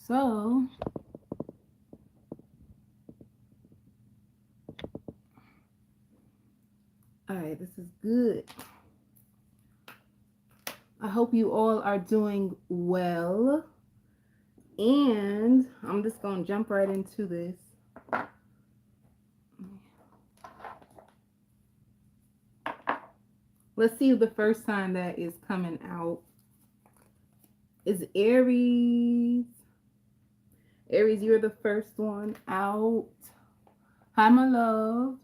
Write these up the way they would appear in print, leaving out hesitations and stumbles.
So, all right, this is good. I hope you all are doing well. And I'm just going to jump right into this. Let's see who the first sign that is coming out is Aries. Aries, you're the first one out. Hi, my love.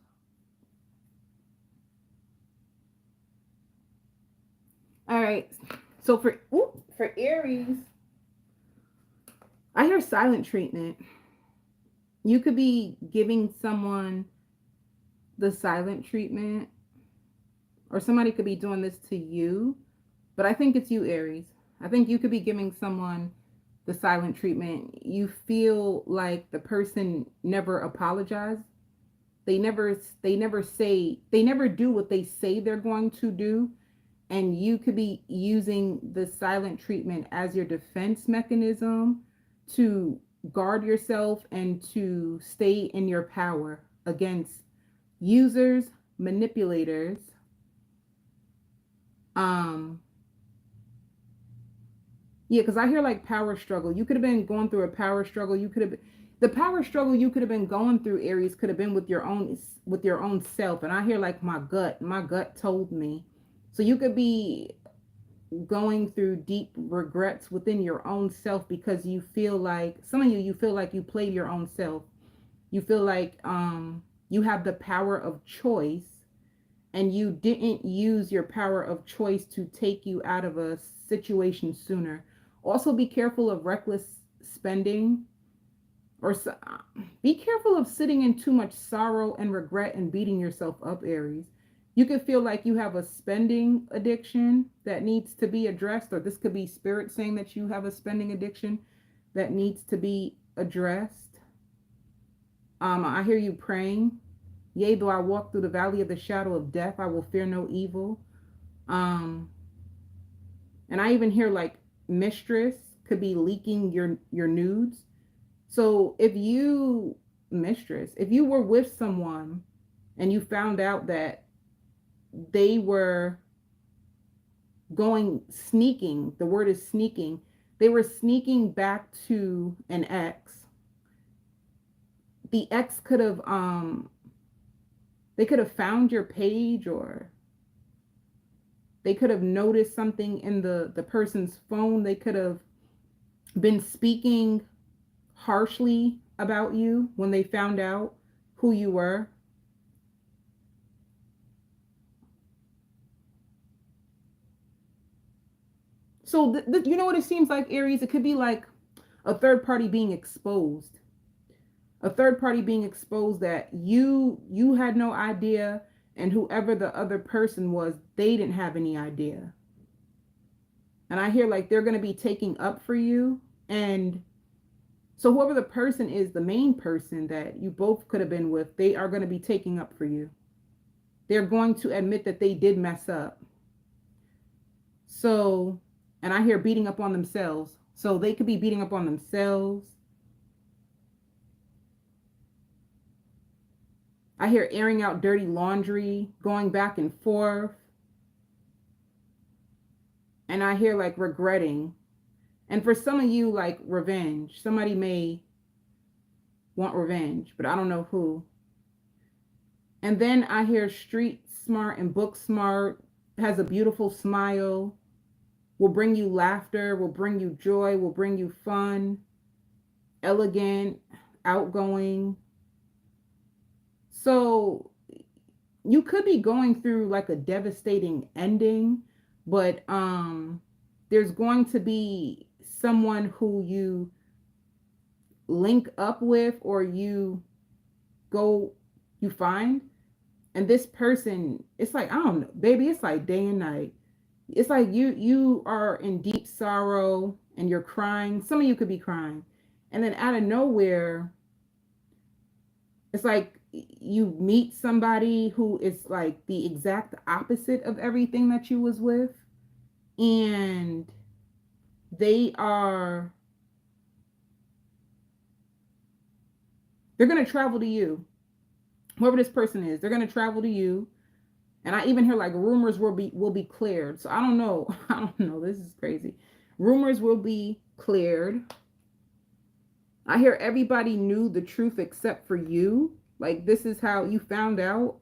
All right. So for Aries, I hear silent treatment. You could be giving someone the silent treatment, or somebody could be doing this to you, but I think it's you, Aries. I think you could be giving someone the silent treatment. You feel like the person never apologized. They never do what they say they're going to do, and you could be using the silent treatment as your defense mechanism to guard yourself and to stay in your power against users, manipulators. Yeah, because I hear like power struggle. You could have been going through a power struggle. You could have the power struggle you could have been going through, Aries, could have been with your own self. And I hear like my gut told me. So you could be going through deep regrets within your own self because you feel like some of you feel like you played your own self. You feel like you have the power of choice and you didn't use your power of choice to take you out of a situation sooner. Also, be careful of reckless spending, or be careful of sitting in too much sorrow and regret and beating yourself up, Aries. You could feel like you have a spending addiction that needs to be addressed, or this could be spirit saying that you have a spending addiction that needs to be addressed. I hear you praying. Yea, though I walk through the valley of the shadow of death, I will fear no evil. Um, and I even hear like mistress could be leaking your nudes. So if you if you were with someone and you found out that they were going sneaking, the word is sneaking, they were sneaking back to an ex. The ex could have they could have found your page, or they could have noticed something in the person's phone. They could have been speaking harshly about you when they found out who you were. So you know what it seems like, Aries? It could be like a third party being exposed. A third party being exposed that you had no idea, and whoever the other person was, they didn't have any idea. And I hear like they're going to be taking up for you. And so whoever the person is, the main person that you both could have been with, they are going to be taking up for you. They're going to admit that they did mess up. So, and I hear beating up on themselves. So they could be beating up on themselves. I hear airing out dirty laundry, going back and forth. And I hear like regretting. And for some of you, like revenge. Somebody may want revenge, but I don't know who. And then I hear street smart and book smart, has a beautiful smile, will bring you laughter, will bring you joy, will bring you fun, elegant, outgoing. So you could be going through like a devastating ending, but there's going to be someone who you link up with, or you find, and this person, it's like, I don't know, baby, it's like day and night. It's like you are in deep sorrow and you're crying. Some of you could be crying, and then out of nowhere, it's like you meet somebody who is like the exact opposite of everything that you was with, and they are They're going to travel to you. Whoever this person is, they're going to travel to you. And I even hear like rumors will be cleared. So I don't know. I don't know. This is crazy. Rumors will be cleared. I hear everybody knew the truth except for you. Like, this is how you found out.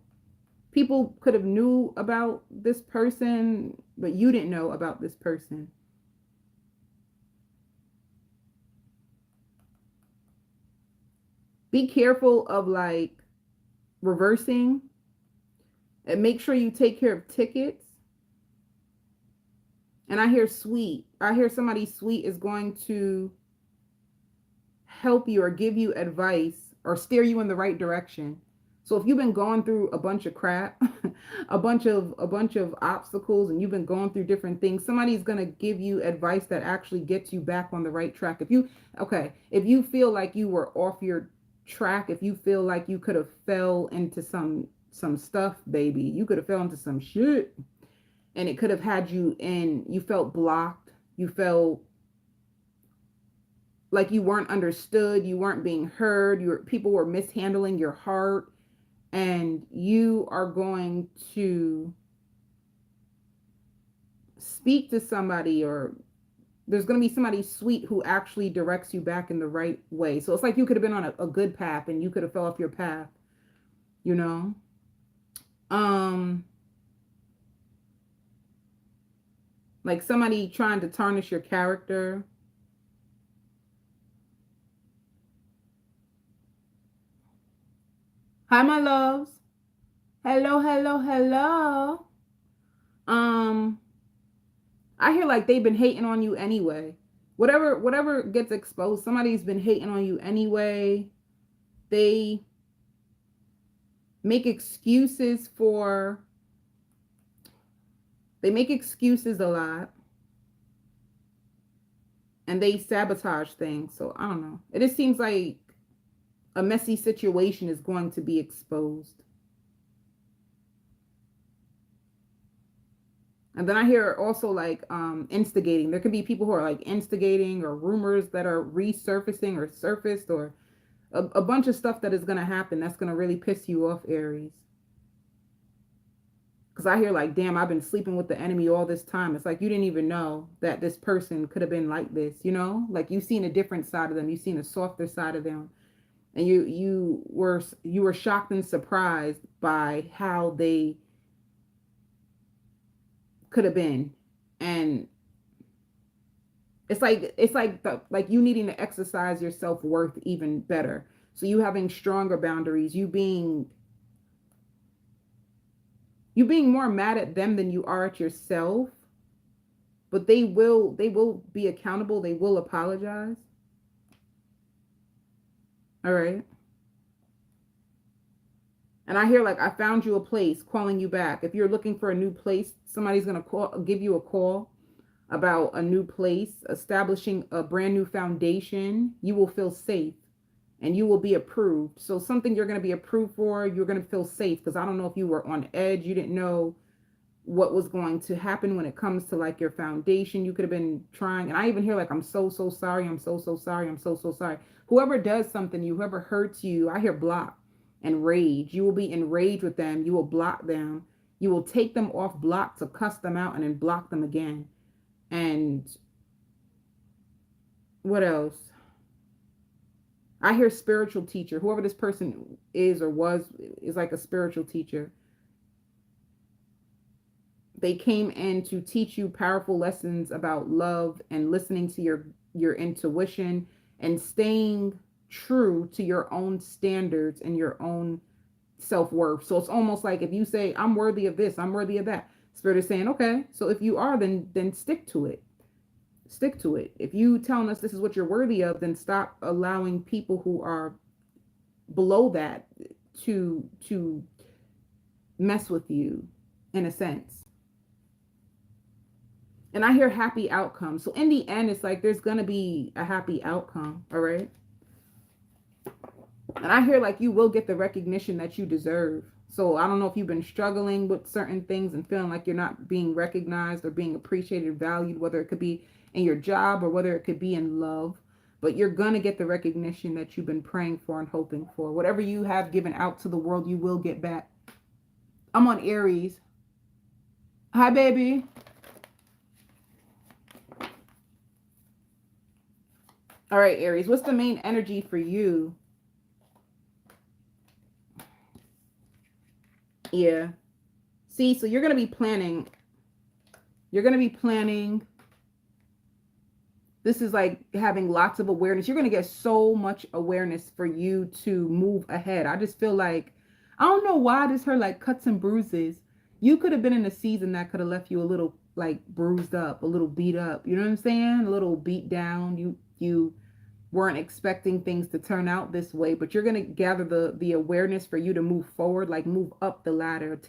People could have knew about this person, but you didn't know about this person. Be careful of like reversing, and make sure you take care of tickets. And I hear sweet. I hear somebody sweet is going to help you or give you advice or steer you in the right direction. So if you've been going through a bunch of crap, a bunch of obstacles, and you've been going through different things, somebody's going to give you advice that actually gets you back on the right track. If you feel like you were off your track, if you feel like you could have fell into some stuff, baby, you could have fell into some shit, and it could have had you in, you felt blocked, you felt like you weren't understood, you weren't being heard, people were mishandling your heart, and you are going to speak to somebody, or there's going to be somebody sweet who actually directs you back in the right way. So it's like you could have been on a good path and you could have fell off your path, you know? Like somebody trying to tarnish your character. Hi, my loves. Hello, hello, hello. I hear like they've been hating on you anyway. Whatever gets exposed, somebody's been hating on you anyway. They make excuses a lot. And they sabotage things. So I don't know. It just seems like a messy situation is going to be exposed. And then I hear also like instigating. There could be people who are like instigating, or rumors that are resurfacing or surfaced, or a bunch of stuff that is going to happen that's going to really piss you off, Aries. Because I hear like, damn, I've been sleeping with the enemy all this time. It's like you didn't even know that this person could have been like this, you know? Like you've seen a different side of them. You've seen a softer side of them. And you were shocked and surprised by how they could have been. And it's like you needing to exercise your self-worth even better. So you having stronger boundaries, you being more mad at them than you are at yourself. But they will be accountable. They will apologize. All right. And I hear like, I found you a place, calling you back. If you're looking for a new place, somebody's going to give you a call about a new place, establishing a brand new foundation. You will feel safe and you will be approved. So something you're going to be approved for, you're going to feel safe, because I don't know if you were on edge. You didn't know what was going to happen when it comes to like your foundation. You could have been trying. And I even hear like, I'm so sorry. I'm so sorry. I'm so sorry. Whoever does something to you, whoever hurts you, I hear block and rage. You will be enraged with them. You will block them. You will take them off block to cuss them out and then block them again. And what else? I hear spiritual teacher. Whoever this person is or was is like a spiritual teacher. They came in to teach you powerful lessons about love and listening to your intuition and staying true to your own standards and your own self-worth. So it's almost like if you say, I'm worthy of this, I'm worthy of that, Spirit is saying, okay, so if you are, then stick to it. Stick to it. If you telling us this is what you're worthy of, then stop allowing people who are below that to mess with you, in a sense. And I hear happy outcome. So in the end, it's like there's going to be a happy outcome. All right. And I hear like you will get the recognition that you deserve. So I don't know if you've been struggling with certain things and feeling like you're not being recognized or being appreciated, valued, whether it could be in your job or whether it could be in love. but you're going to get the recognition that you've been praying for and hoping for. Whatever you have given out to the world, you will get back. I'm on Aries. Hi, baby. All right, Aries, what's the main energy for you? Yeah. See, so you're going to be planning. You're going to be planning. This is like having lots of awareness. You're going to get so much awareness for you to move ahead. I just feel like, I don't know why this hurt like cuts and bruises. You could have been in a season that could have left you a little like bruised up, a little beat up. You know what I'm saying? A little beat down. You weren't expecting things to turn out this way, but you're going to gather the awareness for you to move forward, like move up the ladder,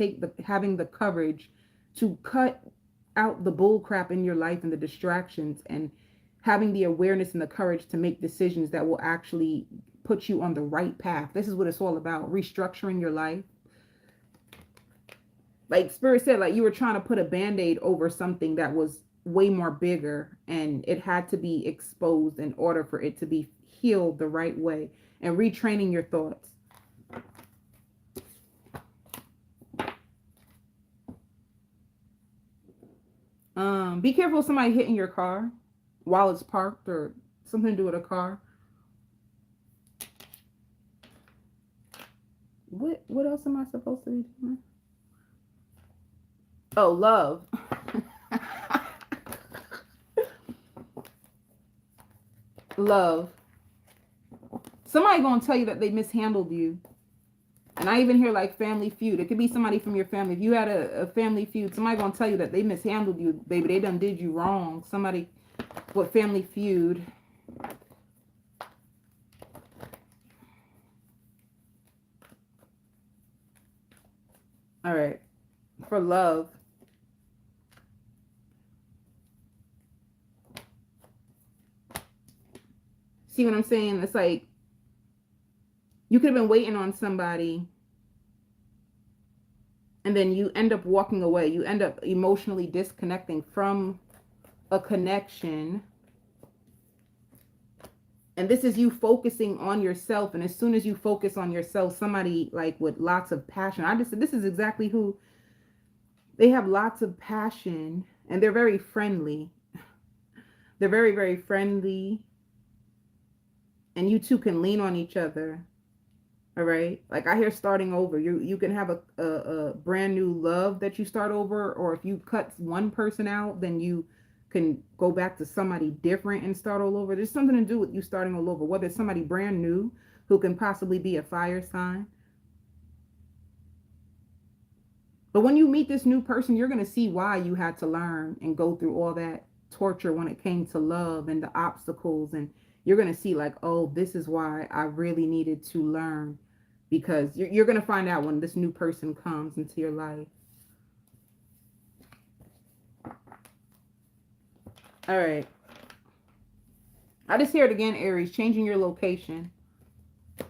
having the courage to cut out the bull crap in your life and the distractions, and having the awareness and the courage to make decisions that will actually put you on the right path. This is what it's all about, restructuring your life. Like Spirit said, like you were trying to put a Band-Aid over something that was way more bigger, and it had to be exposed in order for it to be healed the right way, and retraining your thoughts. Be careful of somebody hitting your car while it's parked, or something to do with a car. What else am I supposed to be doing? Oh, love. Love. Somebody gonna tell you that they mishandled you. And I even hear like family feud. It could be somebody from your family. If you had a family feud, somebody gonna tell you that they mishandled you, baby. They done did you wrong. Somebody with family feud. All right. For love. See what I'm saying? It's like you could have been waiting on somebody, and then you end up walking away. You end up emotionally disconnecting from a connection. And this is you focusing on yourself. And as soon as you focus on yourself, somebody like with lots of passion. I just said this is exactly who they have. Lots of passion, and they're very friendly. They're very, very friendly. And you two can lean on each other. All right. Like I hear starting over. You can have a brand new love that you start over. Or if you cut one person out, then you can go back to somebody different and start all over. There's something to do with you starting all over. Whether it's somebody brand new who can possibly be a fire sign. But when you meet this new person, you're going to see why you had to learn and go through all that torture when it came to love and the obstacles. And you're going to see like, oh, this is why I really needed to learn. Because you're going to find out when this new person comes into your life. All right. I just hear it again, Aries, changing your location.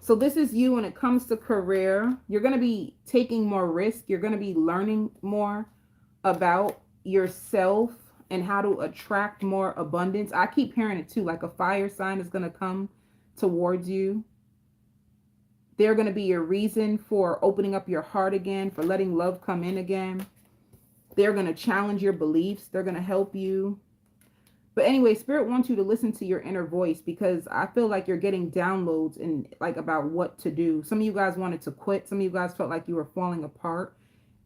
So this is you when it comes to career. You're going to be taking more risk. You're going to be learning more about yourself and how to attract more abundance. I keep hearing it too, like a fire sign is going to come towards you. They're going to be your reason for opening up your heart again, for letting love come in again. They're going to challenge your beliefs. They're going to help you. But anyway, Spirit wants you to listen to your inner voice, because I feel like you're getting downloads and like about what to do. Some of you guys wanted to quit. Some of you guys felt like you were falling apart.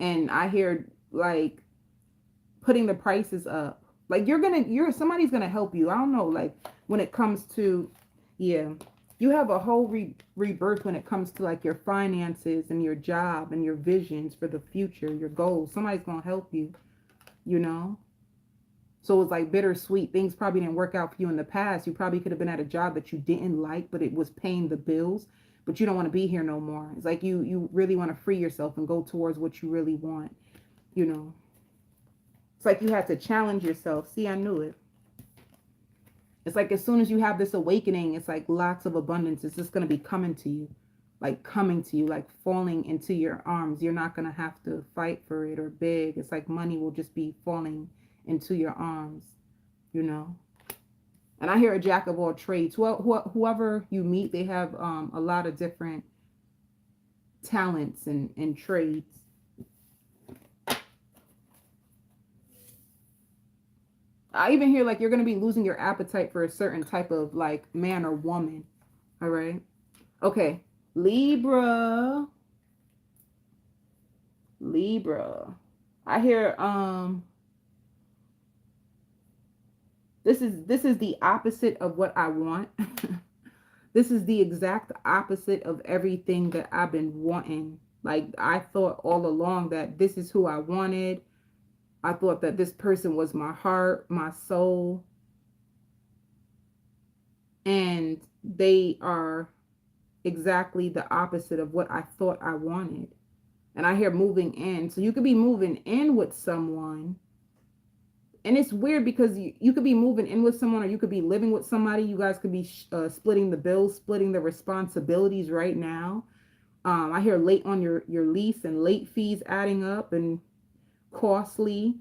And I hear like putting the prices up. Like somebody's going to help you. I don't know. Like when it comes to, yeah, you have a whole rebirth when it comes to like your finances and your job and your visions for the future, your goals. Somebody's going to help you, you know? So it's like bittersweet. Things probably didn't work out for you in the past. You probably could have been at a job that you didn't like, but it was paying the bills, but you don't want to be here no more. It's like you really want to free yourself and go towards what you really want, you know? It's like you had to challenge yourself. See, I knew it. It's like as soon as you have this awakening, it's like lots of abundance. It's just going to be coming to you, like falling into your arms. You're not going to have to fight for it or beg. It's like money will just be falling into your arms, you know. And I hear a jack of all trades. Whoever you meet, they have a lot of different talents and trades. I even hear like you're going to be losing your appetite for a certain type of like man or woman. All right. Okay. Libra. Libra. I hear this is the opposite of what I want. This is the exact opposite of everything that I've been wanting. Like I thought all along that this is who I wanted. I thought that this person was my heart, my soul. And they are exactly the opposite of what I thought I wanted. And I hear moving in. So you could be moving in with someone. And it's weird because you could be moving in with someone or you could be living with somebody. You guys could be splitting the bills, splitting the responsibilities right now. I hear late on your lease and late fees adding up and costly.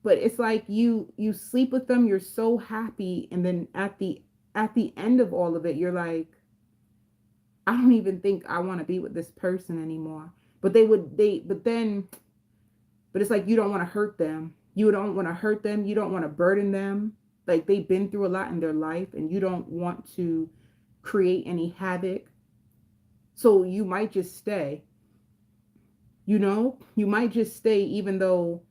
But it's like you sleep with them, you're so happy, and then at the end of all of it, you're like, I don't even think I want to be with this person anymore. But but it's like you don't want to hurt them. You don't want to hurt them. You don't want to burden them. Like they've been through a lot in their life and you don't want to create any havoc. So you might just stay. You might just stay even though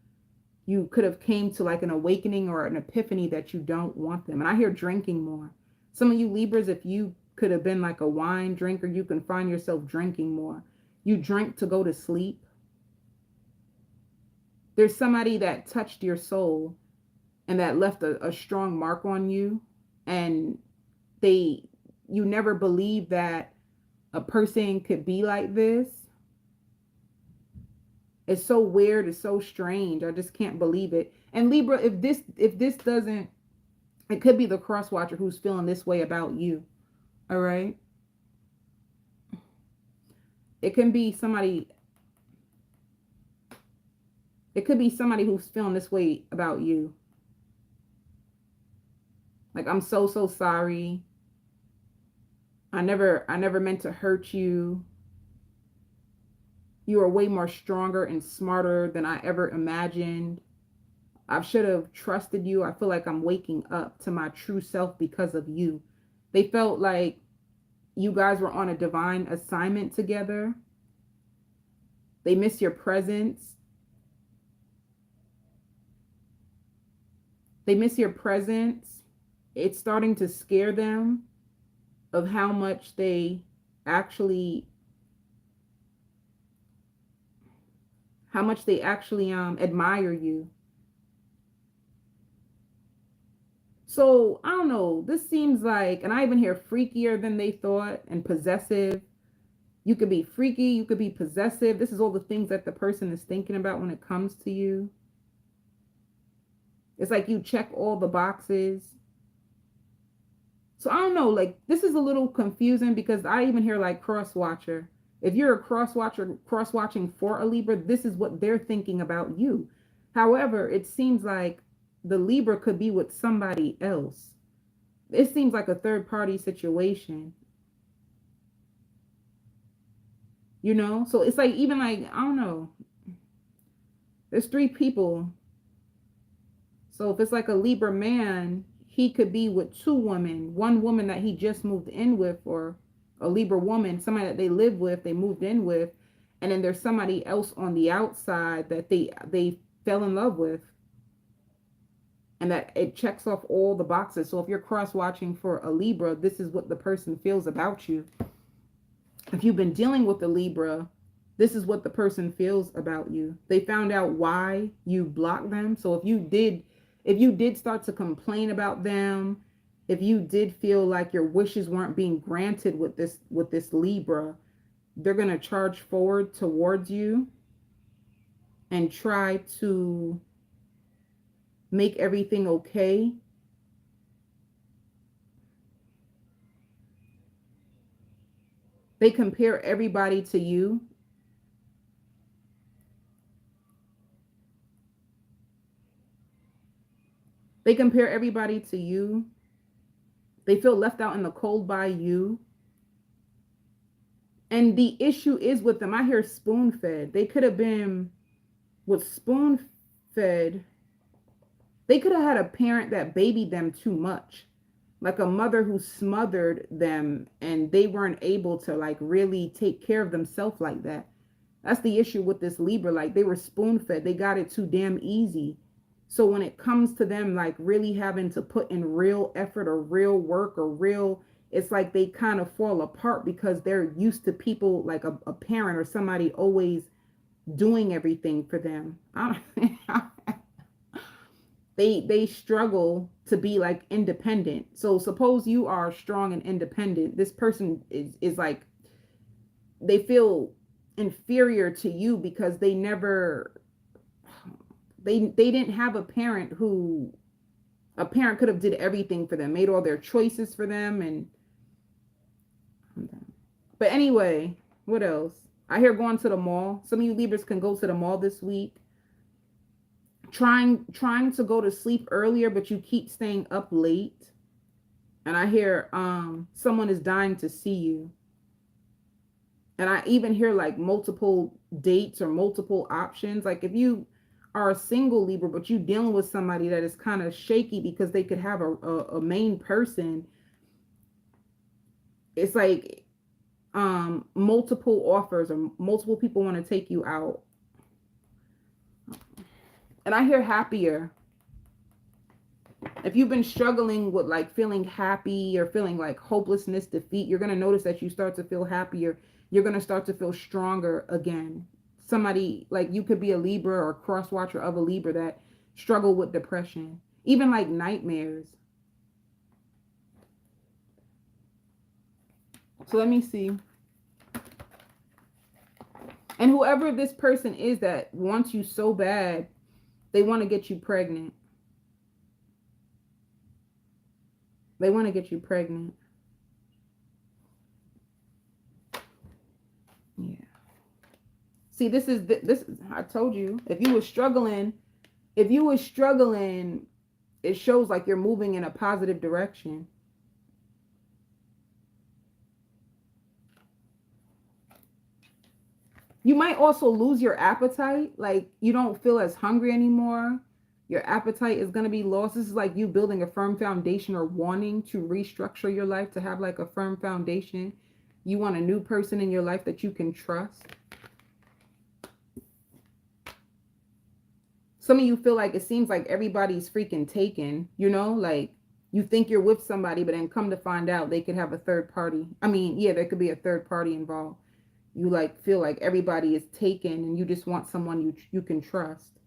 you could have came to like an awakening or an epiphany that you don't want them. And I hear drinking more. Some of you Libras, if you could have been like a wine drinker, you can find yourself drinking more. You drink to go to sleep. There's somebody that touched your soul and that left a strong mark on you. And you never believed that a person could be like this. It's so weird. It's so strange. I just can't believe it. And Libra, if this doesn't, it could be the cross watcher who's feeling this way about you. All right. It can be somebody. It could be somebody who's feeling this way about you. Like, I'm so sorry. I never meant to hurt you. You are way more stronger and smarter than I ever imagined. I should have trusted you. I feel like I'm waking up to my true self because of you. They felt like you guys were on a divine assignment together. They miss your presence. They miss your presence. It's starting to scare them of how much they actually admire you. So I don't know, this seems like, and I even hear freakier than they thought and possessive. You could be freaky, you could be possessive. This is all the things that the person is thinking about when it comes to you. It's like you check all the boxes. So I don't know, like this is a little confusing because I even hear like cross watcher. If you're a cross watcher, cross watching for a Libra, this is what they're thinking about you. However, it seems like the Libra could be with somebody else. It seems like a third party situation. So it's like, even like, I don't know. There's 3 people. So if it's like a Libra man, he could be with 2 women. One woman that he just moved in with, or a Libra woman, somebody that they live with, they moved in with. And then there's somebody else on the outside that they fell in love with. And that it checks off all the boxes. So if you're cross-watching for a Libra, this is what the person feels about you. If you've been dealing with a Libra, this is what the person feels about you. They found out why you blocked them. So if you did start to complain about them, if you did feel like your wishes weren't being granted with this Libra, they're going to charge forward towards you and try to make everything okay. They compare everybody to you. They compare everybody to you. They feel left out in the cold by you. And the issue is with them, I hear spoon fed. They could have been with spoon fed. They could have had a parent that babied them too much. Like a mother who smothered them and they weren't able to like really take care of themselves like that. That's the issue with this Libra. Like they were spoon fed. They got it too damn easy. So when it comes to them like really having to put in real effort or real work or real, it's like they kind of fall apart because they're used to people like a parent or somebody always doing everything for them. They struggle to be like independent. So suppose you are strong and independent. This person is like, they feel inferior to you because they never, they didn't have a parent could have did everything for them, made all their choices for them. And but anyway, what else? I hear going to the mall. Some of you Libras can go to the mall this week. Trying to go to sleep earlier, but you keep staying up late. And I hear someone is dying to see you. And I even hear like multiple dates or multiple options. Like if you are a single Libra, but you're dealing with somebody that is kind of shaky because they could have a main person. It's like multiple offers or multiple people want to take you out. And I hear happier. If you've been struggling with like feeling happy or feeling like hopelessness, defeat, you're going to notice that you start to feel happier. You're going to start to feel stronger again. Somebody like you could be a Libra or a cross watcher of a Libra that struggle with depression, even like nightmares. So let me see. And whoever this person is that wants you so bad, they want to get you pregnant. They want to get you pregnant. Yeah. See, this is I told you, if you were struggling, it shows like you're moving in a positive direction. You might also lose your appetite. Like you don't feel as hungry anymore. Your appetite is going to be lost. This is like you building a firm foundation or wanting to restructure your life to have like a firm foundation. You want a new person in your life that you can trust. Some of you feel like it seems like everybody's freaking taken, you know, like you think you're with somebody, but then come to find out they could have a third party. I mean, yeah, there could be a third party involved. You like feel like everybody is taken and you just want someone you can trust.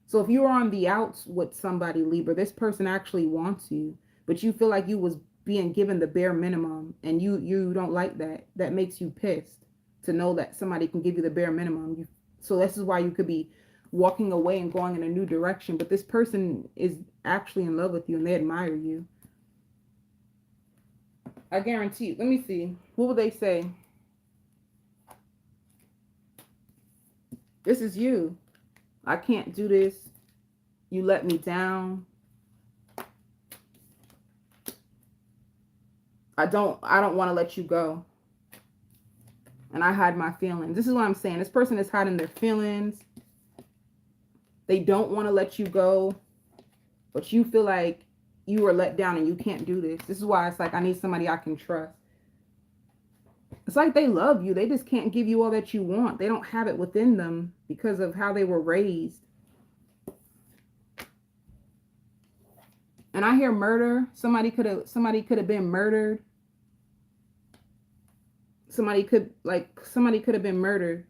So if you're on the outs with somebody, Libra, this person actually wants you, but you feel like you was being given the bare minimum and you don't like that. That makes you pissed to know that somebody can give you the bare minimum. So this is why you could be walking away and going in a new direction, but this person is actually in love with you and they admire you. I guarantee you. Let me see. What will they say? This is you. I can't do this. You let me down. I don't want to let you go. And I hide my feelings. This is what I'm saying. This person is hiding their feelings. They don't want to let you go. But you feel like you were let down and you can't do this. This is why it's like I need somebody I can trust. It's like they love you. They just can't give you all that you want. They don't have it within them because of how they were raised. And I hear murder. Somebody could have been murdered. Somebody could have been murdered.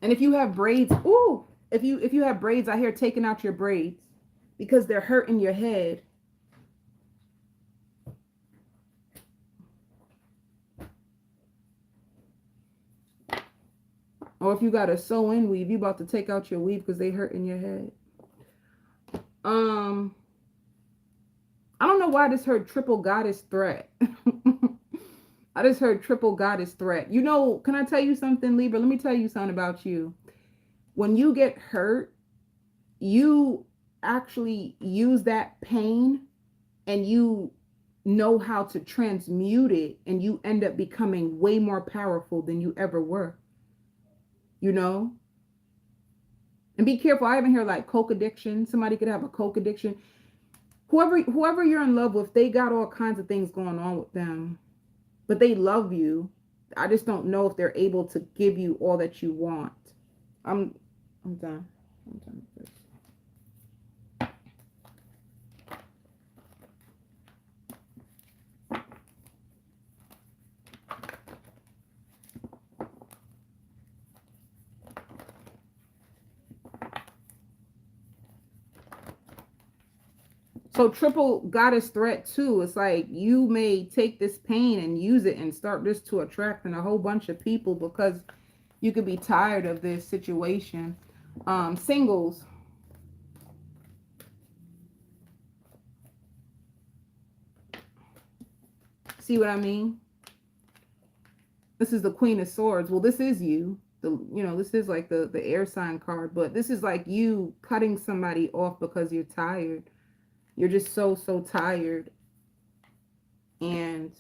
And if you have braids, ooh, if you have braids, I hear taking out your braids because they're hurting your head. Or if you got a sew-in weave, you about to take out your weave because they hurt in your head. I don't know why I just heard triple goddess threat. I just heard triple goddess threat. You know, can I tell you something, Libra? Let me tell you something about you. When you get hurt, you actually use that pain and you know how to transmute it, and you end up becoming way more powerful than you ever were, you know? And be careful. I even hear like coke addiction. Somebody could have a coke addiction. Whoever you're in love with, they got all kinds of things going on with them, but they love you. I just don't know if they're able to give you all that you want. I'm done. I'm done with this. So triple goddess threat too. It's like you may take this pain and use it and start this to attracting a whole bunch of people because you could be tired of this situation. Singles. See what I mean? This is the Queen of Swords. Well, this is you. This is like the air sign card, but this is like you cutting somebody off because you're tired. You're just so tired. And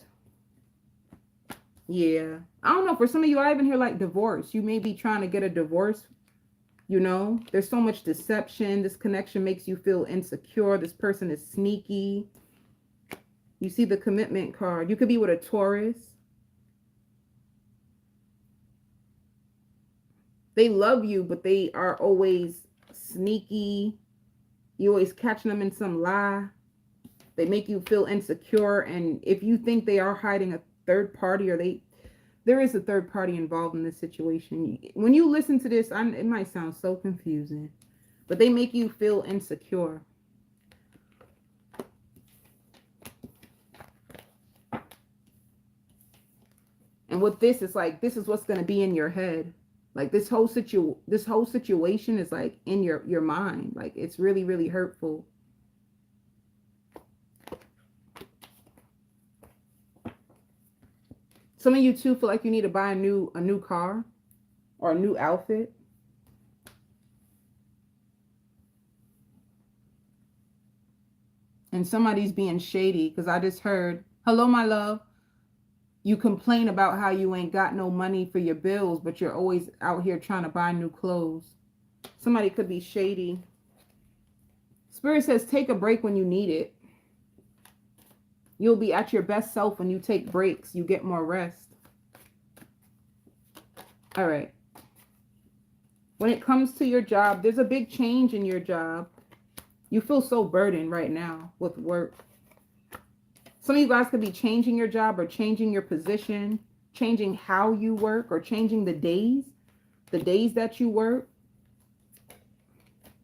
yeah, I don't know. For some of you, I even hear like divorce. You may be trying to get a divorce. You know, there's so much deception. This connection makes you feel insecure. This person is sneaky. You see the commitment card. You could be with a Taurus. They love you, but they are always sneaky. You always catching them in some lie. They make you feel insecure. And if you think they are hiding a third party, or there is a third party involved in this situation. When you listen to this, it might sound so confusing, but they make you feel insecure. And with this, it's like, this is what's going to be in your head. Like this whole situation is like in your mind. Like it's really, really hurtful. Some of you too feel like you need to buy a new car or a new outfit. And somebody's being shady because I just heard, hello, my love. You complain about how you ain't got no money for your bills, but you're always out here trying to buy new clothes. Somebody could be shady. Spirit says take a break when you need it. You'll be at your best self when you take breaks. You get more rest. All right. When it comes to your job, there's a big change in your job. You feel so burdened right now with work. Some of you guys could be changing your job or changing your position, changing how you work, or changing the days that you work.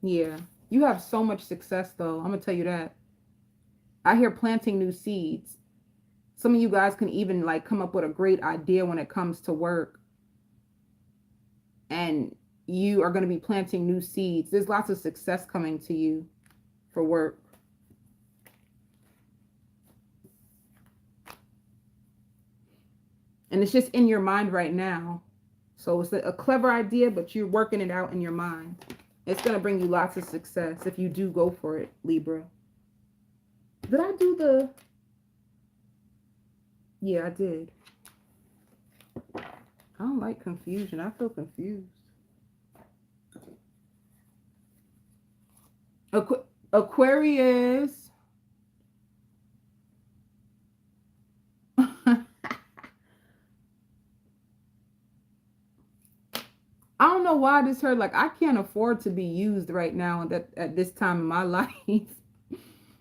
Yeah, you have so much success though. I'm going to tell you that. I hear planting new seeds. Some of you guys can even like come up with a great idea when it comes to work. And you are going to be planting new seeds. There's lots of success coming to you for work. And it's just in your mind right now. So it's a clever idea, but you're working it out in your mind. It's going to bring you lots of success if you do go for it, Libra. Did I do the... Yeah, I did. I don't like confusion. I feel confused. Aquarius. I don't know why I just heard like I can't afford to be used right now at this time in my life.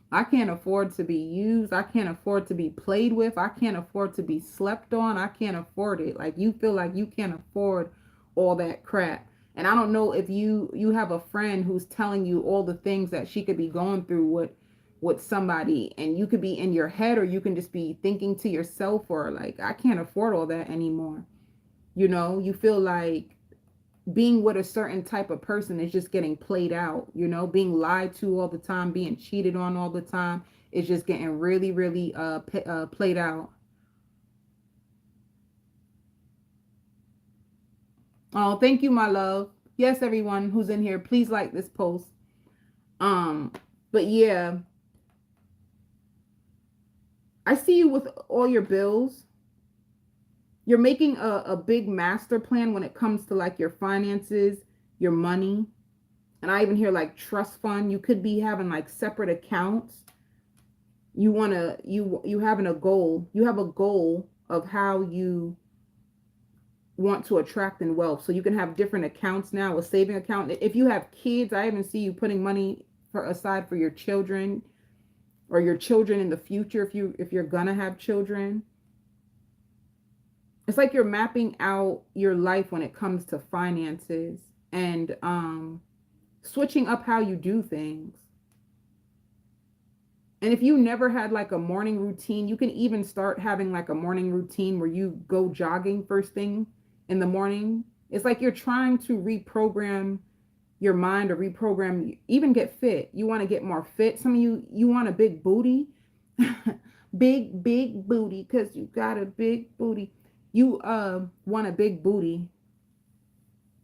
I can't afford to be used. I can't afford to be played with. I can't afford to be slept on. I can't afford it. Like you feel like you can't afford all that crap. And I don't know if you have a friend who's telling you all the things that she could be going through with somebody, and you could be in your head, or you can just be thinking to yourself, or like, I can't afford all that anymore. You know, you feel like being with a certain type of person is just getting played out, you know, being lied to all the time, being cheated on all the time. It's just getting really, really played out. Oh, thank you, my love. Yes, everyone who's in here, please like this post. But yeah, I see you with all your bills. You're making a big master plan when it comes to like your finances, your money. And I even hear like trust fund. You could be having like separate accounts. You having a goal. You have a goal of how you want to attract in wealth. So you can have different accounts now, a saving account. If you have kids, I even see you putting money aside for your children or your children in the future if you're gonna have children. It's like you're mapping out your life when it comes to finances and switching up how you do things. And if you never had like a morning routine, you can even start having like a morning routine where you go jogging first thing in the morning. It's like you're trying to reprogram your mind or reprogram, even get fit. You want to get more fit. Some of you want a big booty. big booty because you got a big booty. You want a big booty.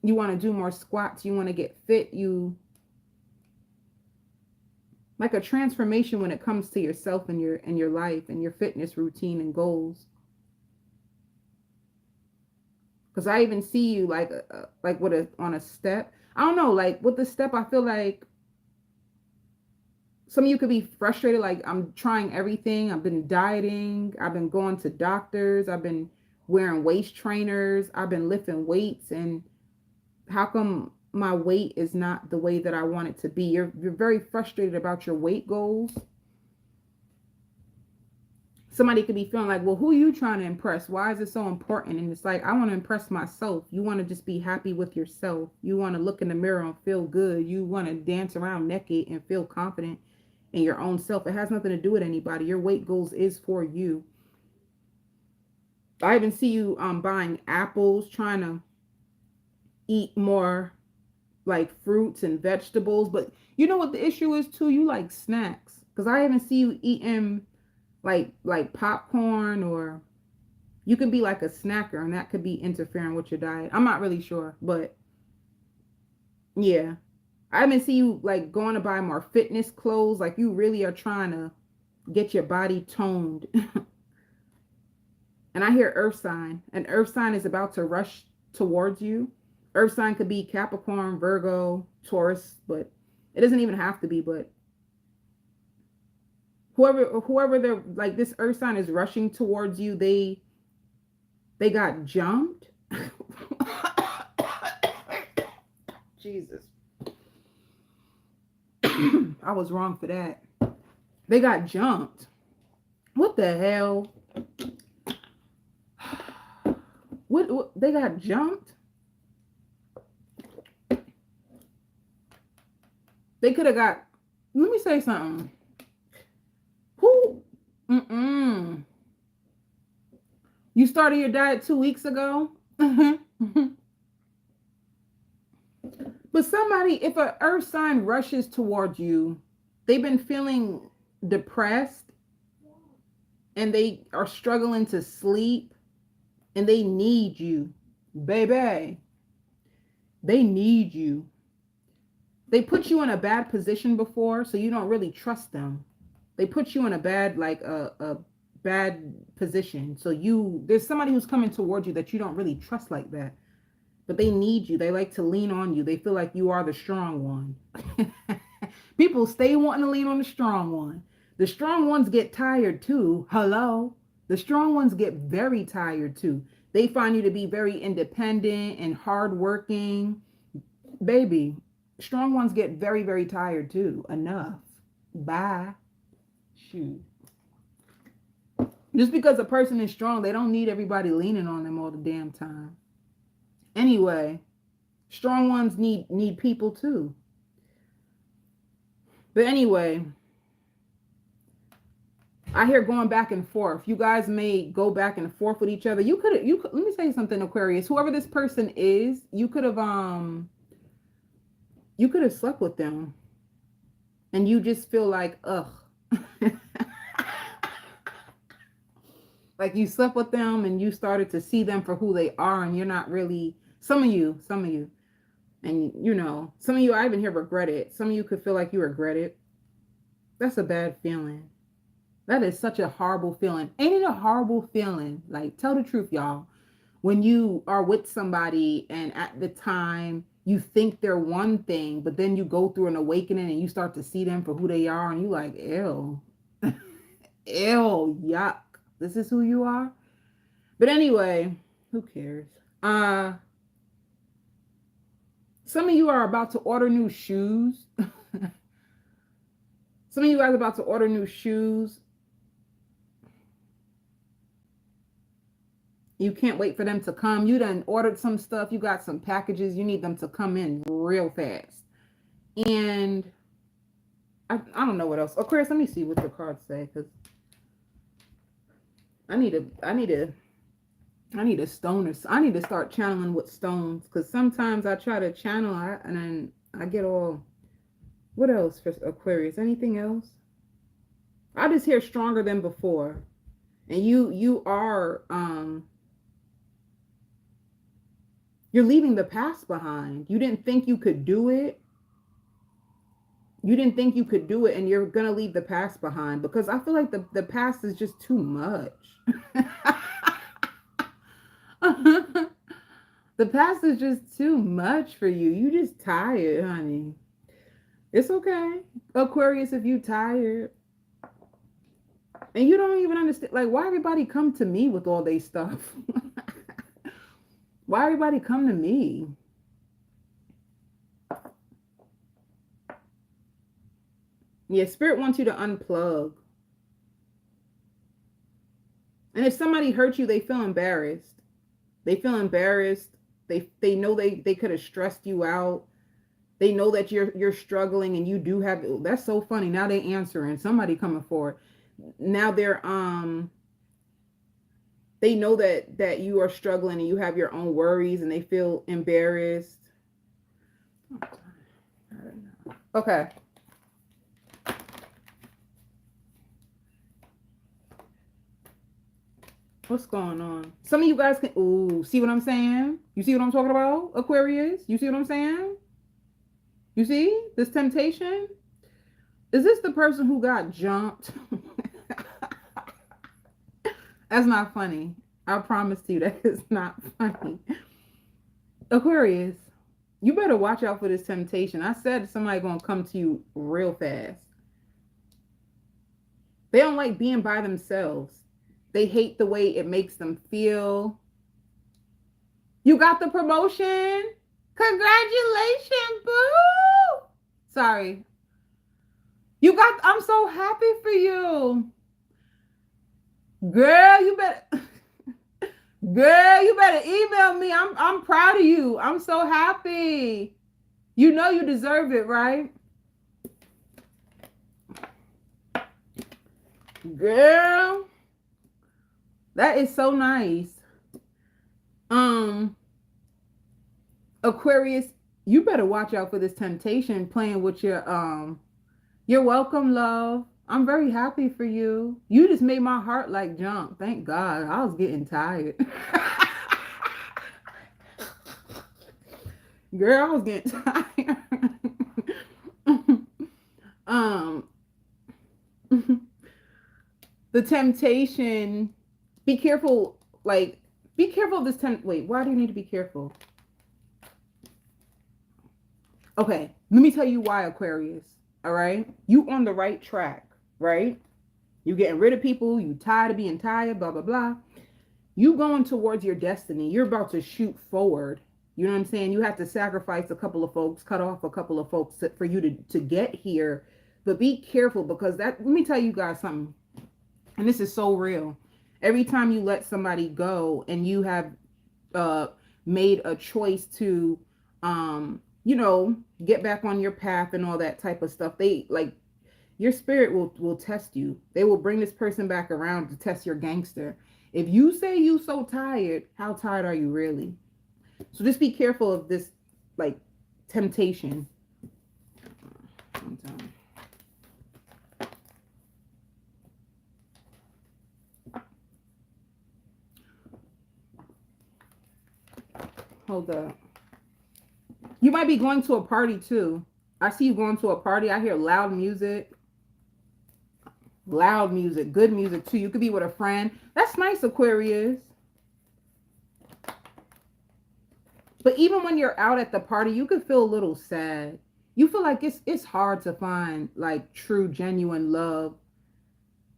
You want to do more squats. You want to get fit. You like a transformation when it comes to yourself and your life and your fitness routine and goals. Because I even see you like with on a step. I don't know, like with the step, I feel like some of you could be frustrated. Like I'm trying everything. I've been dieting. I've been going to doctors. I've been wearing waist trainers. I've been lifting weights. And how come my weight is not the way that I want it to be? You're very frustrated about your weight goals. Somebody could be feeling like, well, who are you trying to impress? Why is it so important? And it's like, I want to impress myself. You want to just be happy with yourself. You want to look in the mirror and feel good. You want to dance around naked and feel confident in your own self. It has nothing to do with anybody. Your weight goals is for you. I even see you buying apples, trying to eat more like fruits and vegetables. But you know what the issue is too? You like snacks. Because I even see you eating like popcorn, or you can be like a snacker and that could be interfering with your diet. I'm not really sure, but yeah. I even see you like going to buy more fitness clothes. Like you really are trying to get your body toned. And I hear earth sign. An earth sign is about to rush towards you. Earth sign could be Capricorn, Virgo, Taurus, but it doesn't even have to be. But whoever they're like, this earth sign is rushing towards you. They got jumped. Jesus. I was wrong for that. They got jumped. What the hell? What they got jumped? They could have got, let me say something. Who? You started your diet 2 weeks ago? But somebody, if an earth sign rushes towards you, they've been feeling depressed and they are struggling to sleep and they need you, baby. They need you. They put you in a bad position before, so you don't really trust them. They put you in a bad, like a bad position. So there's somebody who's coming towards you that you don't really trust like that. But they need you. They like to lean on you. They feel like you are the strong one. People stay wanting to lean on the strong one. The strong ones get tired too. Hello? The strong ones get very tired too. They find you to be very independent and hardworking. Baby, strong ones get very, very tired too. Enough. Bye. Shoot. Just because a person is strong, they don't need everybody leaning on them all the damn time. Anyway, strong ones need people too. But anyway, I hear going back and forth. You guys may go back and forth with each other. You could let me say something, Aquarius. Whoever this person is, you could have slept with them. And you just feel like, ugh. Like you slept with them and you started to see them for who they are, and you're not really, some of you, And, you know, some of you, I even hear regret it. Some of you could feel like you regret it. That's a bad feeling. That is such a horrible feeling. Ain't it a horrible feeling? Like, tell the truth, y'all. When you are with somebody and at the time you think they're one thing, but then you go through an awakening and you start to see them for who they are, and you like, ew, ew, yuck. This is who you are. But anyway, who cares? Some of you are about to order new shoes. Some of you guys are about to order new shoes. You can't wait for them to come. You done ordered some stuff. You got some packages. You need them to come in real fast. And I don't know what else. Aquarius, let me see what the cards say, because I need a stone, or I need to start channeling with stones, because sometimes I try to channel and then I get all. What else for Aquarius? Anything else? I just hear stronger than before. And you are you're leaving the past behind. You didn't think you could do it. You didn't think you could do it, and you're gonna leave the past behind, because I feel like the past is just too much. The past is just too much for you. You just tired, honey. It's okay, Aquarius, if you tired. And you don't even understand, like, why everybody come to me with all their stuff? Why everybody come to me? Yeah, Spirit wants you to unplug. And if somebody hurt you, they feel embarrassed. They feel embarrassed. They know they could have stressed you out. They know that you're struggling, and you do have. That's so funny. Now they answering. Somebody coming forward. Now they're they know that you are struggling and you have your own worries, and they feel embarrassed. I don't know. Okay. What's going on? Some of you guys can, ooh, see what I'm saying? You see what I'm talking about, Aquarius? You see what I'm saying? You see this temptation? Is this the person who got jumped? That's not funny. I promise you that is not funny. Aquarius, you better watch out for this temptation. I said somebody gonna come to you real fast. They don't like being by themselves. They hate the way it makes them feel. You got the promotion? Congratulations, boo! Sorry. I'm so happy for you. Girl, you better email me. I'm proud of you. I'm so happy. You know you deserve it, right? Girl, that is so nice. Aquarius, you better watch out for this temptation playing with your you're welcome, love. I'm very happy for you. You just made my heart like jump. Thank God. I was getting tired. Girl, I was getting tired. The temptation, be careful, like, be careful of this wait, why do you need to be careful? Okay, let me tell you why, Aquarius. All right, you on the right track, right? You getting rid of people, you tired of being tired, blah blah blah. You going towards your destiny. You're about to shoot forward. You know what I'm saying? You have to sacrifice a couple of folks, cut off a couple of folks for you to get here. But be careful, because let me tell you guys something. And this is so real. Every time you let somebody go and you have made a choice to, you know, get back on your path and all that type of stuff, they like, your spirit will test you. They will bring this person back around to test your gangster. If you say you so tired, how tired are you really? So just be careful of this, like, temptation. Hold up. You might be going to a party too. I see you going to a party. I hear loud music. Loud music. Good music too. You could be with a friend. That's nice, Aquarius. But even when you're out at the party, you could feel a little sad. You feel like it's hard to find like true, genuine love.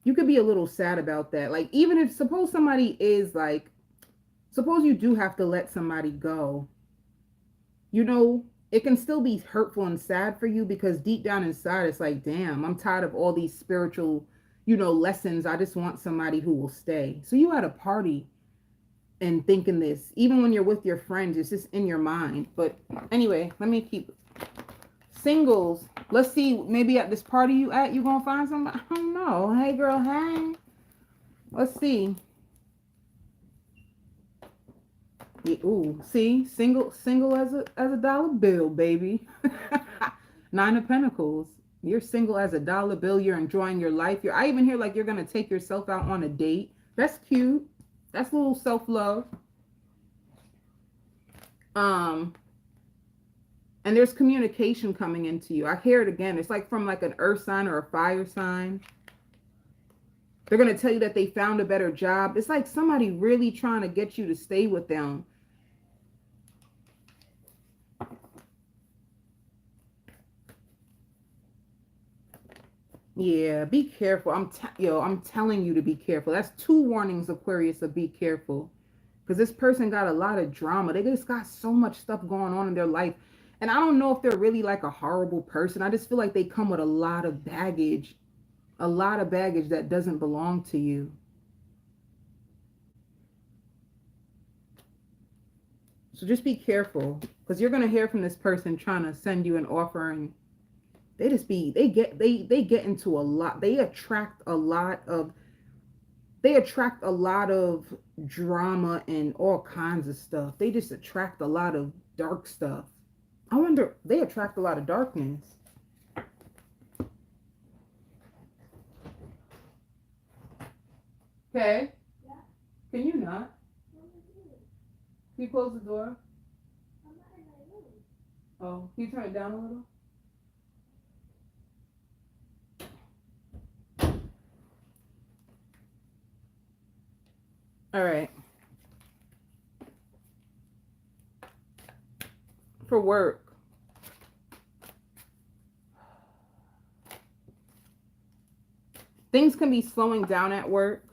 You could be a little sad about that. Like, even if, suppose somebody is like, suppose you do have to let somebody go, you know, it can still be hurtful and sad for you because deep down inside, it's like, damn, I'm tired of all these spiritual, you know, lessons. I just want somebody who will stay. So you at a party and thinking this, even when you're with your friends, it's just in your mind. But anyway, let me keep singles. Let's see, maybe at this party you at, you gonna find somebody. I don't know. Hey girl, hey. Let's see. Ooh, see, single as a dollar bill, baby. Nine of Pentacles. You're single as a dollar bill. You're enjoying your life. I even hear like you're gonna take yourself out on a date. That's cute. That's a little self-love. And there's communication coming into you. I hear it again. It's like from like an earth sign or a fire sign. They're going to tell you that they found a better job. It's like somebody really trying to get you to stay with them. Yeah, be careful. I'm telling you to be careful. That's 2 warnings, Aquarius, of be careful. Because this person got a lot of drama. They just got so much stuff going on in their life. And I don't know if they're really like a horrible person. I just feel like they come with a lot of baggage that doesn't belong to you. So just be careful, because you're going to hear from this person trying to send you an offer, and they get into a lot. They attract a lot of drama and all kinds of stuff. They just attract a lot of dark stuff. I wonder, they attract a lot of darkness. Okay. Yeah. Can you not? Can you close the door? I'm not in my room. Oh, can you turn it down a little? All right. For work. Things can be slowing down at work.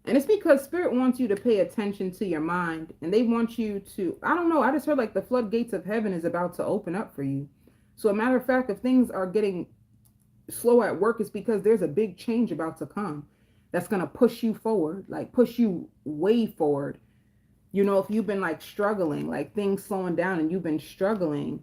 And it's because Spirit wants you to pay attention to your mind. And they want you to, I don't know, I just heard like the floodgates of heaven is about to open up for you. So a matter of fact, if things are getting slow at work, it's because there's a big change about to come. That's going to push you forward, like push you way forward. You know, if you've been like struggling, like things slowing down and you've been struggling,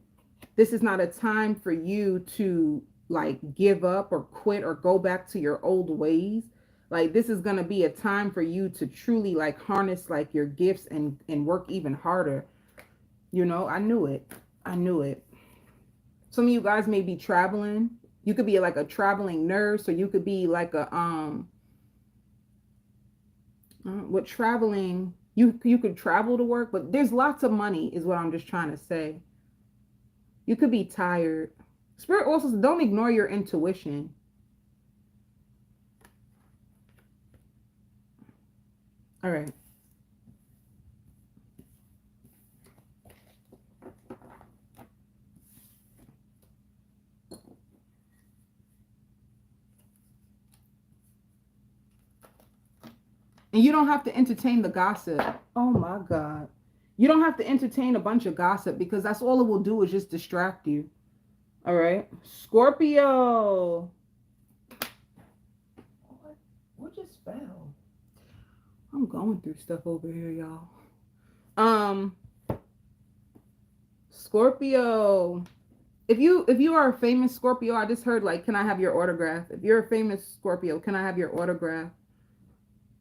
this is not a time for you to like give up or quit or go back to your old ways. Like this is going to be a time for you to truly like harness like your gifts and work even harder. You know, I knew it. Some of you guys may be traveling. You could be like a traveling nurse, or you could be like a with traveling, you could travel to work, but there's lots of money is what I'm just trying to say. You could be tired. Spirit also says, don't ignore your intuition. All right. And you don't have to entertain the gossip. Oh my God. You don't have to entertain a bunch of gossip, because that's all it will do is just distract you. All right. Scorpio. What just fell? I'm going through stuff over here, y'all. Scorpio. If you are a famous Scorpio, I just heard like, can I have your autograph? If you're a famous Scorpio, can I have your autograph?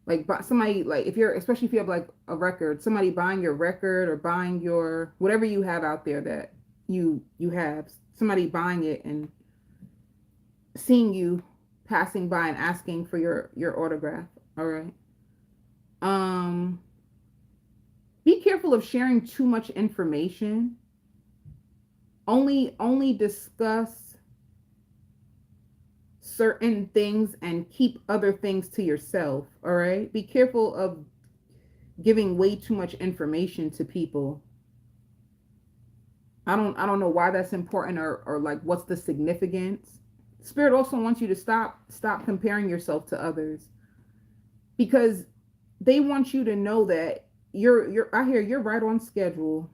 Like somebody, like if you're, especially if you have like a record, somebody buying your record or buying your, whatever you have out there that you have, somebody buying it and seeing you passing by and asking for your autograph. All right. Be careful of sharing too much information. Only discuss certain things and keep other things to yourself. All right. Be careful of giving way too much information to people. I don't know why that's important, or like what's the significance. Spirit also wants you to stop comparing yourself to others, because they want you to know that I hear you're right on schedule.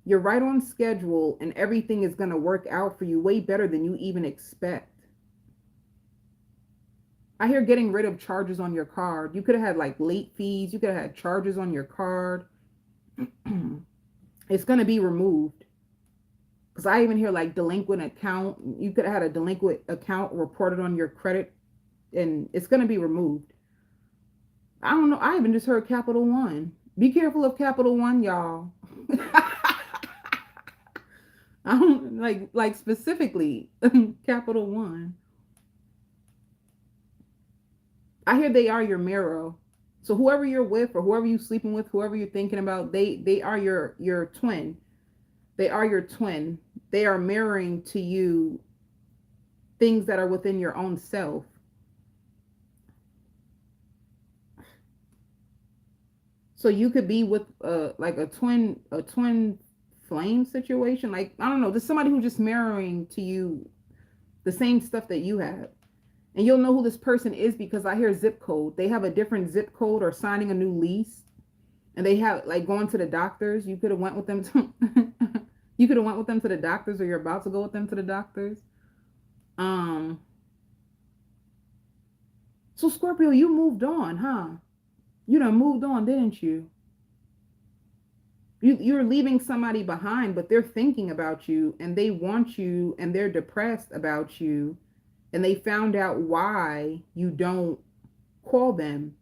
You're right on schedule, and everything is going to work out for you way better than you even expect. I hear getting rid of charges on your card. You could have had like late fees. You could have had charges on your card. It's going to be removed. Because I even hear like delinquent account. You could have had a delinquent account reported on your credit, and it's going to be removed. I don't know. I even just heard Capital One. Be careful of Capital One, y'all. I don't like specifically Capital One. I hear they are your mirror. So whoever you're with, or whoever you're sleeping with, whoever you're thinking about, they are your twin. They are your twin. They are mirroring to you things that are within your own self. So you could be with like a twin flame situation. Like, I don't know, there's somebody who's just mirroring to you the same stuff that you have. And you'll know who this person is because I hear zip code. They have a different zip code, or signing a new lease. And they have like going to the doctors. You could have went with them to you could have went with them to the doctors, or you're about to go with them to the doctors. So Scorpio, you moved on, huh? You done moved on, didn't you? You're leaving somebody behind, but they're thinking about you, and they want you, and they're depressed about you, and they found out why you don't call them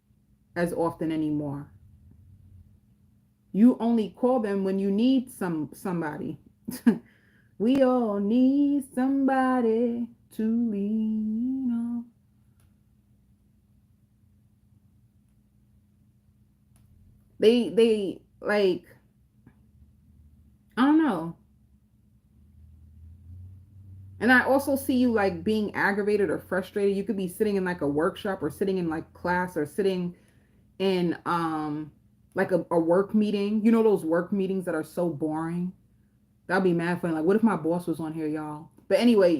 as often anymore. You only call them when you need somebody. We all need somebody to lean on. They like, I don't know. And I also see you like being aggravated or frustrated. You could be sitting in like a workshop, or sitting in like class, or sitting in like a work meeting. You know those work meetings that are so boring? That'd be mad funny. Like, what if my boss was on here, y'all? But anyway,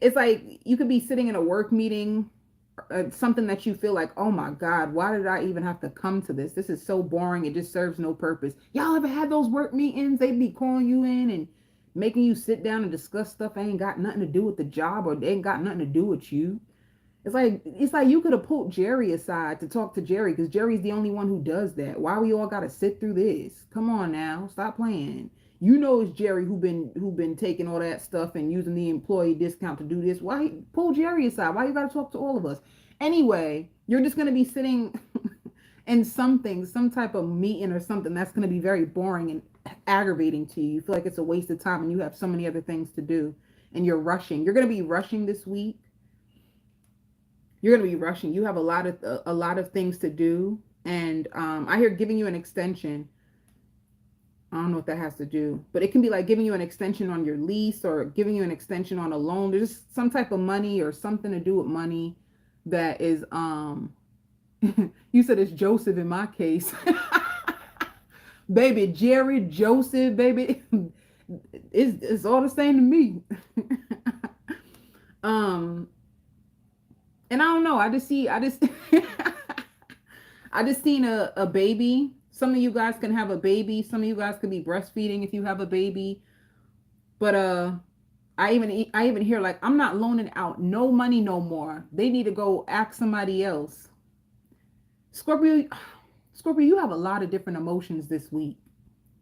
it's like you could be sitting in a work meeting, something that you feel like, oh my God, why did I even have to come to this? This is so boring. It just serves no purpose. Y'all ever had those work meetings? They'd be calling you in and making you sit down and discuss stuff that ain't got nothing to do with the job, or they ain't got nothing to do with you. It's like you could have pulled Jerry aside to talk to Jerry, because Jerry's the only one who does that. Why we all gotta sit through this? Come on now, stop playing. You know it's Jerry who been taking all that stuff and using the employee discount to do this. Why pull Jerry aside? Why you gotta talk to all of us? Anyway, you're just gonna be sitting in some type of meeting or something that's gonna be very boring and aggravating to you. You feel like it's a waste of time, and you have so many other things to do, and you're rushing. You're gonna be rushing this week. You're going to be rushing. You have a lot of things to do. And I hear giving you an extension. I don't know what that has to do, but it can be like giving you an extension on your lease, or giving you an extension on a loan. There's just some type of money, or something to do with money that is, you said it's Joseph in my case. Baby, Jerry, Joseph, baby. It's all the same to me. And I don't know. I just I just seen a baby. Some of you guys can have a baby. Some of you guys could be breastfeeding if you have a baby. But I even hear like, I'm not loaning out no money no more. They need to go ask somebody else. Scorpio, you have a lot of different emotions this week.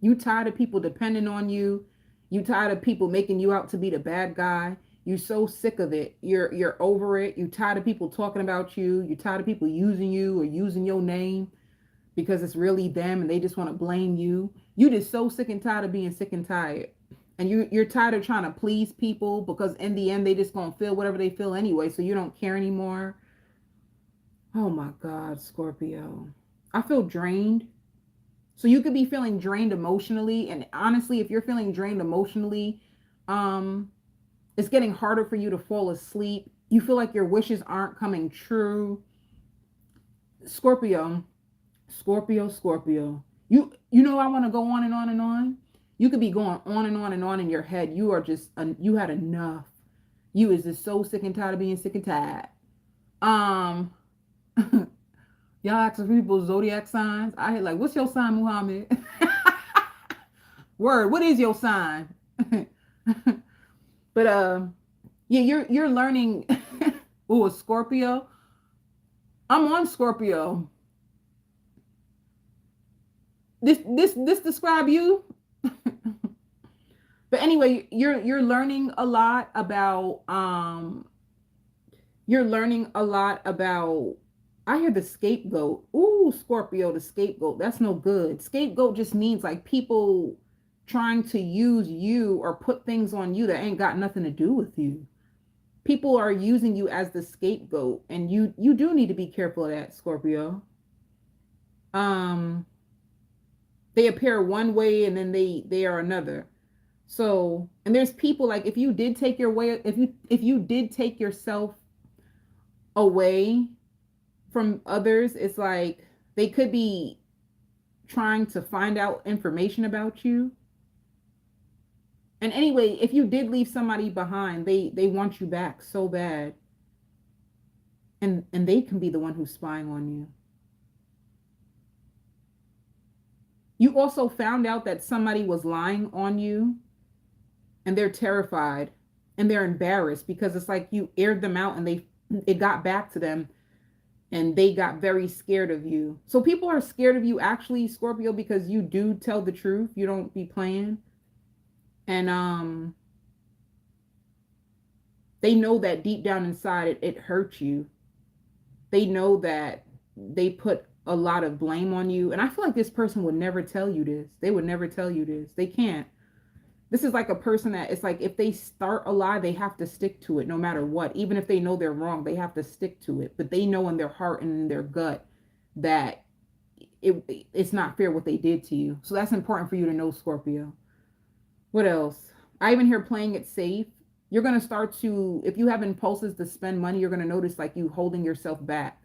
You tired of people depending on you. You tired of people making you out to be the bad guy. You're so sick of it. You're over it. You're tired of people talking about you. You're tired of people using you or using your name because it's really them and they just want to blame you. You just so sick and tired of being sick and tired. And you're tired of trying to please people, because in the end they just gonna feel whatever they feel anyway, so you don't care anymore. Oh my God, Scorpio. I feel drained. So you could be feeling drained emotionally. And honestly, if you're feeling drained emotionally, um, it's getting harder for you to fall asleep. You feel like your wishes aren't coming true. Scorpio, Scorpio. You know I want to go on and on and on. You could be going on and on and on in your head. You are just you had enough. You is just so sick and tired of being sick and tired. Um, y'all asking people zodiac signs. I hit like, what's your sign, Muhammad? Word, what is your sign? But yeah, you're learning. Oh, a Scorpio. I'm on Scorpio. This describe you. But anyway, you're learning a lot about you're learning a lot about, I hear the scapegoat. Ooh, Scorpio, the scapegoat. That's no good. Scapegoat just means like people trying to use you or put things on you that ain't got nothing to do with you. People are using you as the scapegoat, and you do need to be careful of that, Scorpio. Um they appear one way and then they are another. So, and there's people like, if you did take your way, if you did take yourself away from others, it's like they could be trying to find out information about you. And anyway, if you did leave somebody behind, they want you back so bad. And they can be the one who's spying on you. You also found out that somebody was lying on you, and they're terrified and they're embarrassed because it's like you aired them out and it got back to them, and they got very scared of you. So people are scared of you actually, Scorpio, because you do tell the truth. You don't be playing. And they know that deep down inside it hurts you. They know that they put a lot of blame on you. And I feel like this person would never tell you this. They would never tell you this. They can't. This is like a person that it's like if they start a lie, they have to stick to it no matter what. Even if they know they're wrong, they have to stick to it. But they know in their heart and in their gut that it's not fair what they did to you. So that's important for you to know, Scorpio. What else? I even hear playing it safe. You're going to start to, if you have impulses to spend money, you're going to notice like you holding yourself back.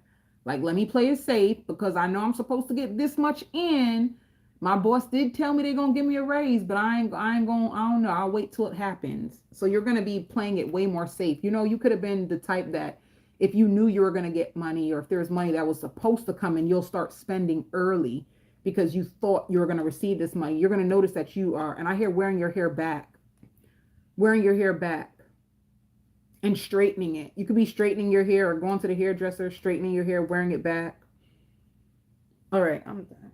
Like, let me play it safe because I know I'm supposed to get this much in. My boss did tell me they're going to give me a raise, but I ain't going, I don't know. I'll wait till it happens. So you're going to be playing it way more safe. You know, you could have been the type that if you knew you were going to get money, or if there's money that was supposed to come in, you'll start spending early because you thought you were going to receive this money. You're going to notice that you are, and I hear wearing your hair back, and straightening it. You could be straightening your hair or going to the hairdresser, straightening your hair, wearing it back. All right, I'm done.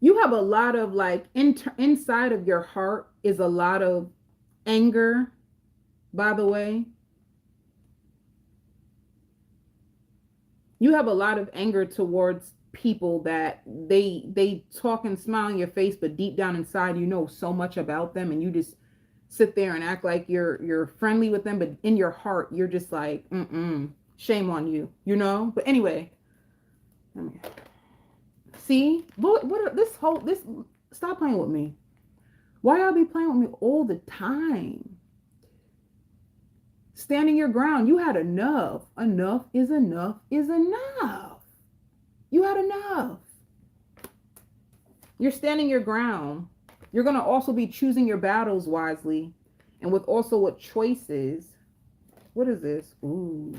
You have a lot of like inside of your heart is a lot of anger, by the way. You have a lot of anger towards people that they talk and smile in your face, but deep down inside you know so much about them, and you just sit there and act like you're friendly with them, but in your heart you're just like, shame on you, you know. But anyway, see what are this stop playing with me. Why y'all be playing with me all the time? Standing your ground. You had enough. Enough is enough is enough. You had enough. You're standing your ground. You're going to also be choosing your battles wisely, and with choices. What is this? Ooh.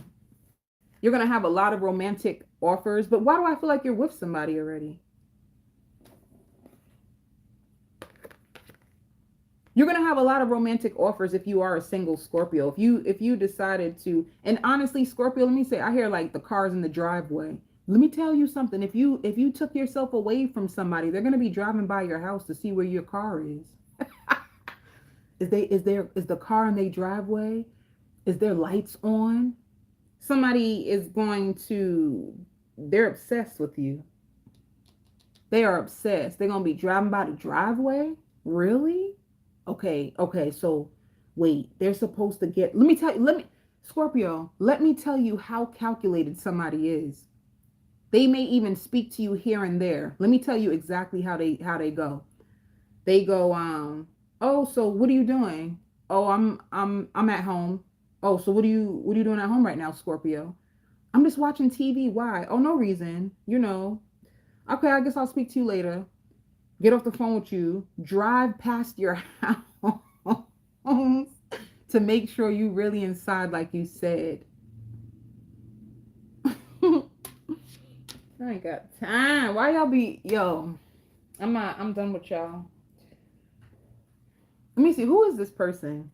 You're going to have a lot of romantic offers, but why do I feel like you're with somebody already? You're going to have a lot of romantic offers if you are a single Scorpio. If you decided to, and honestly, Scorpio, let me say, I hear like the cars in the driveway. Let me tell you something. If you took yourself away from somebody, they're going to be driving by your house to see where your car is. Is the car in their driveway? Is there lights on? Somebody is going to, they're obsessed with you. They are obsessed. They're going to be driving by the driveway? Really? Okay, so wait, they're supposed to get, let me tell you, Scorpio, let me tell you how calculated somebody is. They may even speak to you here and there. Let me tell you exactly how they go. They go, oh, so what are you doing? Oh, I'm at home. Oh, so what are you doing at home right now, Scorpio? I'm just watching TV. Why? Oh, no reason. Okay, I guess I'll speak to you later. Get off the phone with you. Drive past your house to make sure you really inside, like you said. I ain't got time. Why y'all be I'm done with y'all. Let me see. Who is this person?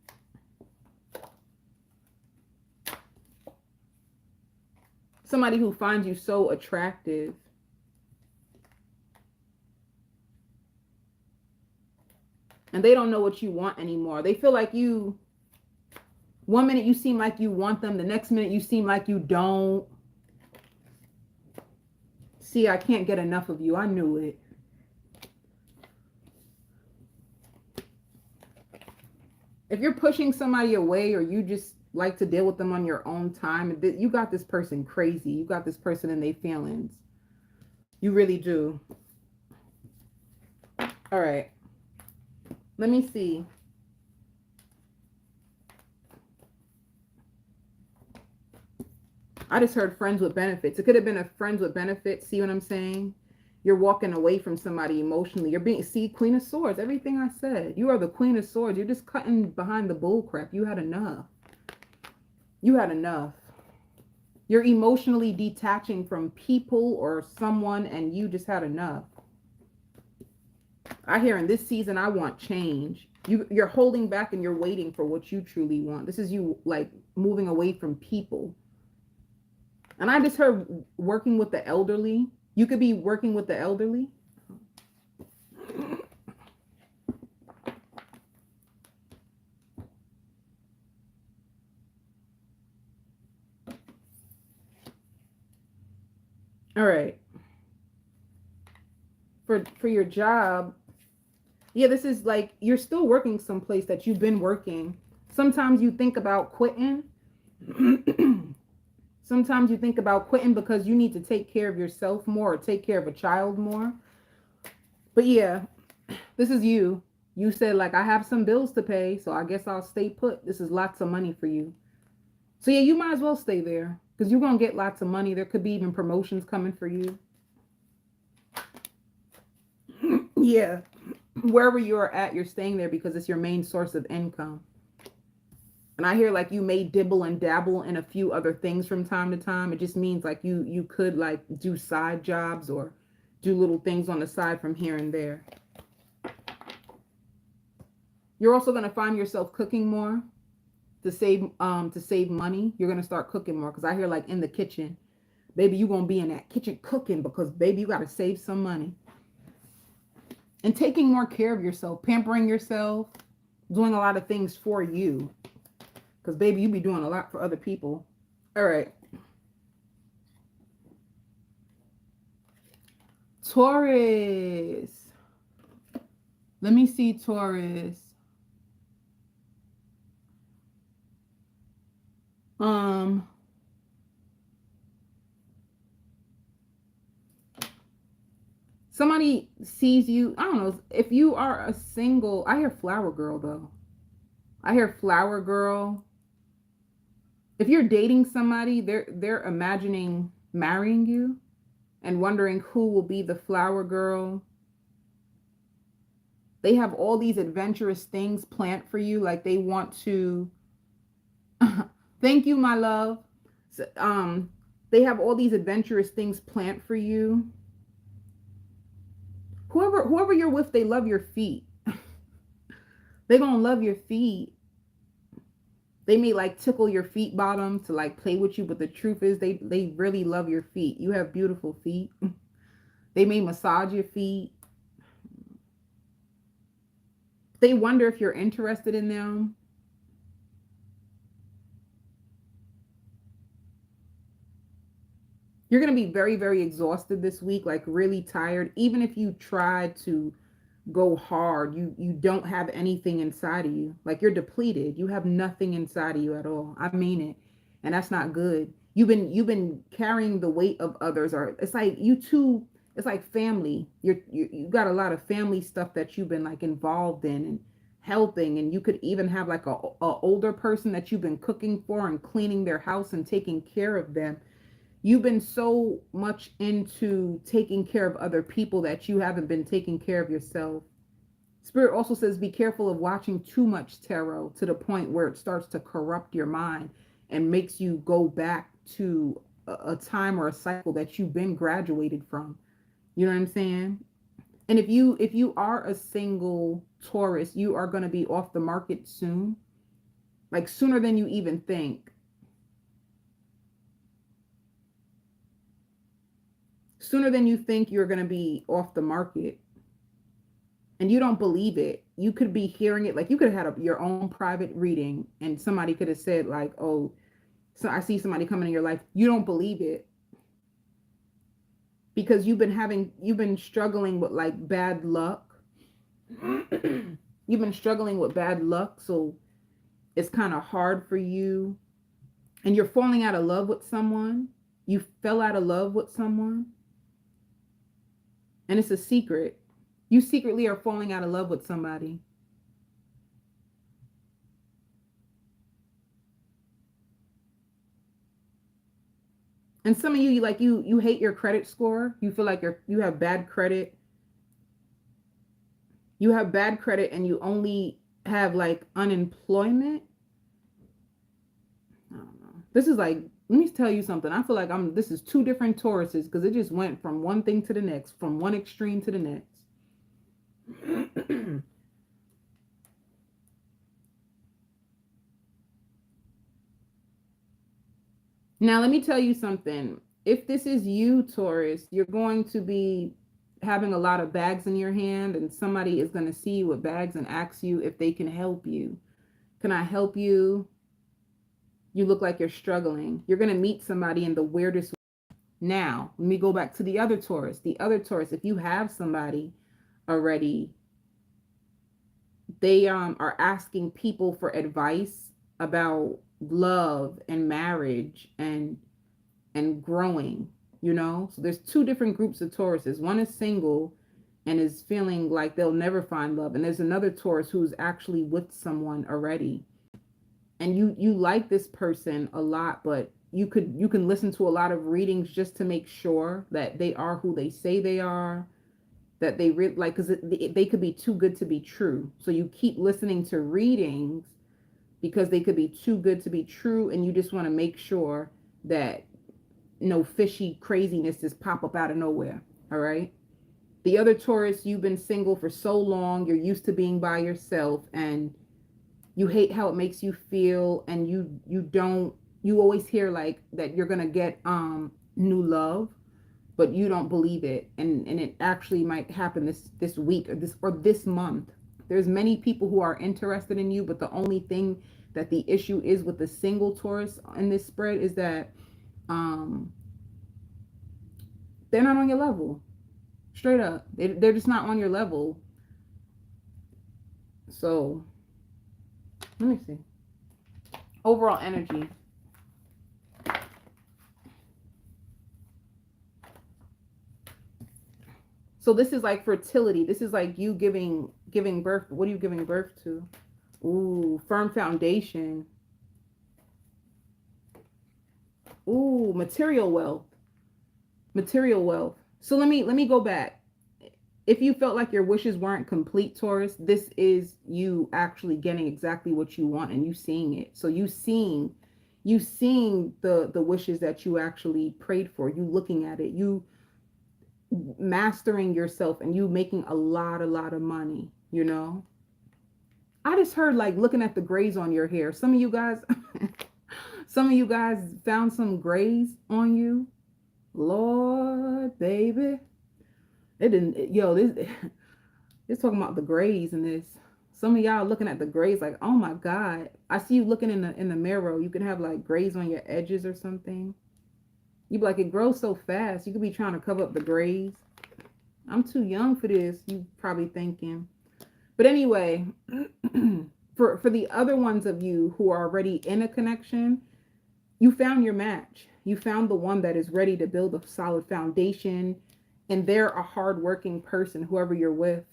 Somebody who finds you so attractive. And they don't know what you want anymore. They feel like one minute you seem like you want them, the next minute you seem like you don't. See, I can't get enough of you. I knew it. If you're pushing somebody away, or you just like to deal with them on your own time, you got this person crazy. You got this person in their feelings. You really do. All right. Let me see. I just heard friends with benefits. It could have been a friends with benefits. See what I'm saying? You're walking away from somebody emotionally. See, Queen of Swords, everything I said. You are the Queen of Swords. You're just cutting behind the bull crap. You had enough. You had enough. You're emotionally detaching from people or someone, and you just had enough. I hear in this season, I want change. You're holding back and you're waiting for what you truly want. This is you like moving away from people. And I just heard working with the elderly. You could be working with the elderly. All right. For your job, yeah, this is like you're still working someplace that you've been working. Sometimes you think about quitting. Sometimes you think about quitting because you need to take care of yourself more or take care of a child more. But yeah, this is you. You said, like, I have some bills to pay, so I guess I'll stay put. This is lots of money for you. So yeah, you might as well stay there because you're going to get lots of money. There could be even promotions coming for you. Yeah. Wherever you're at, you're staying there because it's your main source of income. And I hear like you may dibble and dabble in a few other things from time to time. It just means like you could like do side jobs or do little things on the side from here and there. You're also going to find yourself cooking more to save money. You're going to start cooking more because I hear like in the kitchen. Baby, you're going to be in that kitchen cooking because baby, you got to save some money. And taking more care of yourself, pampering yourself, doing a lot of things for you. Because, baby, you be doing a lot for other people. All right. Taurus. Let me see, Taurus. Somebody sees you. I don't know. If you are a single, I hear flower girl, though. I hear flower girl. If you're dating somebody, they're imagining marrying you and wondering who will be the flower girl. They have all these adventurous things planned for you. Like they want to. Thank you, my love. So, they have all these adventurous things planned for you. Whoever you're with, they love your feet. They're gonna love your feet. They may like tickle your feet bottom to like play with you, but the truth is they really love your feet. You have beautiful feet. They may massage your feet. They wonder if you're interested in them. You're going to be very, very exhausted this week, like really tired. Even if you try to go hard. You don't have anything inside of you. Like you're depleted. You have nothing inside of you at all. I mean it. And that's not good. You've been carrying the weight of others, or it's like you two, it's like family. You got a lot of family stuff that you've been like involved in and helping, and you could even have like a older person that you've been cooking for and cleaning their house and taking care of them. You've been so much into taking care of other people that you haven't been taking care of yourself. Spirit also says be careful of watching too much tarot to the point where it starts to corrupt your mind and makes you go back to a time or a cycle that you've been graduated from. You know what I'm saying? And if you are a single Taurus, you are going to be off the market soon, like sooner than you even think. Sooner than you think you're going to be off the market, and you don't believe it. You could be hearing it, like you could have had your own private reading and somebody could have said like, oh, so I see somebody coming in your life. You don't believe it because you've been struggling with like bad luck. You've been struggling with bad luck, so it's kind of hard for you, and you're falling out of love with someone. You fell out of love with someone, and it's a secret. You secretly are falling out of love with somebody. And some of you, like you hate your credit score. You feel like you have bad credit. You have bad credit and you only have like unemployment. I don't know. This is like, let me tell you something. I feel like this is two different Tauruses because it just went from one thing to the next, from one extreme to the next. Now, let me tell you something. If this is you, Taurus, you're going to be having a lot of bags in your hand, and somebody is going to see you with bags and ask you if they can help you. Can I help you? You look like you're struggling. You're going to meet somebody in the weirdest way. Now, let me go back to the other Taurus. The other Taurus, if you have somebody already, they are asking people for advice about love and marriage and growing, you know. So there's two different groups of Tauruses. One is single and is feeling like they'll never find love, and there's another Taurus who's actually with someone already, and you like this person a lot, but you can listen to a lot of readings just to make sure that they are who they say they are, that they really like, because they could be too good to be true. So you keep listening to readings because they could be too good to be true, and you just want to make sure that no fishy craziness just pop up out of nowhere. All right. The other Taurus, you've been single for so long, you're used to being by yourself, and you hate how it makes you feel, and you always hear like that you're gonna get new love, but you don't believe it, and it actually might happen this week or this month. There's many people who are interested in you, but the only thing that the issue is with the single Taurus in this spread is that they're not on your level. Straight up, they're just not on your level. So let me see overall energy. So this is like fertility. This is like you giving birth. What are you giving birth to? Ooh, firm foundation. Ooh, material wealth. Material wealth. So let me go back. If you felt like your wishes weren't complete, Taurus, this is you actually getting exactly what you want and you seeing it. So you seeing the wishes that you actually prayed for. You looking at it. You mastering yourself, and you making a lot of money, you know. I just heard like looking at the grays on your hair. Some of you guys some of you guys found some grays on you. Lord, baby. It didn't, yo, this it's talking about the grays in this. Some of y'all looking at the grays like, oh my God. I see you looking in the mirror. You can have like grays on your edges or something. You be like, it grows so fast. You could be trying to cover up the grays. I'm too young for this, you probably thinking. But anyway, for the other ones of you who are already in a connection, you found your match. You found the one that is ready to build a solid foundation, and they're a hardworking person, whoever you're with.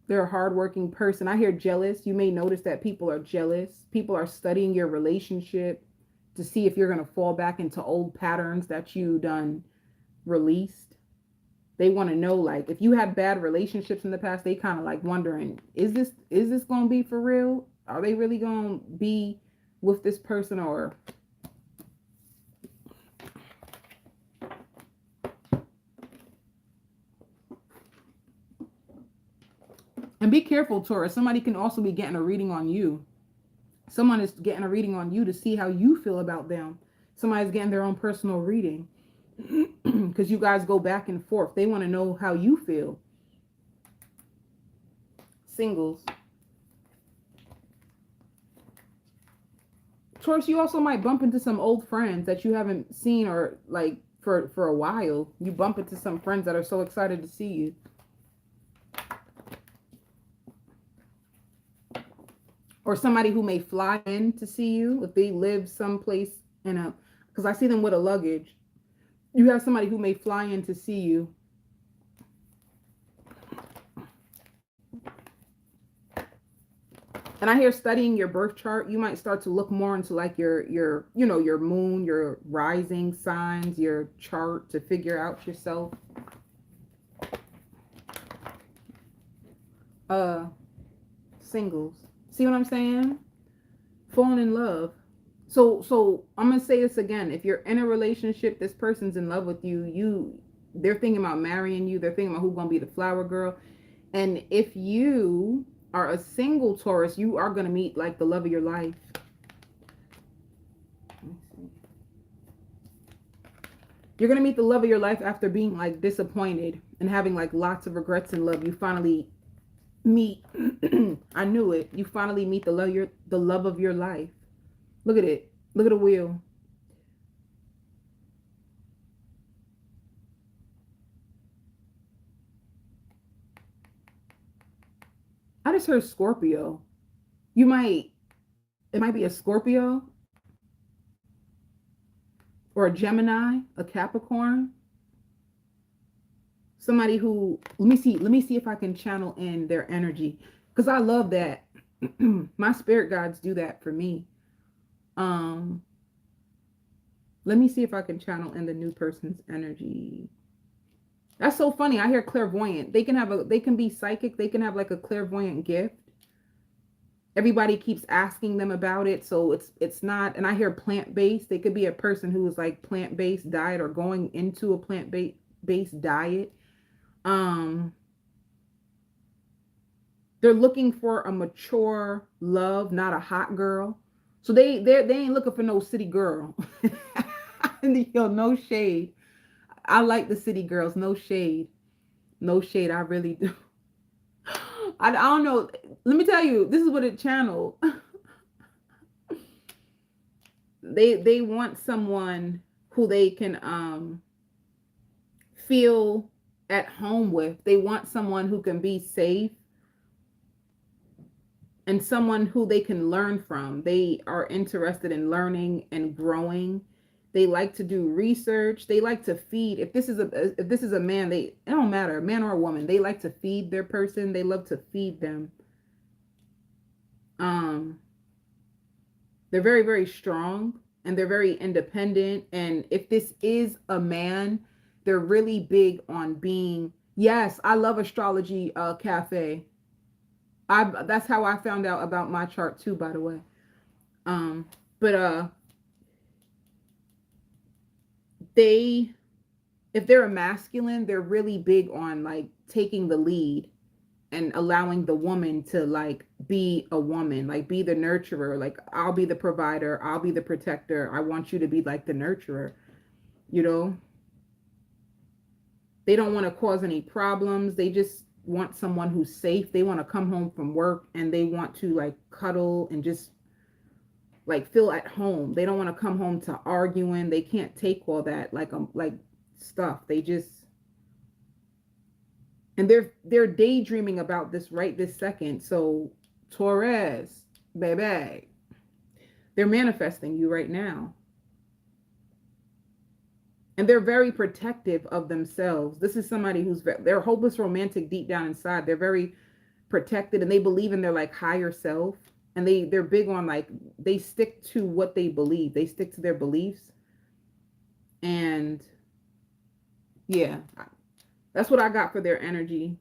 They're a hardworking person. I hear jealous. You may notice that people are jealous. People are studying your relationship to see if you're going to fall back into old patterns that you done released. They want to know, like, if you had bad relationships in the past, they kind of like wondering, is this going to be for real? Are they really going to be with this person? Or and be careful, Taurus. Somebody can also be getting a reading on you. Someone is getting a reading on you to see how you feel about them. Somebody's getting their own personal reading because you guys go back and forth. They want to know how you feel. Singles. Taurus, you also might bump into some old friends that you haven't seen or like for a while. You bump into some friends that are so excited to see you. Or somebody who may fly in to see you if they live someplace in a, because I see them with a luggage. You have somebody who may fly in to see you. And I hear studying your birth chart, you might start to look more into like your your moon, your rising signs, your chart to figure out yourself. Singles. See what I'm saying? Falling in love. So I'm gonna say this again. If you're in a relationship, this person's in love with you. They're thinking about marrying you. They're thinking about who's gonna be the flower girl. And if you are a single Taurus, you are gonna meet like the love of your life. You're gonna meet the love of your life after being like disappointed and having like lots of regrets in love. You finally meet. I knew it. You finally meet the love of your life. Look at it. Look at the wheel. I just heard Scorpio. It might be a Scorpio or a Gemini, a Capricorn. Somebody who, let me see if I can channel in their energy, because I love that. My spirit guides do that for me. Let me see if I can channel in the new person's energy. That's so funny. I hear clairvoyant. They can be psychic. They can have like a clairvoyant gift. Everybody keeps asking them about it, so it's not. And I hear plant-based. They could be a person who is like plant-based diet or going into a plant-based diet. They're looking for a mature love, not a hot girl. So they ain't looking for no city girl. Yo, no shade. I like the city girls. No shade. No shade. I really do. I don't know. Let me tell you, this is what it channeled. They want someone who they can feel at home with. They want someone who can be safe and someone who they can learn from. They are interested in learning and growing. They like to do research. They like to feed. If this is a man, it don't matter, man or a woman. They like to feed their person. They love to feed them. They're very, very strong and they're very independent. And if this is a man, they're really big on being. Yes, I love astrology cafe. That's how I found out about my chart too, by the way. If they're a masculine, they're really big on like taking the lead and allowing the woman to like be a woman, like be the nurturer. Like, I'll be the provider, I'll be the protector. I want you to be like the nurturer, you know? They don't want to cause any problems. They just want someone who's safe. They want to come home from work and they want to like cuddle and just like feel at home. They don't want to come home to arguing. They can't take all that like stuff. They just And they're daydreaming about this right this second. So Taurus, baby, they're manifesting you right now. And they're very protective of themselves. This is somebody they're hopeless romantic deep down inside. They're very protected, and they believe in their like higher self. And they're big on like, they stick to what they believe. They stick to their beliefs. And yeah, that's what I got for their energy.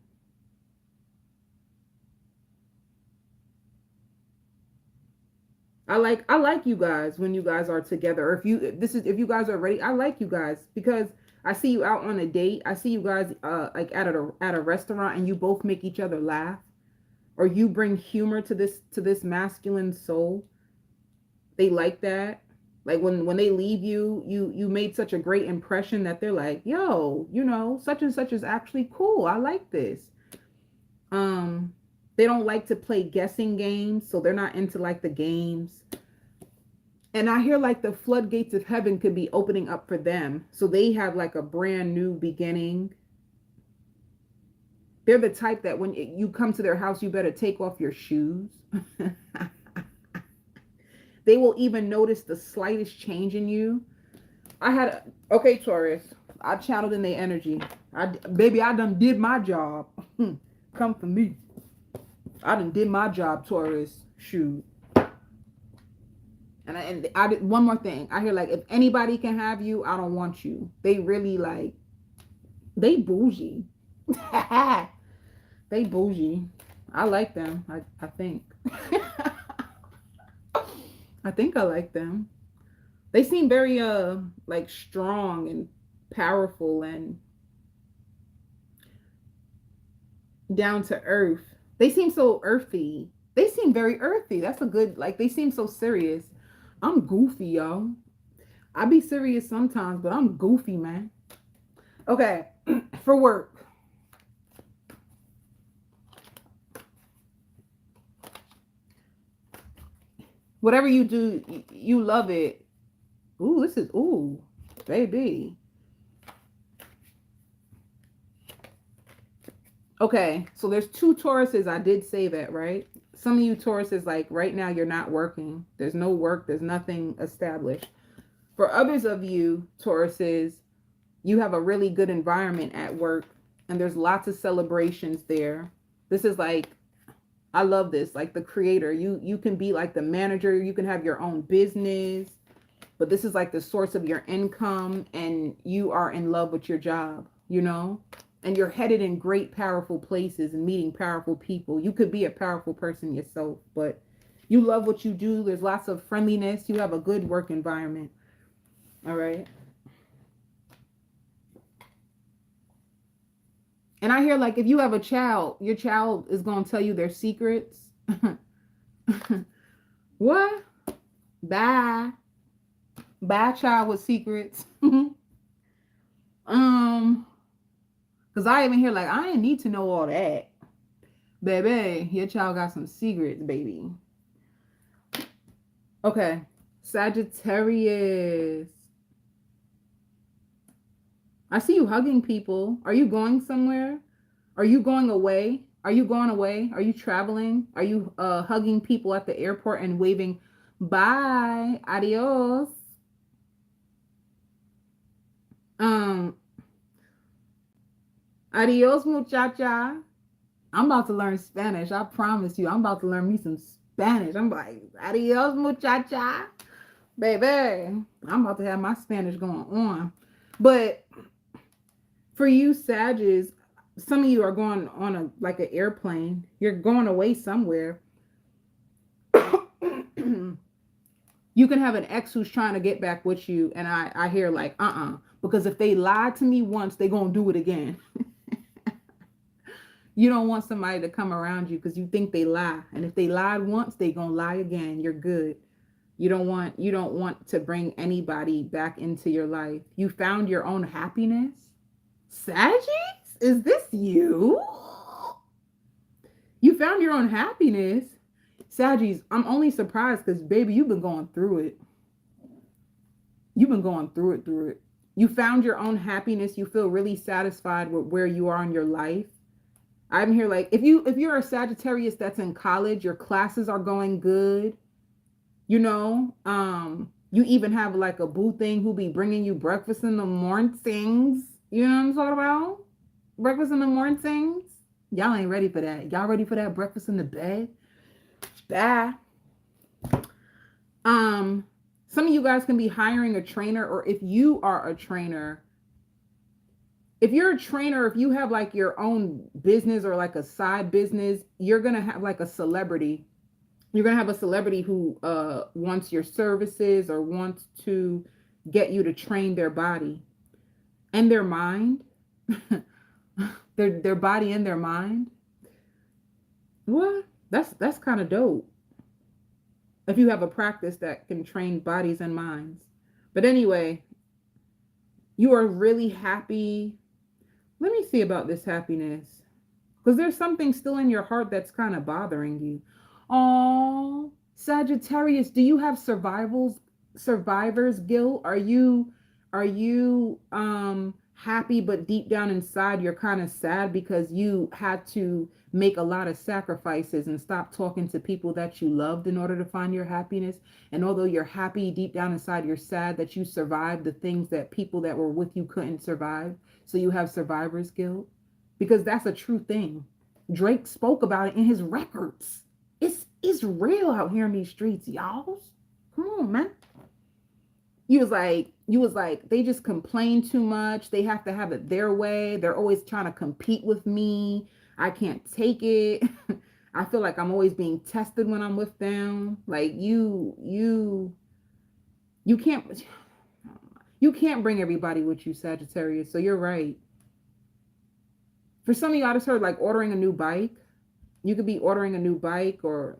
I like you guys when you guys are together. Or if you guys are ready, I like you guys because I see you out on a date. I see you guys like at a restaurant, and you both make each other laugh, or you bring humor to this masculine soul. They like that. Like when they leave you, you made such a great impression that they're like, yo, such and such is actually cool. I like this. Um, they don't like to play guessing games, so they're not into like the games. And I hear like the floodgates of heaven could be opening up for them. So they have like a brand new beginning. They're the type that when you come to their house, you better take off your shoes. They will even notice the slightest change in you. Okay, Taurus, I channeled in their energy. Baby, I done did my job. Come for me. I done did my job, Taurus. Shoot. And I did one more thing. I hear like, if anybody can have you, I don't want you. They really like, they bougie. They bougie. I like them. I think. I think I like them. They seem very like strong and powerful and down to earth. They seem so earthy. They seem very earthy. That's a good, like, they seem so serious. I'm goofy, y'all. I be serious sometimes, but I'm goofy, man. Okay, for work. Whatever you do, you love it. Ooh, baby. Okay, so there's two Tauruses. I did say that, right? Some of you Tauruses, like right now, you're not working. There's no work. There's nothing established. For others of you Tauruses, you have a really good environment at work, and there's lots of celebrations there. This is like, I love this, like the creator. You can be like the manager. You can have your own business, but this is like the source of your income, and you are in love with your job, and you're headed in great, powerful places and meeting powerful people. You could be a powerful person yourself, but you love what you do. There's lots of friendliness. You have a good work environment. All right. And I hear like, if you have a child, your child is going to tell you their secrets. What? Bye. Bye, child with secrets. Because I even hear like, I didn't need to know all that. Baby, your child got some secrets, baby. Okay. Sagittarius. I see you hugging people. Are you going somewhere? Are you going away? Are you going away? Are you traveling? Are you hugging people at the airport and waving, bye, adios? Adios, muchacha. I'm about to learn Spanish. I promise you. I'm about to learn me some Spanish. I'm like, adios, muchacha. Baby, I'm about to have my Spanish going on. But for you, Sagittarius, some of you are going on an airplane. You're going away somewhere. You can have an ex who's trying to get back with you. And I hear like, because if they lied to me once, they're going to do it again. You don't want somebody to come around you because you think they lie. And if they lied once, they going to lie again. You're good. You don't want to bring anybody back into your life. You found your own happiness. Sagittarius? Is this you? You found your own happiness. Sagittarius, I'm only surprised because, baby, you've been going through it. You've been going through it. You found your own happiness. You feel really satisfied with where you are in your life. I'm here like if you're a Sagittarius that's in college, your classes are going good, you know. You even have like a boo thing who be bringing you breakfast in the mornings. You know what I'm talking about? Breakfast in the mornings. Y'all ain't ready for that. Y'all ready for that breakfast in the bed? Bye. Some of you guys can be hiring a trainer, or if you are a trainer, if you're a trainer, if you have like your own business or like a side business, you're gonna have like a celebrity. You're gonna have a celebrity who wants your services or wants to get you to train their body and their mind, their body and their mind. What? That's kind of dope. If you have a practice that can train bodies and minds. But anyway, you are really happy. Let me see about this happiness. Because there's something still in your heart that's kind of bothering you. Oh, Sagittarius, do you have survivor's guilt? Are you happy, but deep down inside you're kind of sad because you had to make a lot of sacrifices and stop talking to people that you loved in order to find your happiness? And although you're happy, deep down inside you're sad that you survived the things that people that were with you couldn't survive. So you have survivor's guilt, because that's a true thing. Drake spoke about it in his records. It's real out here in these streets, y'all. Come on, man. You was like, they just complain too much. They have to have it their way. They're always trying to compete with me. I can't take it. I feel like I'm always being tested when I'm with them. Like you can't bring everybody with you, Sagittarius. So you're right. For some of you, I just heard like ordering a new bike. You could be ordering a new bike, or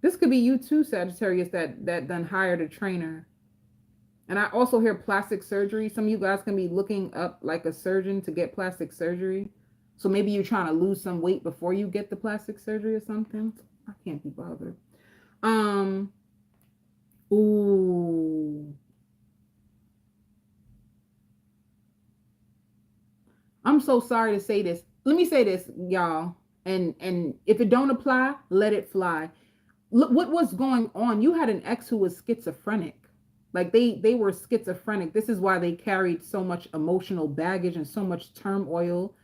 this could be you too, Sagittarius, that done hired a trainer. And I also hear plastic surgery. Some of you guys can be looking up like a surgeon to get plastic surgery. So maybe you're trying to lose some weight before you get the plastic surgery or something. I can't be bothered. Ooh. I'm so sorry to say this. Let me say this, y'all. And if it don't apply, let it fly. Look what was going on. You had an ex who was schizophrenic. Like they were schizophrenic. This is why they carried so much emotional baggage and so much turmoil.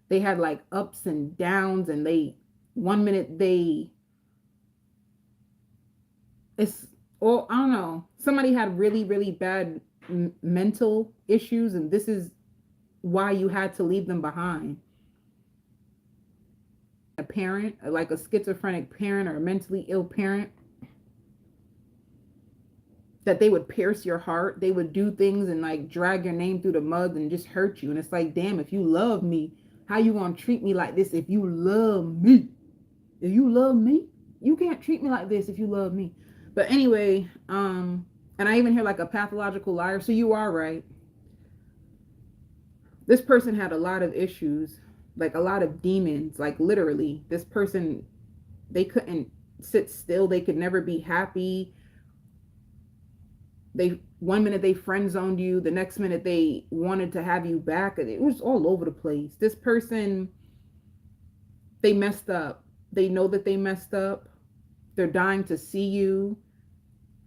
They had like ups and downs, and one minute it's, or I don't know, somebody had really, really bad mental issues, and this is why you had to leave them behind. A parent, like a schizophrenic parent or a mentally ill parent, that they would pierce your heart. They would do things and like drag your name through the mud and just hurt you. And it's like, damn, if you love me, how you gonna treat me like this? If you love me, you can't treat me like this if you love me. But anyway, and I even hear like a pathological liar. So you are right. This person had a lot of issues, like a lot of demons, like literally. This person, they couldn't sit still. They could never be happy. One minute they friend zoned you, the next minute they wanted to have you back. It was all over the place. This person, they messed up. They know that they messed up. They're dying to see you.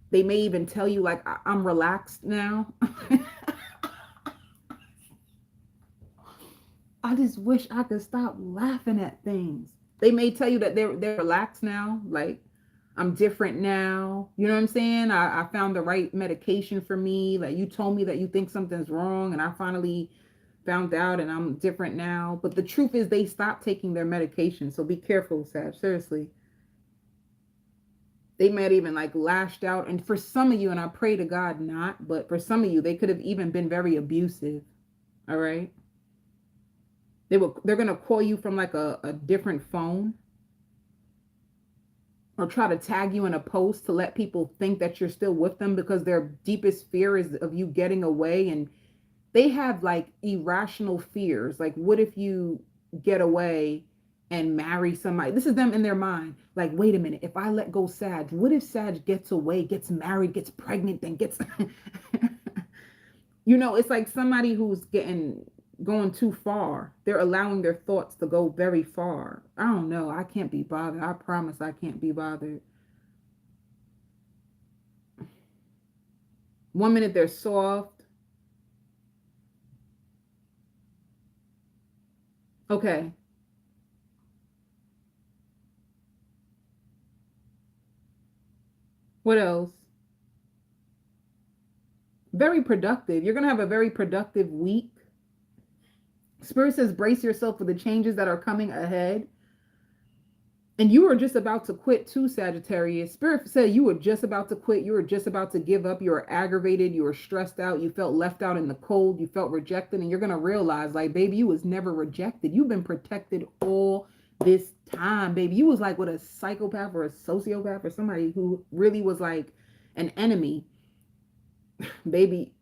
They may even tell you like, I'm relaxed now. I just wish I could stop laughing at things. They may tell you that they're relaxed now, like, I'm different now. You know what I'm saying? I found the right medication for me. Like, you told me that you think something's wrong, and I finally found out, and I'm different now. But the truth is they stopped taking their medication. So be careful, Sag. Seriously. They might even like lashed out. And for some of you, and I pray to God not, but for some of you, they could have even been very abusive. All right. They're going to call you from like a different phone, or try to tag you in a post to let people think that you're still with them, because their deepest fear is of you getting away. And they have like irrational fears. Like, what if you get away and marry somebody? This is them in their mind. Like, wait a minute, if I let go Sag, what if Sag gets away, gets married, gets pregnant, then gets, you know, it's like somebody who's getting going too far. They're allowing their thoughts to go very far. I don't know. I can't be bothered. I promise I can't be bothered. 1 minute they're soft. Okay. What else? Very productive. You're going to have a very productive week. Spirit says brace yourself for the changes that are coming ahead. And you were just about to quit too, Sagittarius. Spirit said you were just about to quit. You were just about to give up. You were aggravated. You were stressed out. You felt left out in the cold. You felt rejected. And you're going to realize, like, baby, you was never rejected. You've been protected all this time, baby. You was like with a psychopath or a sociopath or somebody who really was like an enemy. Baby,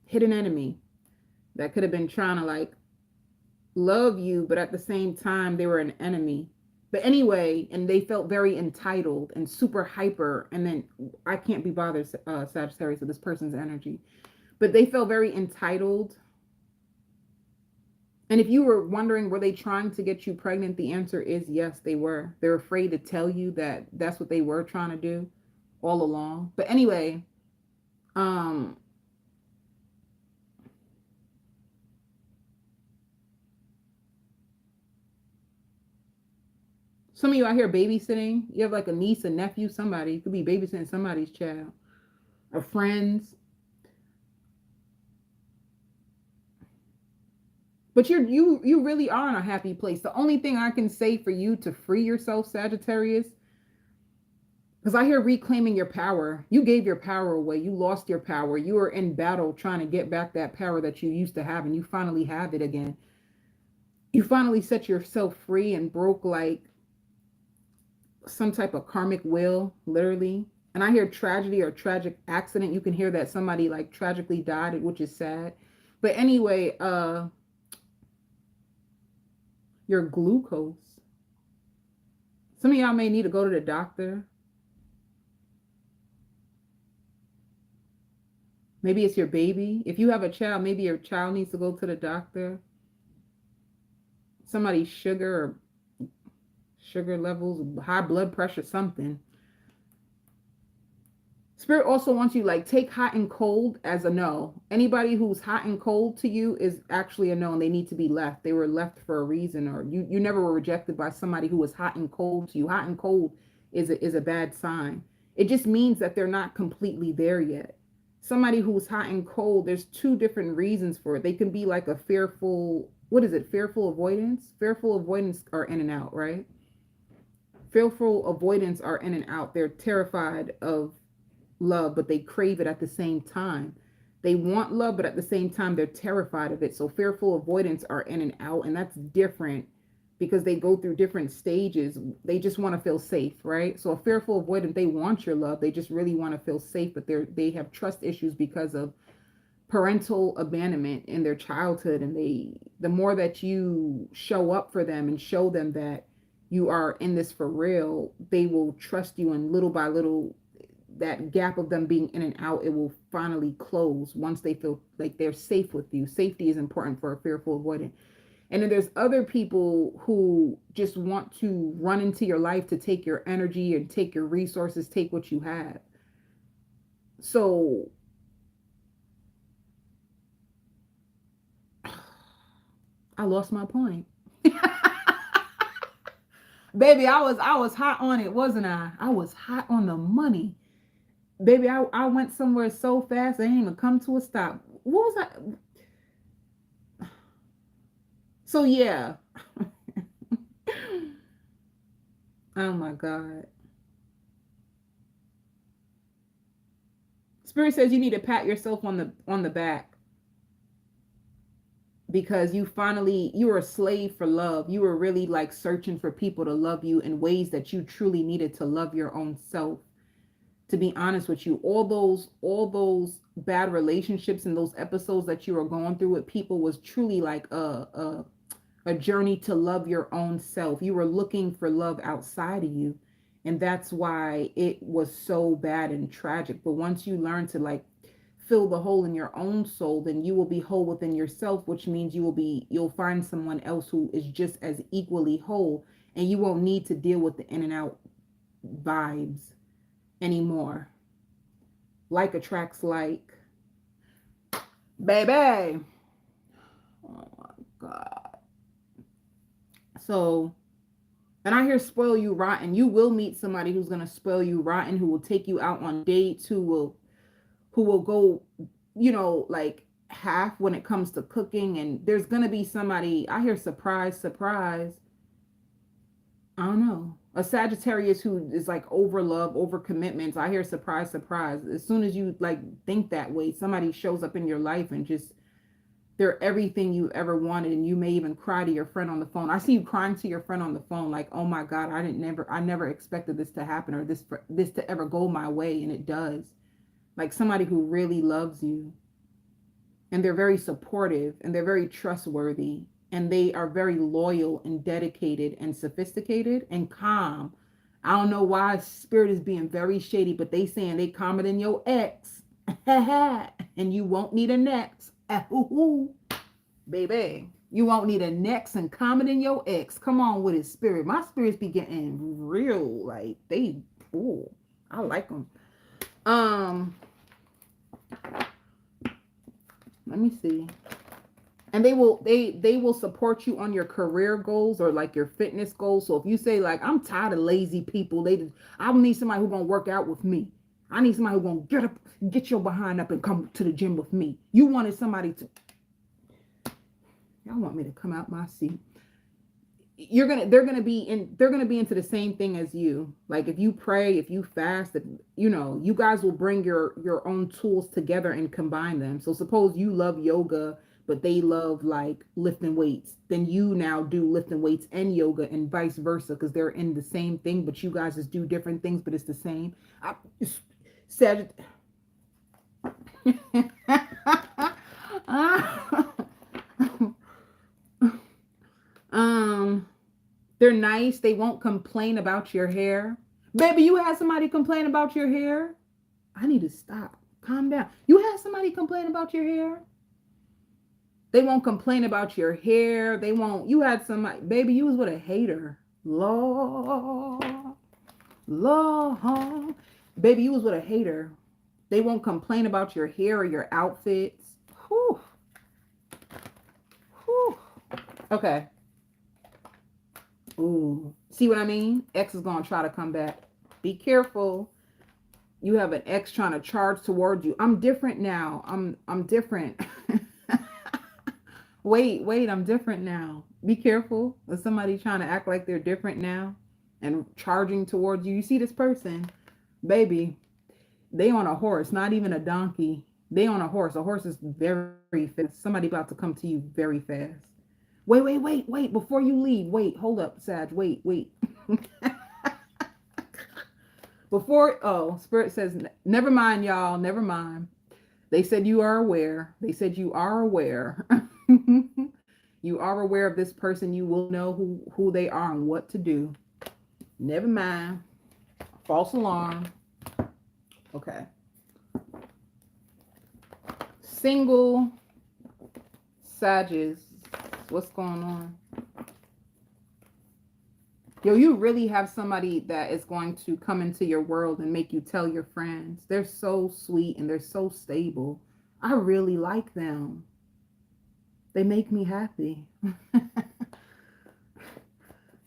hidden enemy that could have been trying to like love you, but at the same time, they were an enemy. But anyway, and they felt very entitled and super hyper. And then I can't be bothered, Sagittarius, with this person's energy. But they felt very entitled. And if you were wondering, were they trying to get you pregnant? The answer is yes, they were. They're afraid to tell you that that's what they were trying to do all along. But anyway, some of you out here babysitting, you have like a niece, a nephew, somebody. You could be babysitting somebody's child or friends. But you really are in a happy place. The only thing I can say for you to free yourself, Sagittarius, because I hear reclaiming your power. You gave your power away. You lost your power. You were in battle trying to get back that power that you used to have, and you finally have it again. You finally set yourself free and broke like some type of karmic will, literally. And I hear tragedy or tragic accident. You can hear that somebody like tragically died, which is sad. But anyway, your glucose. Some of y'all may need to go to the doctor. Maybe it's your baby. If you have a child, maybe your child needs to go to the doctor. Somebody's sugar levels, high blood pressure, something. Spirit also wants you like take hot and cold as a no. Anybody who's hot and cold to you is actually a no, and they need to be left. They were left for a reason, or you never were rejected by somebody who was hot and cold to you. Hot and cold is a bad sign. It just means that they're not completely there yet. Somebody who's hot and cold, there's two different reasons for it. They can be like a fearful, what is it? Fearful avoidance? Fearful avoidance are in and out, right? Fearful avoidance are in and out. They're terrified of love, but they crave it at the same time. They want love, but at the same time, they're terrified of it. So fearful avoidance are in and out, and that's different because they go through different stages. They just want to feel safe, right? So a fearful avoidant, they want your love. They just really want to feel safe, but they have trust issues because of parental abandonment in their childhood. And the more that you show up for them and show them that you are in this for real, they will trust you, and little by little, that gap of them being in and out, it will finally close once they feel like they're safe with you. Safety is important for a fearful avoidant. And then there's other people who just want to run into your life to take your energy and take your resources, take what you have. So I lost my point. Baby, I was hot on it, wasn't I? I was hot on the money. Baby, I went somewhere so fast, I didn't even come to a stop. What was I? So, yeah. Oh, my God. Spirit says you need to pat yourself on the back. Because you were a slave for love. You were really like searching for people to love you in ways that you truly needed to love your own self. To be honest with you, all those bad relationships and those episodes that you were going through with people was truly like a journey to love your own self. You were looking for love outside of you. And that's why it was so bad and tragic. But once you learn to like fill the hole in your own soul, then you will be whole within yourself, which means you'll find someone else who is just as equally whole, and you won't need to deal with the in and out vibes anymore. Like attracts like. Baby. Oh my God. So, and I hear spoil you rotten. You will meet somebody who's going to spoil you rotten, who will take you out on dates, who will go, you know, like half when it comes to cooking. And there's going to be somebody, I hear surprise, surprise. I don't know. A Sagittarius who is like over love, over commitments. I hear surprise, surprise. As soon as you like think that way, somebody shows up in your life and just, they're everything you ever wanted. And you may even cry to your friend on the phone. I see you crying to your friend on the phone like, oh my God, I never expected this to happen, or this to ever go my way. And it does. Like somebody who really loves you, and they're very supportive, and they're very trustworthy, and they are very loyal and dedicated and sophisticated and calm. I don't know why spirit is being very shady, but they saying they calmer than your ex. And you won't need a next. Baby, you won't need a next and calmer than your ex. Come on with his spirit. My spirits be getting real, like they, ooh, I like them. Let me see. And they will support you on your career goals or like your fitness goals. So if you say like, I'm tired of lazy people, I need somebody who's gonna work out with me. I need somebody who's gonna get your behind up and come to the gym with me. You wanted somebody to, y'all want me to come out my seat. They're gonna be into the same thing as you. Like if you pray, if you fast, if, you know, you guys will bring your own tools together and combine them. So suppose you love yoga, but they love like lifting weights, then you now do lifting weights and yoga, and vice versa, because they're in the same thing, but you guys just do different things, but it's the same. They're nice. They won't complain about your hair. Baby, you had somebody complain about your hair? I need to stop. Calm down. You had somebody complain about your hair? They won't complain about your hair. They won't. You had somebody, baby, you was with a hater. Lord. Baby, you was with a hater. They won't complain about your hair or your outfits. Whew. Whew. Okay. Ooh. See what I mean? Ex is going to try to come back. Be careful. You have an ex trying to charge towards you. I'm different now. I'm different. Wait, I'm different now. Be careful. There's somebody trying to act like they're different now and charging towards you. You see this person? Baby, they on a horse, not even a donkey. They on a horse. A horse is very fast. Somebody about to come to you very fast. Wait. Before you leave, wait, hold up, Sag. Wait. Spirit says, never mind, y'all. Never mind. They said you are aware. You are aware of this person. You will know who they are and what to do. Never mind. False alarm. Okay. Single Sagittarius. What's going on? Yo, you really have somebody that is going to come into your world and make you tell your friends. They're so sweet and they're so stable. I really like them. They make me happy.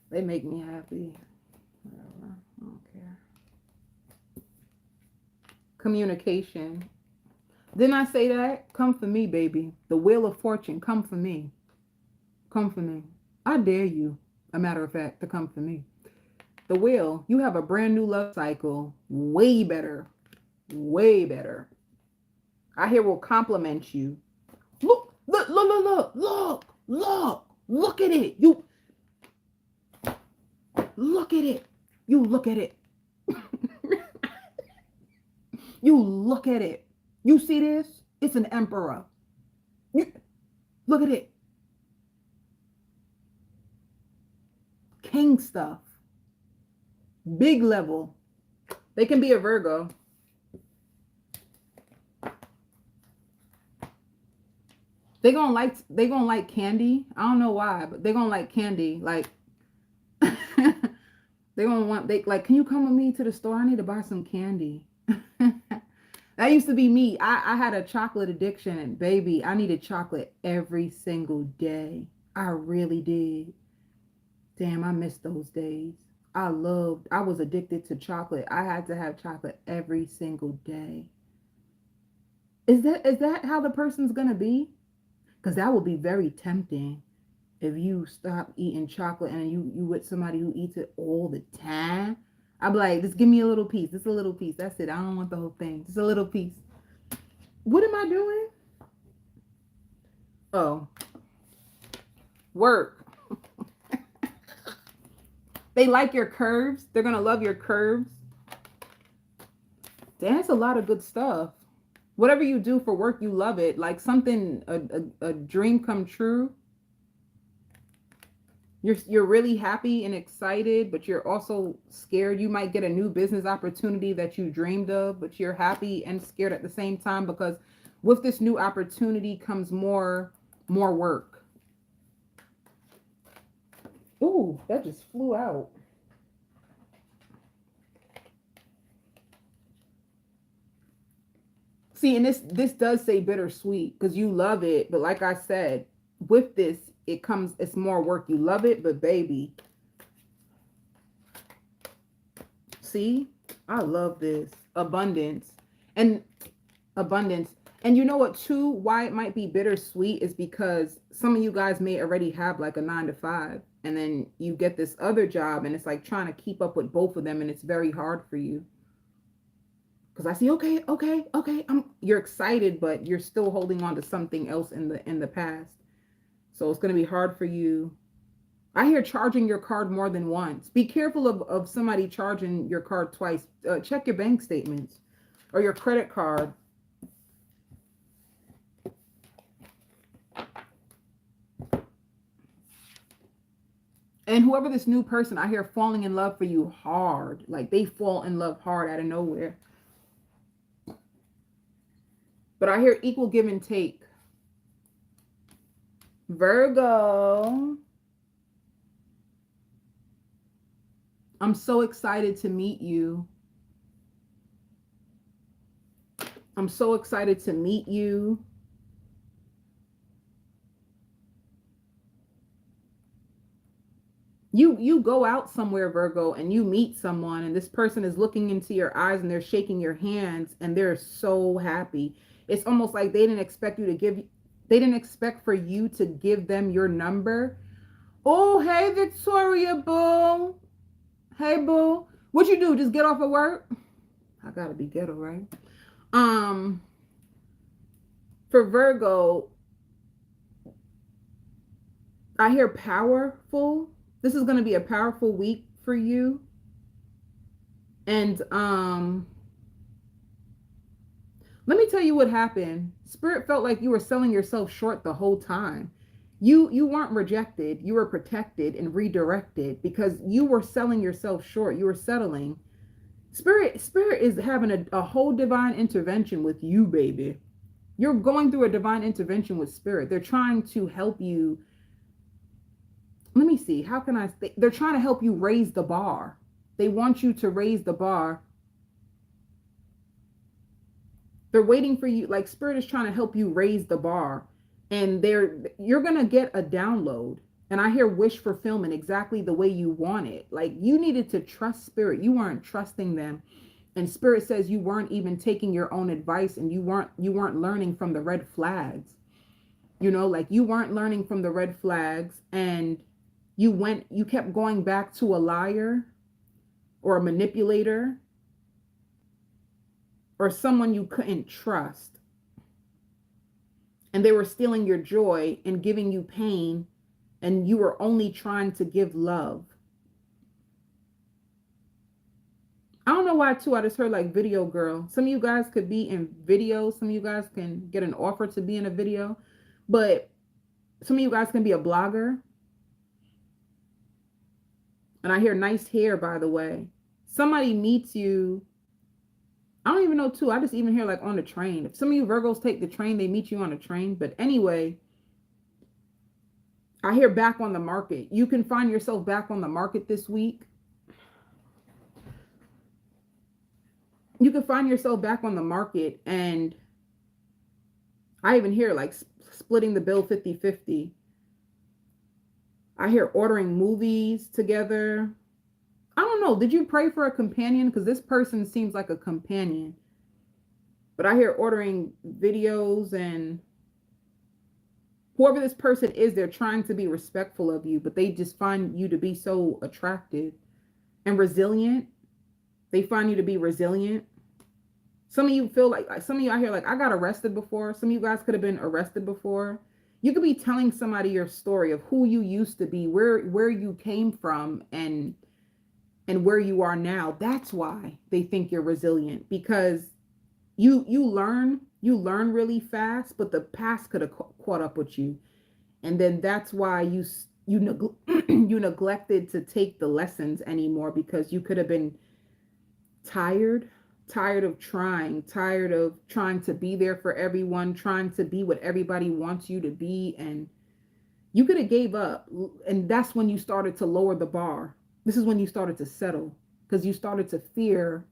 They make me happy. Whatever. I don't care. Communication. Didn't I say that? Come for me, baby. The wheel of fortune. Come for me. Come for me. I dare you, a matter of fact, to come for me. The wheel. You have a brand new love cycle. Way better. Way better. I hear will compliment you. Look at it. You look at it. You look at it. You look at it. You see this? It's an emperor. Look at it. King stuff. Big level. They can be a Virgo. They gonna like candy. I don't know why, but they gonna like candy. Like they gonna want they like, can you come with me to the store? I need to buy some candy. That used to be me. I had a chocolate addiction, and baby, I needed chocolate every single day. I really did. Damn, I miss those days. I was addicted to chocolate. I had to have chocolate every single day. Is that how the person's gonna be? Because that would be very tempting if you stop eating chocolate and you with somebody who eats it all the time. I'd be like, just give me a little piece. Just a little piece. That's it. I don't want the whole thing. Just a little piece. What am I doing? Oh, work. They like your curves. They're gonna love your curves. That's a lot of good stuff. Whatever you do for work, you love it. Like something, a dream come true. You're really happy and excited, but you're also scared. You might get a new business opportunity that you dreamed of, but you're happy and scared at the same time, because with this new opportunity comes more work. Ooh, that just flew out. See, and this does say bittersweet because you love it, but like I said, with this, it's more work. You love it, but baby, see, I love this abundance and abundance. And you know what, too, why it might be bittersweet is because some of you guys may already have like a 9 to 5, and then you get this other job, and it's like trying to keep up with both of them, and it's very hard for you. Because I see, okay, you're excited, but you're still holding on to something else in the past. So it's going to be hard for you. I hear charging your card more than once. Be careful of somebody charging your card twice. Check your bank statements or your credit card. And whoever this new person, I hear falling in love for you hard. Like they fall in love hard out of nowhere. But I hear equal give and take. Virgo. I'm so excited to meet you. I'm so excited to meet you. You go out somewhere, Virgo, and you meet someone, and this person is looking into your eyes and they're shaking your hands and they're so happy. It's almost like they didn't expect for you to give them your number. Oh, hey, Victoria, boo. Hey, boo. What you do? Just get off of work? I gotta be ghetto, right? For Virgo, I hear powerful. This is going to be a powerful week for you. And let me tell you what happened. Spirit felt like you were selling yourself short the whole time. You weren't rejected. You were protected and redirected because you were selling yourself short. You were settling. Spirit is having a whole divine intervention with you, baby. You're going through a divine intervention with Spirit. They're trying to help you. Let me see. How can I say? They're trying to help you raise the bar. They want you to raise the bar. They're waiting for you. Like Spirit is trying to help you raise the bar. And you're going to get a download. And I hear wish fulfillment exactly the way you want it. Like you needed to trust Spirit. You weren't trusting them. And Spirit says you weren't even taking your own advice, and you weren't learning from the red flags. You know, like you weren't learning from the red flags, and you kept going back to a liar or a manipulator or someone you couldn't trust. And they were stealing your joy and giving you pain, and you were only trying to give love. I don't know why, too. I just heard like video girl. Some of you guys could be in video. Some of you guys can get an offer to be in a video. But some of you guys can be a blogger. And I hear nice hair, by the way. Somebody meets you. I don't even know, too. I just even hear like on the train. If some of you Virgos take the train, they meet you on a train. But anyway, I hear back on the market. You can find yourself back on the market this week. You can find yourself back on the market, and I even hear like splitting the bill 50-50. I hear ordering movies together. I don't know. Did you pray for a companion? Because this person seems like a companion. But I hear ordering videos, and whoever this person is, they're trying to be respectful of you, but they just find you to be so attractive and resilient. They find you to be resilient. Some of you feel like some of you out here, like, I got arrested before. Some of you guys could have been arrested before. You could be telling somebody your story of who you used to be, where you came from, and where you are now. That's why they think you're resilient, because you learn really fast, but the past could have caught up with you. And then that's why you you neglected to take the lessons anymore, because you could have been tired of trying to be there for everyone, trying to be what everybody wants you to be, and you could have gave up. And that's when you started to lower the bar. This is when you started to settle, because you started to fear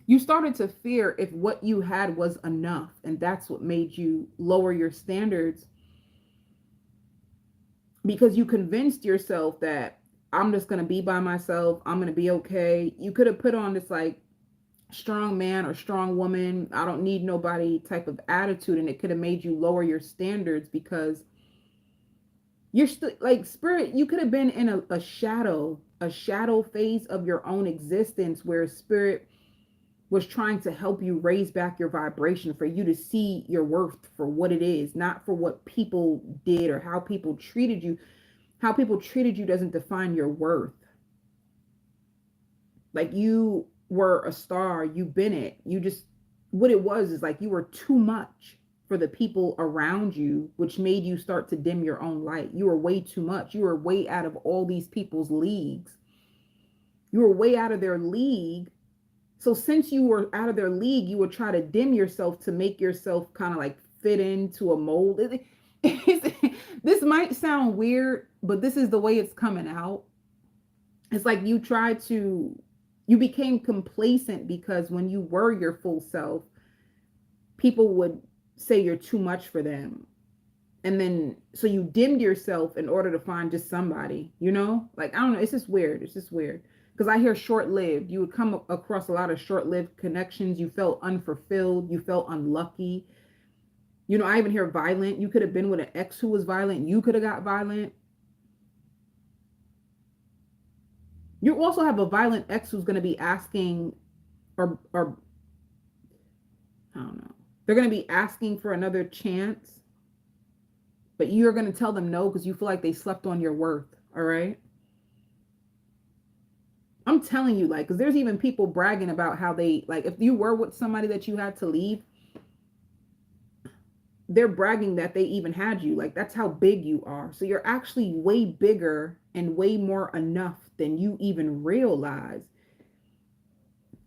you started to fear if what you had was enough, and that's what made you lower your standards, because you convinced yourself that I'm just going to be by myself. I'm going to be okay. You could have put on this like strong man or strong woman, I don't need nobody type of attitude, and it could have made you lower your standards, because you're still like spirit. You could have been in a shadow phase of your own existence, where spirit was trying to help you raise back your vibration, for you to see your worth for what it is, not for what people did or how people treated you. How people treated you doesn't define your worth. Like, you were a star, you've been it. You just, what it was is like you were too much for the people around you, which made you start to dim your own light. You were way too much. You were way out of all these people's leagues. You were way out of their league. So since you were out of their league, you would try to dim yourself to make yourself kind of like fit into a mold. This might sound weird, but this is the way it's coming out. It's like you became complacent, because when you were your full self, people would say you're too much for them. And then, so you dimmed yourself in order to find just somebody, like, I don't know. It's just weird. Because I hear short-lived. You would come across a lot of short-lived connections. You felt unfulfilled. You felt unlucky. I even hear violent. You could have been with an ex who was violent. You could have got violent. You also have a violent ex who's going to be asking, or I don't know. They're going to be asking for another chance, but you're going to tell them no, because you feel like they slept on your worth. All right. I'm telling you, like, because there's even people bragging about how they, like, if you were with somebody that you had to leave, they're bragging that they even had you. Like, that's how big you are. So you're actually way bigger and way more enough than you even realize.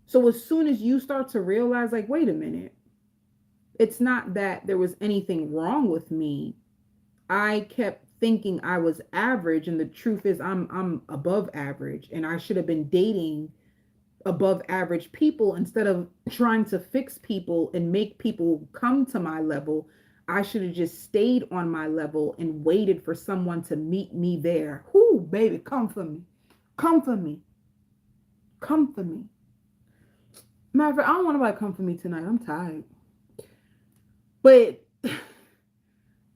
So as soon as you start to realize, like, wait a minute, it's not that there was anything wrong with me. I kept thinking I was average, and the truth is I'm above average, and I should have been dating above average people instead of trying to fix people and make people come to my level. I should have just stayed on my level and waited for someone to meet me there. Whoo, baby, come for me. Come for me. Come for me. Matter of fact, I don't want nobody to come for me tonight. I'm tired. But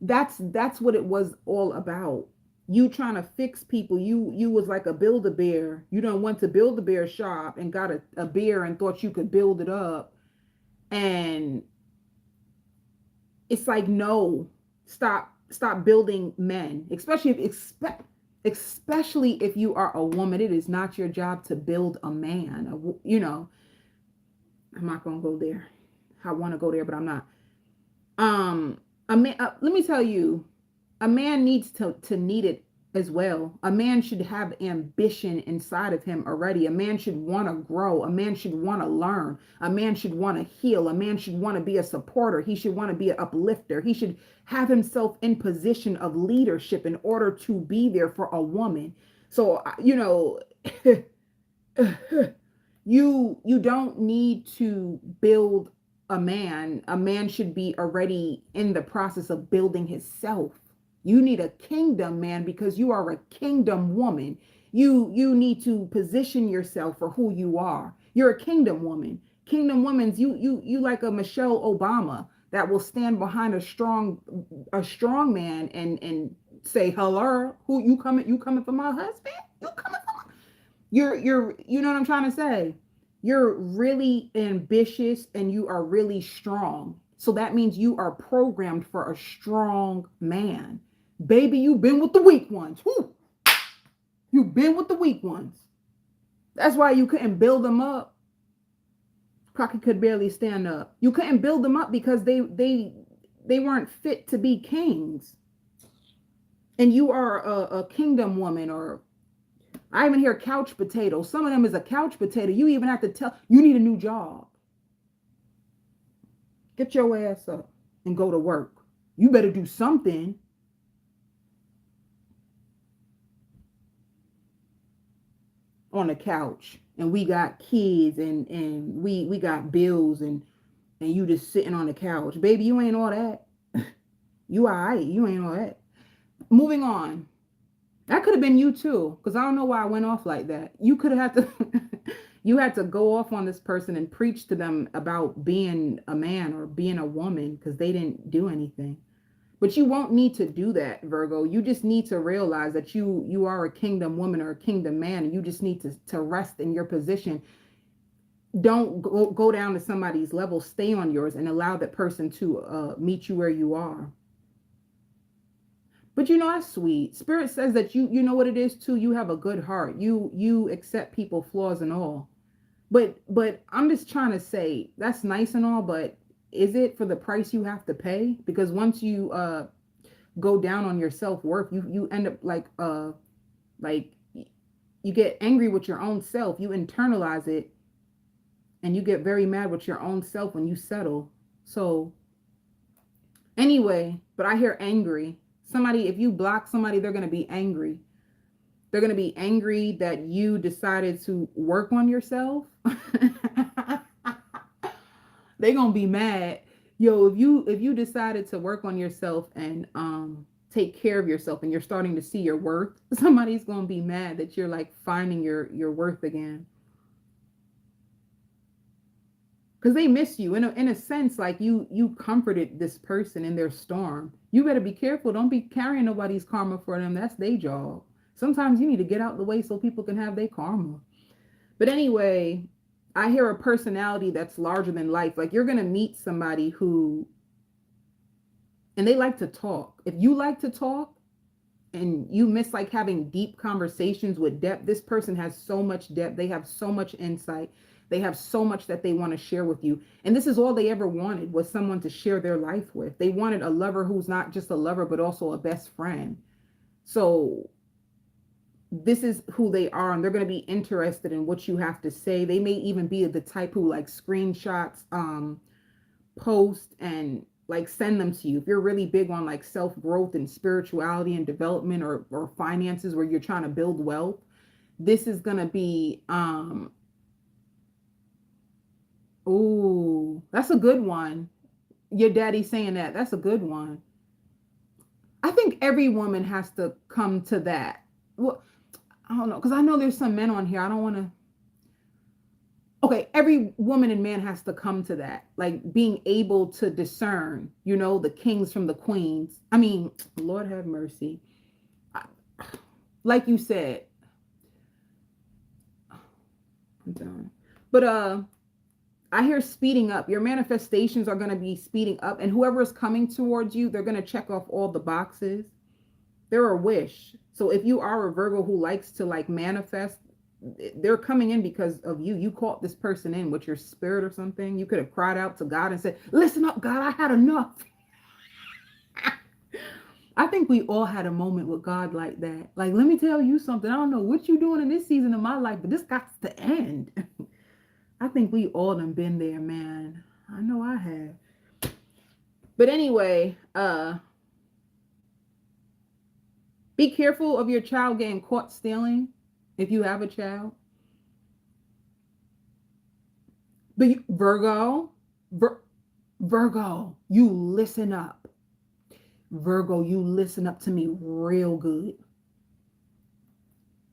that's what it was all about. You trying to fix people. You was like a Build-A-Bear. You don't want to build a bear shop and got a bear and thought you could build it up. And it's like, no, stop building men, especially if you are a woman. It is not your job to build a man. I'm not gonna go there. I want to go there, but I'm not. A man, let me tell you, a man needs to need it as well. A man should have ambition inside of him already. A man should want to grow. A man should want to learn. A man should want to heal. A man should want to be a supporter. He should want to be an uplifter. He should have himself in position of leadership in order to be there for a woman. So, you don't need to build a man. A man should be already in the process of building himself. You need a kingdom man because you are a kingdom woman. You need to position yourself for who you are. You're a kingdom woman. Kingdom women's you like a Michelle Obama that will stand behind a strong man and say, hello, who you coming for my husband? You coming for my... you know what I'm trying to say? You're really ambitious and you are really strong. So that means you are programmed for a strong man. Baby, you've been with the weak ones. Whew. You've been with the weak ones. That's why you couldn't build them up. Crockett could barely stand up. You couldn't build them up because they weren't fit to be kings. And you are a kingdom woman, or I even hear couch potato. Some of them is a couch potato. You even have to tell, you need a new job. Get your ass up and go to work. You better do something. On the couch, and we got kids and we got bills and you just sitting on the couch. Baby, you ain't all that. You all right. You ain't all that. Moving on. That could have been you too, because I don't know why I went off like that. You could have had to you had to go off on this person and preach to them about being a man or being a woman because they didn't do anything. But you won't need to do that, Virgo. You just need to realize that you are a kingdom woman or a kingdom man, and you just need to rest in your position. Don't go down to somebody's level. Stay on yours and allow that person to meet you where you are. But that's sweet. Spirit says that you know what it is too. You have a good heart. You accept people, flaws and all. But I'm just trying to say that's nice and all, but is it for the price you have to pay? Because once you go down on your self-worth, you end up like you get angry with your own self. You internalize it and you get very mad with your own self when you settle. So anyway, but I hear angry. Somebody, if you block somebody, they're going to be angry. They're going to be angry that you decided to work on yourself. They're going to be mad. Yo, if you decided to work on yourself and take care of yourself and you're starting to see your worth, somebody's going to be mad that you're like finding your worth again. Because they miss you in a sense, like you comforted this person in their storm. You better be careful. Don't be carrying nobody's karma for them. That's their job. Sometimes you need to get out the way so people can have their karma. But anyway, I hear a personality that's larger than life. Like you're going to meet somebody who, and they like to talk. If you like to talk and you miss like having deep conversations with depth, this person has so much depth. They have so much insight. They have so much that they want to share with you. And this is all they ever wanted, was someone to share their life with. They wanted a lover who's not just a lover, but also a best friend. So this is who they are, and they're going to be interested in what you have to say. They may even be the type who like screenshots, post and like send them to you. If you're really big on like self-growth and spirituality and development or finances where you're trying to build wealth, this is going to be, ooh, that's a good one. Your daddy's saying that. That's a good one. I think every woman has to come to that. Well, I don't know, because I know there's some men on here. I don't want to. Okay, every woman and man has to come to that. Like being able to discern, the kings from the queens. I mean, Lord have mercy. Like you said. I'm done. But I hear speeding up. Your manifestations are going to be speeding up. And whoever is coming towards you, they're going to check off all the boxes. They're a wish. So if you are a Virgo who likes to like manifest, they're coming in because of you. You caught this person in with your spirit or something. You could have cried out to God and said, listen up, God, I had enough. I think we all had a moment with God like that. Like, let me tell you something. I don't know what you're doing in this season of my life, but this got to end. I think we all done been there, man. I know I have. But anyway, be careful of your child getting caught stealing if you have a child. But Virgo, you listen up. Virgo, you listen up to me real good.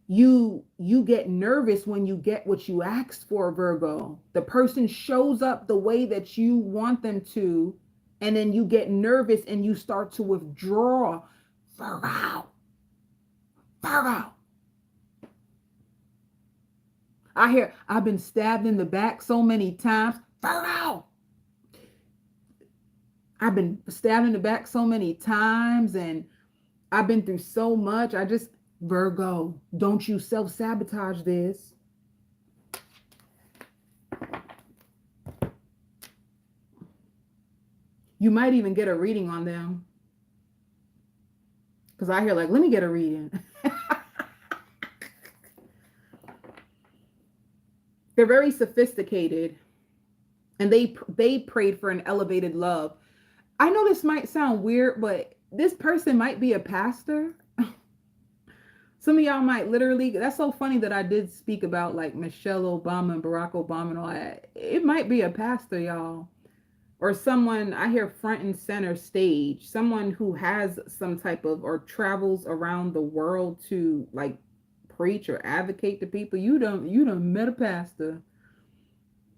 You get nervous when you get what you asked for, Virgo. The person shows up the way that you want them to, and then you get nervous and you start to withdraw. Virgo. I've been stabbed in the back so many times. Virgo. I've been stabbed in the back so many times, and I've been through so much. Virgo, don't you self-sabotage this. You might even get a reading on them. Because I hear like, let me get a reading. They're very sophisticated. And they prayed for an elevated love. I know this might sound weird, but this person might be a pastor. Some of y'all might literally, that's so funny that I did speak about like Michelle Obama and Barack Obama and all that. It might be a pastor, y'all. Or someone, I hear front and center stage, someone who has some type of, or travels around the world to like preach or advocate to people. You done met a pastor.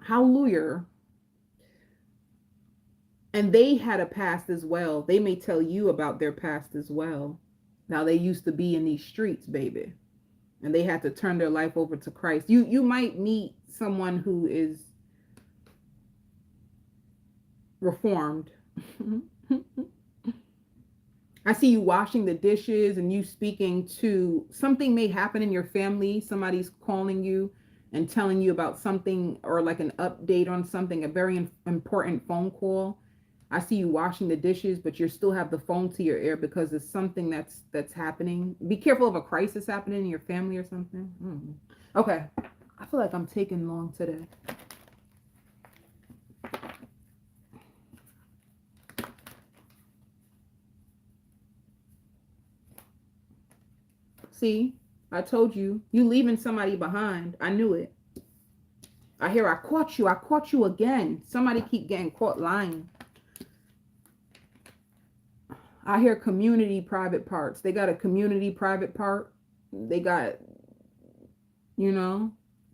Hallelujah. And they had a past as well. They may tell you about their past as well. Now they used to be in these streets, baby. And they had to turn their life over to Christ. You might meet someone who is reformed. I see you washing the dishes and you speaking to, something may happen in your family. Somebody's calling you and telling you about something, or like an update on something, a very important phone call. I see you washing the dishes, but you still have the phone to your ear because it's something that's happening. Be careful of a crisis happening in your family or something. Okay. I feel like I'm taking long today. See, I told you, you leaving somebody behind. I knew it. I hear I caught you again. Somebody keep getting caught lying. I hear community private parts. They got a community private part. They got,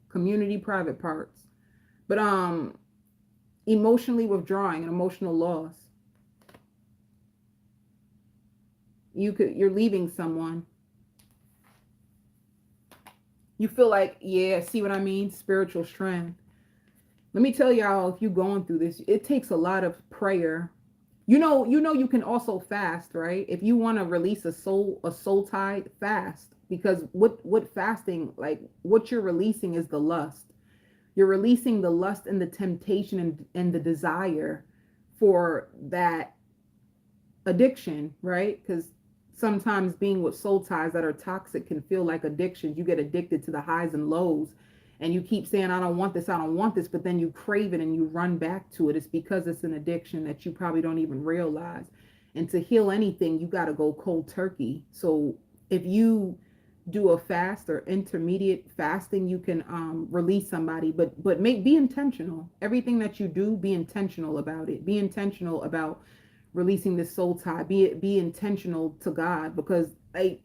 community private parts. But emotionally withdrawing and emotional loss. You're leaving someone. You feel like, yeah, see what I mean? Spiritual strength. Let me tell y'all, if you're going through this, it takes a lot of prayer. You can also fast, right? If you want to release a soul tie, fast. Because what fasting, like what you're releasing is the lust. You're releasing the lust and the temptation and the desire for that addiction, right? Because sometimes being with soul ties that are toxic can feel like addictions. You get addicted to the highs and lows. And you keep saying, I don't want this, but then you crave it and you run back to it. It's because it's an addiction that you probably don't even realize. And to heal anything, you got to go cold turkey. So if you do a fast or intermediate fasting, you can release somebody, but be intentional. Everything that you do, be intentional about it. Be intentional about releasing this soul tie. Be intentional to God, because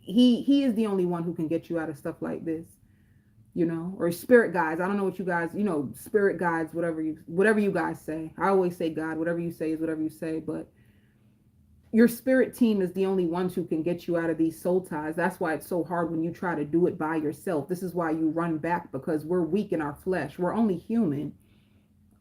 he is the only one who can get you out of stuff like this. Or spirit guides. I don't know what you guys, spirit guides, whatever you guys say. I always say God, whatever you say is whatever you say, but your spirit team is the only ones who can get you out of these soul ties. That's why it's so hard when you try to do it by yourself. This is why you run back, because we're weak in our flesh. We're only human.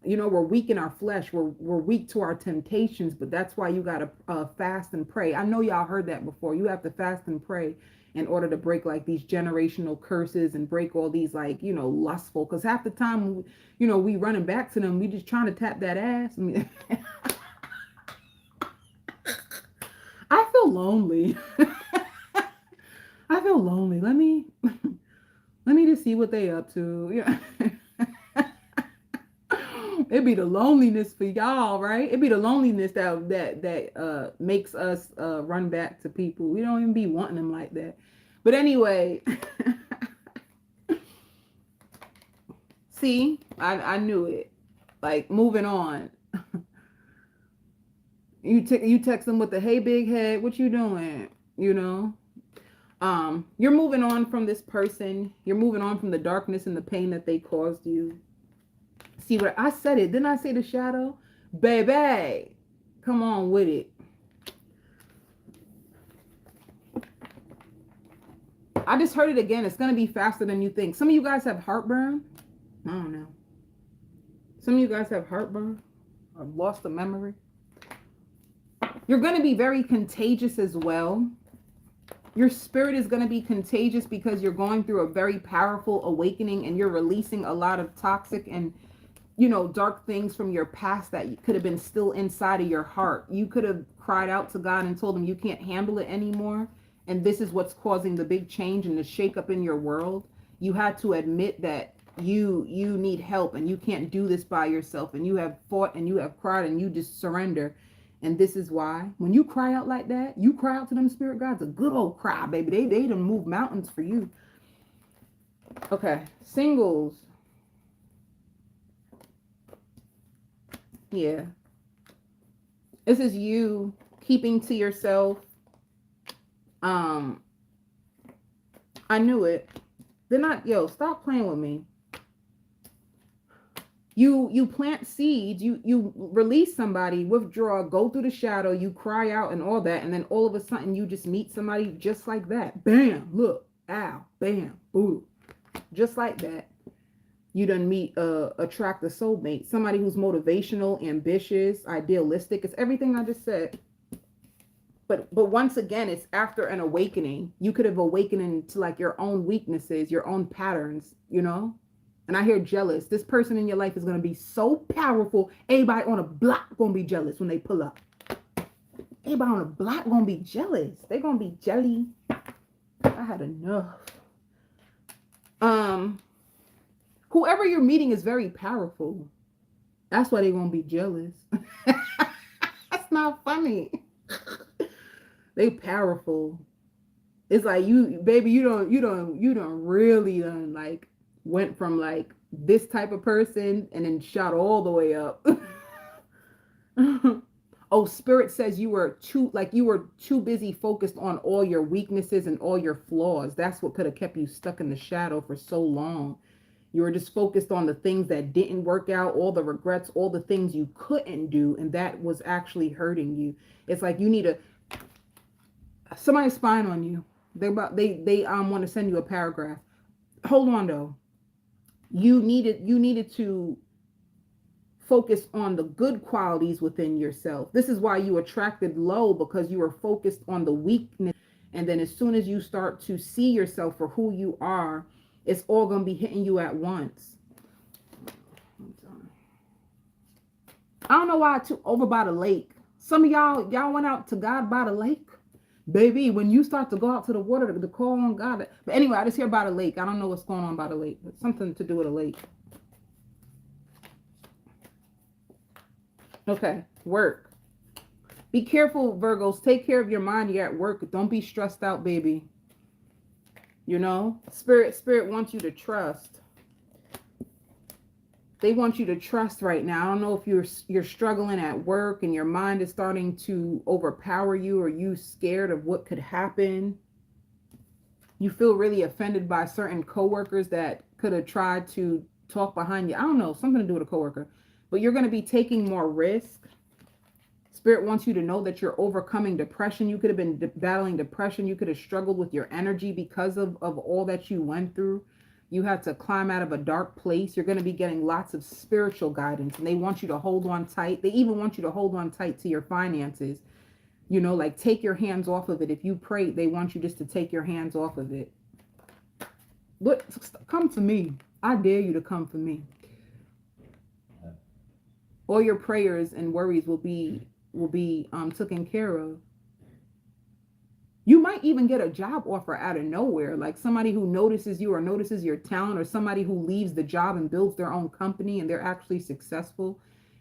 We're weak in our flesh. We're weak to our temptations, but that's why you got to fast and pray. I know y'all heard that before. You have to fast and pray in order to break like these generational curses and break all these lustful, because half the time, we running back to them. We just trying to tap that ass. I feel lonely. I feel lonely. Let me just see what they up to. Yeah. It'd be the loneliness for y'all, right? It'd be the loneliness that makes us run back to people. We don't even be wanting them like that. But anyway, see, I knew it. Like, moving on. You text them with the hey big head, what you doing? You know? You're moving on from this person. You're moving on from the darkness and the pain that they caused you. See what I said it. Didn't I say the shadow? Baby, come on with it. I just heard it again. It's going to be faster than you think. Some of you guys have heartburn. I don't know. Some of you guys have heartburn. I've lost the memory. You're going to be very contagious as well. Your spirit is going to be contagious because you're going through a very powerful awakening and you're releasing a lot of toxic and, you know, dark things from your past that could have been still inside of your heart. You could have cried out to God and told him you can't handle it anymore. And this is what's causing the big change and the shakeup in your world. You had to admit that you need help and you can't do this by yourself. And you have fought and you have cried and you just surrender. And this is why when you cry out like that, you cry out to them spirit gods, a good old cry, baby. They done move mountains for you. Okay, singles. Yeah. This is you keeping to yourself. I knew it. They're not, yo, stop playing with me. You plant seeds, you release somebody, withdraw, go through the shadow, you cry out and all that, and then all of a sudden you just meet somebody just like that. Bam, look, ow, bam, boom. Just like that. You done attract a soulmate, somebody who's motivational, ambitious, idealistic. It's everything I just said. But once again, it's after an awakening. You could have awakened to like your own weaknesses, your own patterns, you know? And I hear jealous. This person in your life is going to be so powerful. Everybody on a block going to be jealous when they pull up. Everybody on a block going to be jealous. They're going to be jelly. I had enough. Whoever you're meeting is very powerful. That's why they're going to be jealous. That's not funny. They powerful. It's like you, baby, you don't really like went from like this type of person and then shot all the way up. Oh, spirit says you were too busy focused on all your weaknesses and all your flaws. That's what could have kept you stuck in the shadow for so long. You were just focused on the things that didn't work out, all the regrets, all the things you couldn't do, and that was actually hurting you. It's like you need somebody's spying on you. They want to send you a paragraph. Hold on though. You needed to focus on the good qualities within yourself. This is why you attracted low, because you were focused on the weakness. And then as soon as you start to see yourself for who you are, it's all going to be hitting you at once. I don't know why I took over by the lake. Some of y'all went out to God by the lake. Baby, when you start to go out to the water to call on God. But anyway, I just hear by the lake. I don't know what's going on by the lake, but something to do with a lake. Okay, work. Be careful, Virgos. Take care of your mind. You're at work. Don't be stressed out, baby. You know, spirit wants you to trust. They want you to trust right now. I don't know if you're struggling at work and your mind is starting to overpower you, or you scared of what could happen. You feel really offended by certain coworkers that could have tried to talk behind you. I don't know, something to do with a coworker. But you're going to be taking more risk. Spirit wants you to know that you're overcoming depression. You could have been battling depression. You could have struggled with your energy because of all that you went through. You had to climb out of a dark place. You're going to be getting lots of spiritual guidance, and they want you to hold on tight. They even want you to hold on tight to your finances. You know, like take your hands off of it. If you pray, they want you just to take your hands off of it. But come to me. I dare you to come for me. All your prayers and worries will be taken care of. You might even get a job offer out of nowhere, like somebody who notices you or notices your talent, or somebody who leaves the job and builds their own company and they're actually successful.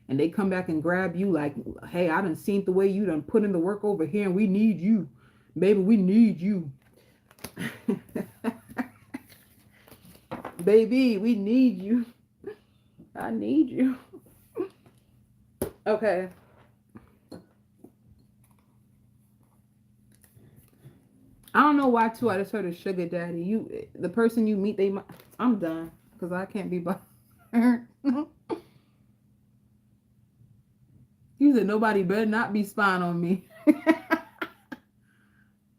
And they come back and grab you like, hey, I done seen the way you done put in the work over here and we need you. Baby, we need you. Baby, we need you. I need you. Okay. I don't know why too. I just heard a sugar daddy. The person you meet, I'm done because I can't be bothered. You said nobody better not be spying on me.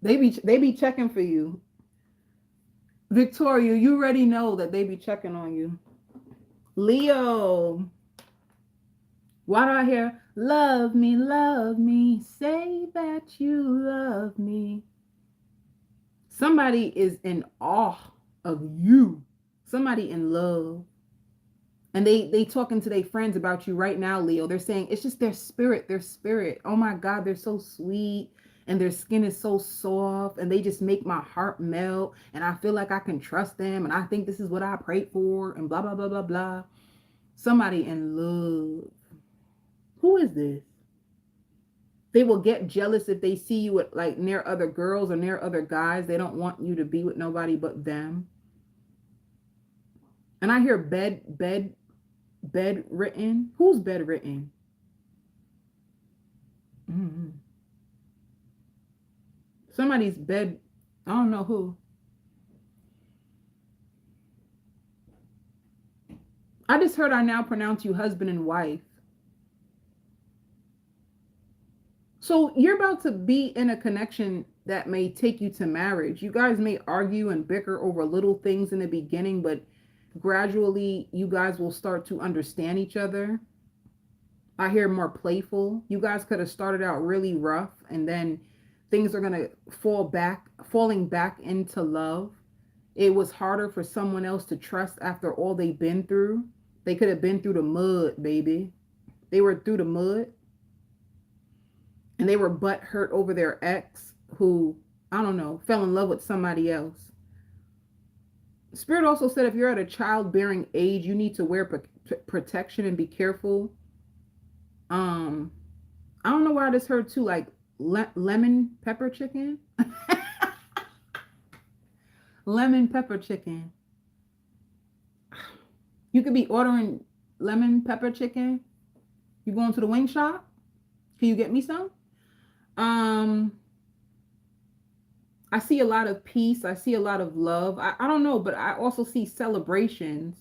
They be checking for you. Victoria, you already know that they be checking on you. Leo. Why do I hear love me, say that you love me? Somebody is in awe of you. Somebody in love. And they talking to their friends about you right now, Leo. They're saying it's just their spirit. Oh my God, they're so sweet. And their skin is so soft. And they just make my heart melt. And I feel like I can trust them. And I think this is what I prayed for. And blah, blah, blah, blah, blah. Somebody in love. Who is this? They will get jealous if they see you with like near other girls or near other guys. They don't want you to be with nobody but them. And I hear bedwritten. Who's bedwritten? Mm-hmm. Somebody's bed. I don't know who. I just heard I now pronounce you husband and wife. So you're about to be in a connection that may take you to marriage. You guys may argue and bicker over little things in the beginning, but gradually you guys will start to understand each other. I hear more playful. You guys could have started out really rough and then things are going to falling back into love. It was harder for someone else to trust after all they've been through. They could have been through the mud, baby. They were through the mud. And they were butt hurt over their ex who, I don't know, fell in love with somebody else. Spirit also said if you're at a childbearing age, you need to wear protection and be careful. I don't know why I just heard too, like lemon pepper chicken. Lemon pepper chicken. You could be ordering lemon pepper chicken. You going to the wing shop? Can you get me some? I see a lot of peace. I see a lot of love. I don't know, but I also see celebrations.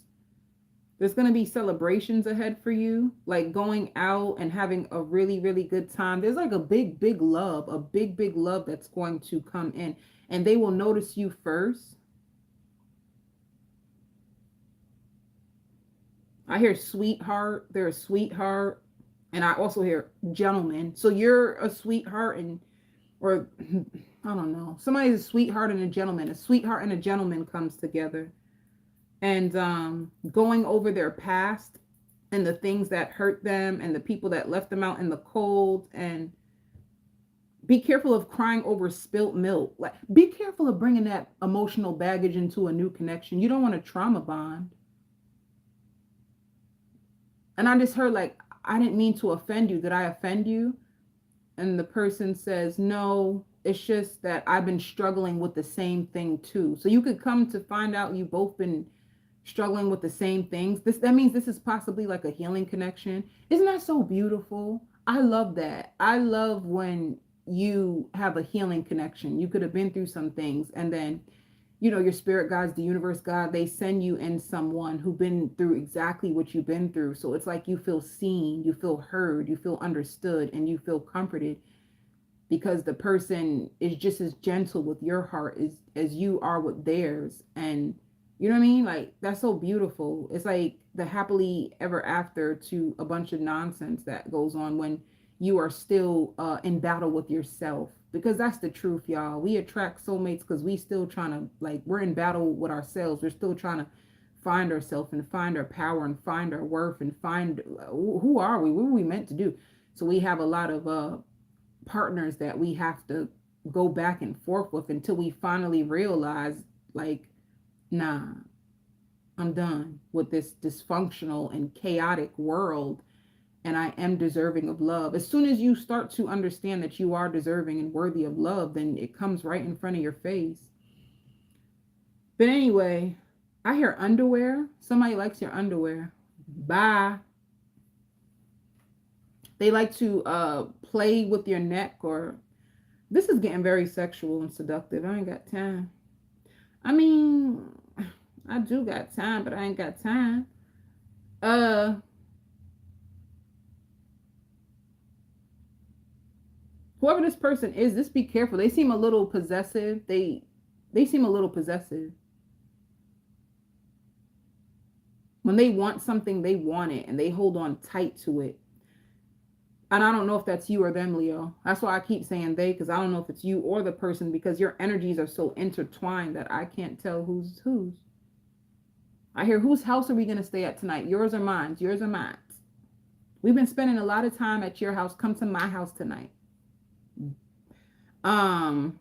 There's going to be celebrations ahead for you, like going out and having a really, really good time. There's like a big, big love that's going to come in, and they will notice you first. I hear sweetheart. They're a sweetheart. And I also hear gentleman. So you're a sweetheart or I don't know. Somebody's a sweetheart and a gentleman. A sweetheart and a gentleman comes together. And going over their past and the things that hurt them and the people that left them out in the cold. And be careful of crying over spilt milk. Like, be careful of bringing that emotional baggage into a new connection. You don't want a trauma bond. And I just heard like, I didn't mean to offend you. Did I offend you? And the person says, no, it's just that I've been struggling with the same thing too. So you could come to find out you've both been struggling with the same things. That means this is possibly like a healing connection. Isn't that so beautiful? I love that. I love when you have a healing connection. You could have been through some things and then, you know, your spirit guides, the universe God, they send you in someone who've been through exactly what you've been through. So it's like you feel seen, you feel heard, you feel understood, and you feel comforted because the person is just as gentle with your heart as you are with theirs. And you know what I mean? Like, that's so beautiful. It's like the happily ever after to a bunch of nonsense that goes on when you are still in battle with yourself. Because that's the truth, y'all. We attract soulmates because we still trying to, like, we're in battle with ourselves. We're still trying to find ourselves and find our power and find our worth and find who are we? What are we meant to do? So we have a lot of partners that we have to go back and forth with until we finally realize, like, nah, I'm done with this dysfunctional and chaotic world, and I am deserving of love. As soon as you start to understand that you are deserving and worthy of love, then it comes right in front of your face. But anyway, I hear underwear. Somebody likes your underwear. Bye. They like to play with your neck, or this is getting very sexual and seductive. I ain't got time. I mean, I do got time, but I ain't got time. Whoever this person is, just be careful. They seem a little possessive. They seem a little possessive. When they want something, they want it, and they hold on tight to it. And I don't know if that's you or them, Leo. That's why I keep saying they, because I don't know if it's you or the person, because your energies are so intertwined that I can't tell who's whose. I hear, whose house are we going to stay at tonight? Yours or mine? Yours or mine? We've been spending a lot of time at your house. Come to my house tonight. I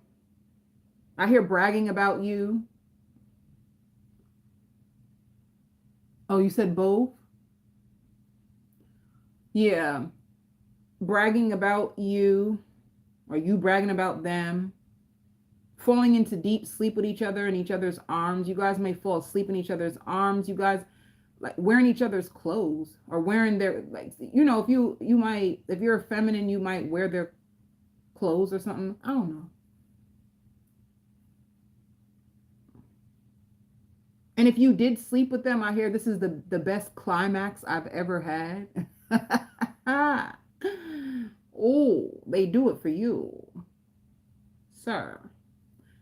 hear bragging about you. Oh, you said both? Yeah. Bragging about you, or you bragging about them. Falling into deep sleep with each other in each other's arms. You guys may fall asleep in each other's arms. You guys like wearing each other's clothes, or wearing their, like, you know, if you're a feminine, you might wear their clothes or something. I don't know. And if you did sleep with them, I hear this is the best climax I've ever had. Oh, they do it for you, sir,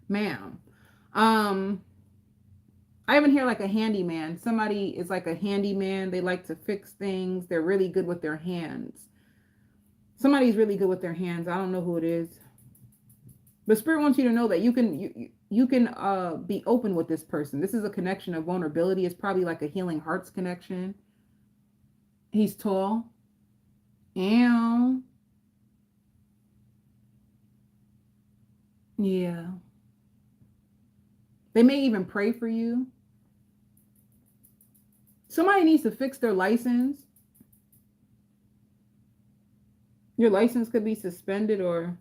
ma'am. I even hear like a handyman. Somebody is like a handyman. They like to fix things. They're really good with their hands. Somebody's really good with their hands. I don't know who it is. But Spirit wants you to know that you can be open with this person. This is a connection of vulnerability. It's probably like a healing hearts connection. He's tall. And yeah. They may even pray for you. Somebody needs to fix their license. Your license could be suspended, or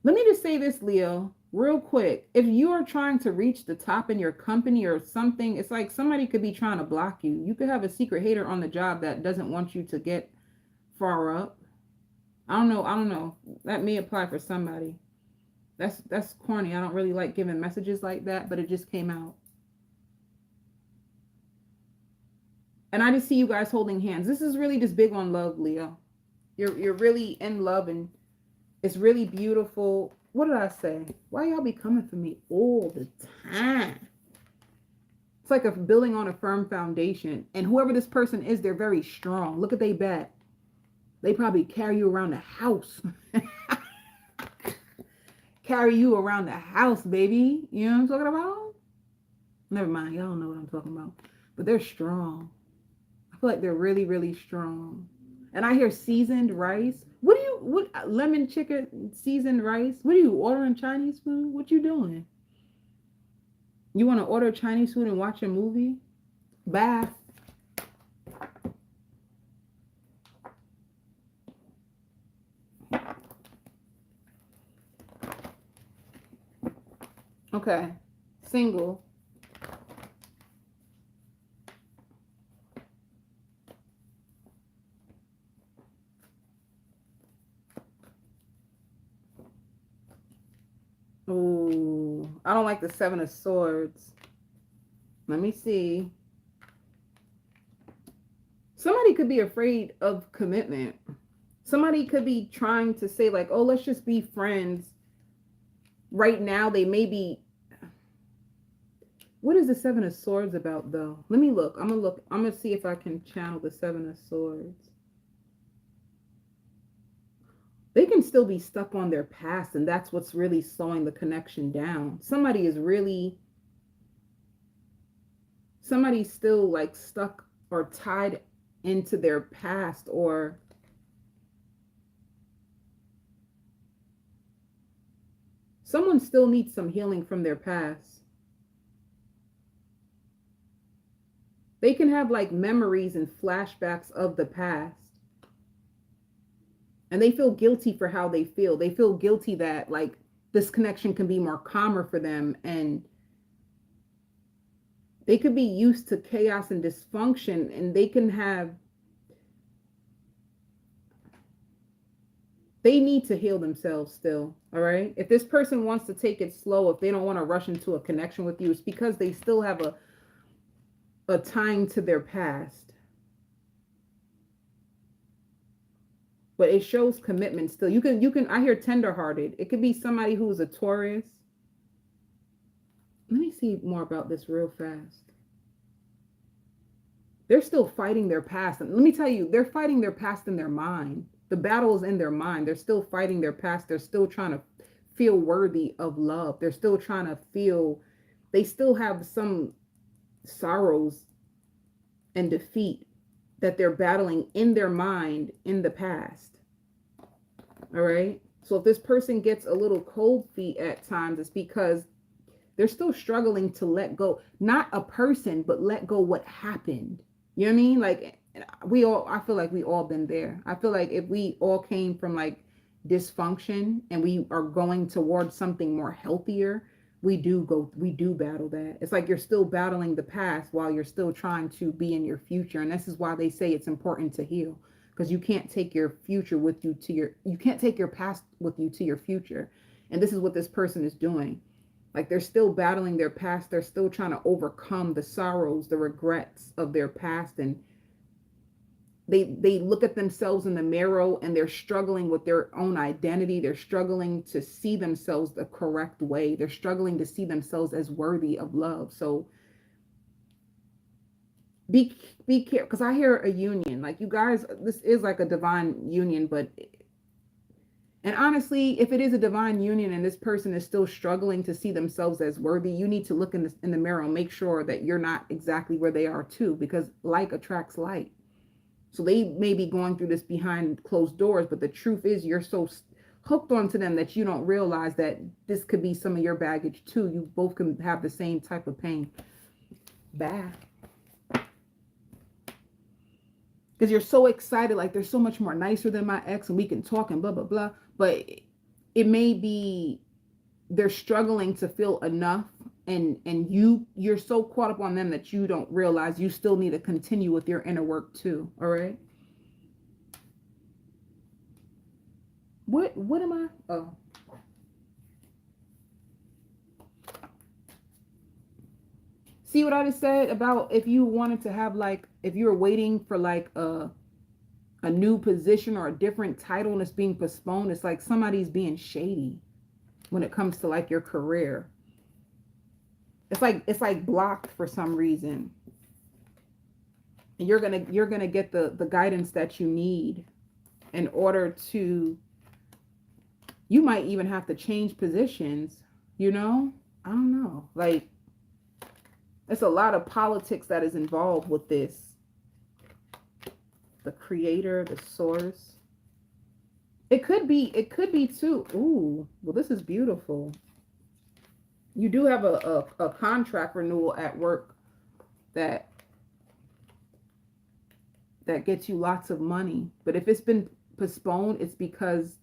let me just say this, Leo, real quick. If you are trying to reach the top in your company or something, it's like somebody could be trying to block you. You could have a secret hater on the job that doesn't want you to get far up. I don't know. That may apply for somebody. That's corny. I don't really like giving messages like that, but it just came out. And I just see you guys holding hands. This is really just big on love, Leo. You're really in love, and it's really beautiful. What did I say? Why y'all be coming for me all the time? It's like a building on a firm foundation. And whoever this person is, they're very strong. Look at they back. They probably carry you around the house. Carry you around the house, baby. You know what I'm talking about? Never mind. Y'all don't know what I'm talking about. But they're strong. I feel like they're really, really strong. And I hear seasoned rice. What lemon chicken, seasoned rice? What are you ordering Chinese food? What you doing? You want to order Chinese food and watch a movie? Bye. Okay. Single. Oh, I don't like the Seven of Swords. Let me see. Somebody could be afraid of commitment. Somebody could be trying to say like, oh, let's just be friends. Right now, they may be. What is the Seven of Swords about, though? Let me look. I'm going to see if I can channel the Seven of Swords. They can still be stuck on their past, and that's what's really slowing the connection down. Somebody's still like stuck or tied into their past, or Someone still needs some healing from their past. They can have like memories and flashbacks of the past. And they feel guilty for how they feel. They feel guilty that like this connection can be more calmer for them. And they could be used to chaos and dysfunction, and they can have, they need to heal themselves still. All right. If this person wants to take it slow, if they don't want to rush into a connection with you, it's because they still have a tying to their past. But it shows commitment still. You can, I hear tenderhearted. It could be somebody who's a Taurus. Let me see more about this real fast. They're still fighting their past. And let me tell you, they're fighting their past in their mind. The battle is in their mind. They're still fighting their past. They're still trying to feel worthy of love. They're still trying to feel, they still have some sorrows and defeat that they're battling in their mind in the past. All right. So if this person gets a little cold feet at times, it's because they're still struggling to let go, not a person, but let go what happened. You know what I mean? Like I feel like we all been there. I feel like if we all came from like dysfunction and we are going towards something more healthier, we do battle that. It's like you're still battling the past while you're still trying to be in your future. And this is why they say it's important to heal, because you can't take your future with you to you can't take your past with you to your future. And this is what this person is doing. Like they're still battling their past. They're still trying to overcome the sorrows, the regrets of their past. And they look at themselves in the mirror and they're struggling with their own identity. They're struggling to see themselves the correct way. They're struggling to see themselves as worthy of love. So be careful, because I hear a union. Like you guys, this is like a divine union, but and honestly, if it is a divine union and this person is still struggling to see themselves as worthy, you need to look in the mirror and make sure that you're not exactly where they are too, because like attracts like. So they may be going through this behind closed doors, but the truth is you're so hooked onto them that you don't realize that this could be some of your baggage too. You both can have the same type of pain. Bad. Because you're so excited, like they're so much more nicer than my ex and we can talk and blah, blah, blah. But it may be they're struggling to feel enough, and you're so caught up on them that you don't realize you still need to continue with your inner work too. All right. What am I? Oh. See what I just said about if you wanted to have like, if you were waiting for like a new position or a different title and it's being postponed, it's like somebody's being shady when it comes to like your career. It's like blocked for some reason. And you're gonna get the guidance that you need in order to, you might even have to change positions, you know? I don't know. Like, there's a lot of politics that is involved with this. The creator, the source. It could be too. Ooh, well, this is beautiful. You do have a contract renewal at work that gets you lots of money. But if it's been postponed, it's because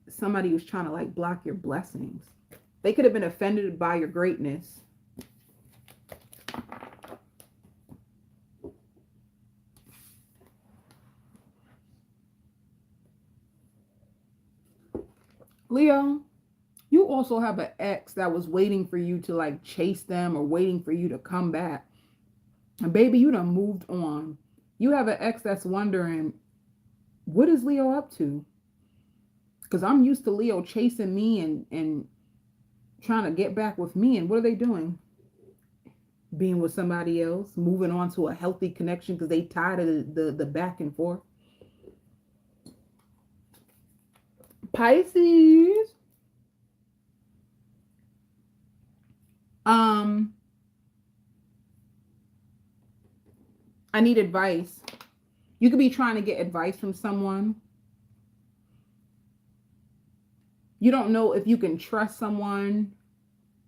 somebody was trying to like block your blessings. They could have been offended by your greatness. Leo, you also have an ex that was waiting for you to like chase them or waiting for you to come back. And baby, you done moved on. You have an ex that's wondering, what is Leo up to? Because I'm used to Leo chasing me and trying to get back with me. And what are they doing? Being with somebody else, moving on to a healthy connection because they tired of the back and forth. Pisces. I need advice. You could be trying to get advice from someone. You don't know if you can trust someone.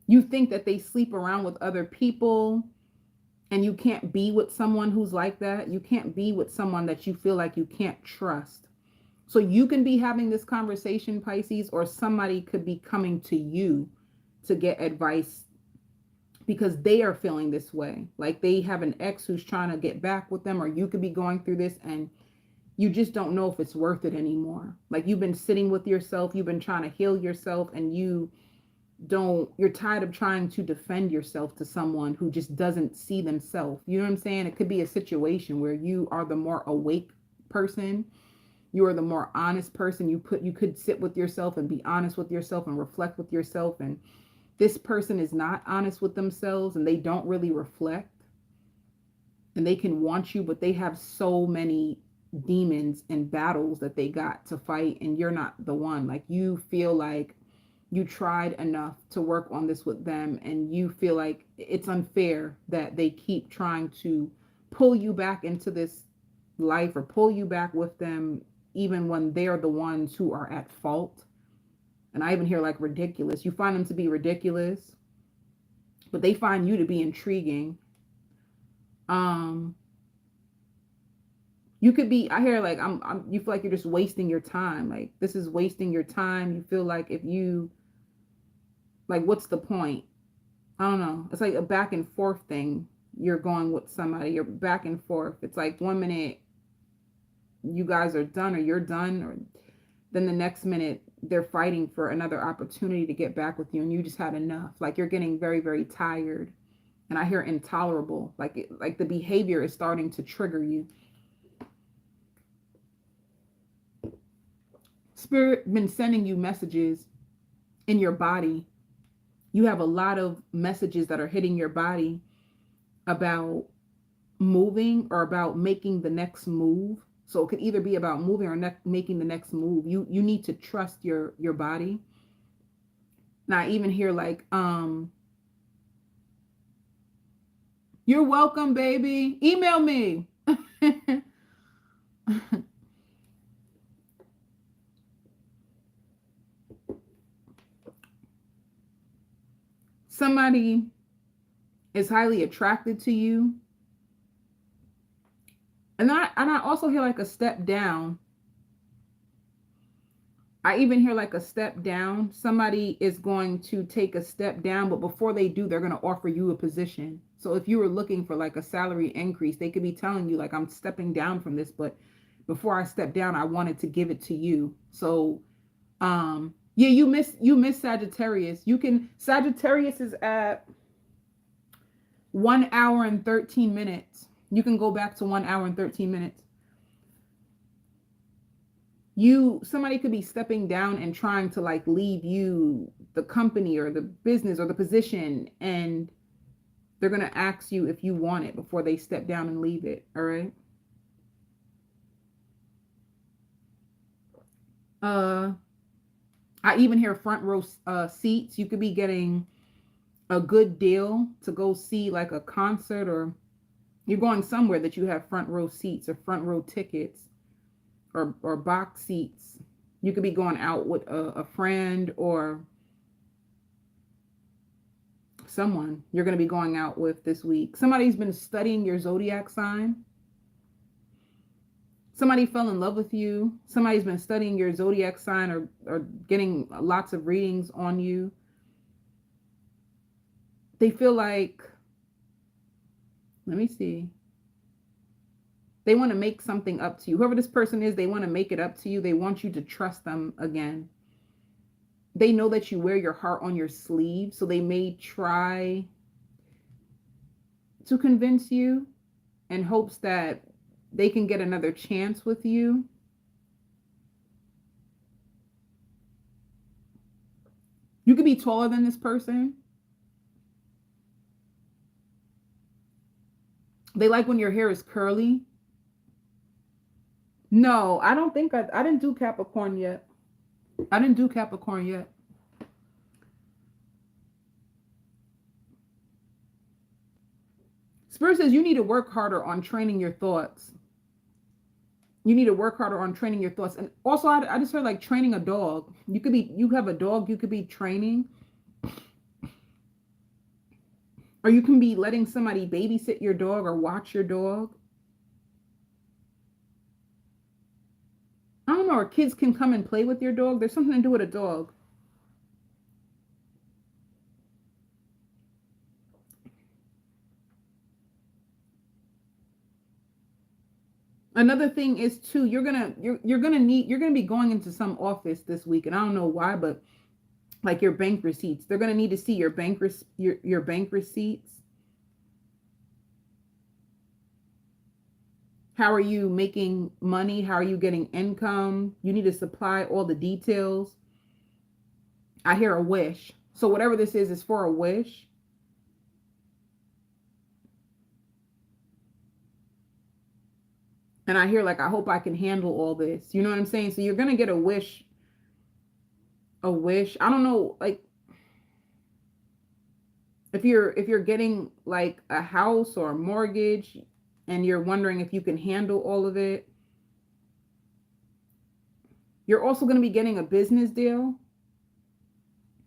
You think that they sleep around with other people, and you can't be with someone who's like that. You can't be with someone that you feel like you can't trust. So you can be having this conversation, Pisces, or somebody could be coming to you to get advice because they are feeling this way. Like they have an ex who's trying to get back with them, or you could be going through this and you just don't know if it's worth it anymore. Like you've been sitting with yourself, you've been trying to heal yourself, and you're tired of trying to defend yourself to someone who just doesn't see themselves. You know what I'm saying? It could be a situation where you are the more awake person. You are the more honest person. You could sit with yourself and be honest with yourself and reflect with yourself. And this person is not honest with themselves and they don't really reflect. And they can want you, but they have so many demons and battles that they got to fight, and you're not the one. Like you feel like you tried enough to work on this with them, and you feel like it's unfair that they keep trying to pull you back into this life or pull you back with them, even when they're the ones who are at fault. And I even hear like ridiculous. You find them to be ridiculous, but they find you to be intriguing. You could be, I hear like, you feel like you're just wasting your time. Like this is wasting your time. You feel like if you, like, what's the point? I don't know. It's like a back and forth thing. You're going with somebody, you're back and forth. It's like 1 minute you guys are done or you're done, or then the next minute they're fighting for another opportunity to get back with you, and you just had enough. Like you're getting very, very tired. And I hear intolerable. Like the behavior is starting to trigger you. Spirit been sending you messages in your body. You have a lot of messages that are hitting your body about moving or about making the next move. So it could either be about moving or making the next move. You need to trust your body. And I even hear like, you're welcome, baby. Email me. Somebody is highly attracted to you. And I also hear like a step down. I even hear like a step down. Somebody is going to take a step down, but before they do, they're going to offer you a position. So if you were looking for like a salary increase, they could be telling you like, I'm stepping down from this, but before I step down, I wanted to give it to you. So, yeah, you miss Sagittarius. Sagittarius is at 1 hour and 13 minutes. You can go back to 1 hour and 13 minutes. Somebody could be stepping down and trying to like leave you the company or the business or the position, and they're going to ask you if you want it before they step down and leave it. All right. I even hear front row seats. You could be getting a good deal to go see like a concert, or you're going somewhere that you have front row seats or front row tickets or box seats. You could be going out with a friend or someone you're going to be going out with this week. Somebody's been studying your zodiac sign. Somebody fell in love with you. Somebody's been studying your zodiac sign or getting lots of readings on you. They feel like, let me see. They want to make something up to you. Whoever this person is, they want to make it up to you. They want you to trust them again. They know that you wear your heart on your sleeve, so they may try to convince you in hopes that they can get another chance with you. You could be taller than this person. They like when your hair is curly. No, I don't think I didn't do Capricorn yet. I didn't do Capricorn yet. Spirit says you need to work harder on training your thoughts. You need to work harder on training your thoughts. And also, I just heard like training a dog. You have a dog you could be training, or you can be letting somebody babysit your dog or watch your dog. I don't know, or kids can come and play with your dog. There's something to do with a dog. Another thing is too, you're gonna be going into some office this week, and I don't know why, but like your bank receipts, they're gonna need to see your your bank receipts. How are you making money? How are you getting income? You need to supply all the details. I hear a wish. So whatever this is for a wish. And I hear like, I hope I can handle all this. You know what I'm saying? So you're going to get a wish. A wish. I don't know, like if you're getting like a house or a mortgage and you're wondering if you can handle all of it. You're also going to be getting a business deal.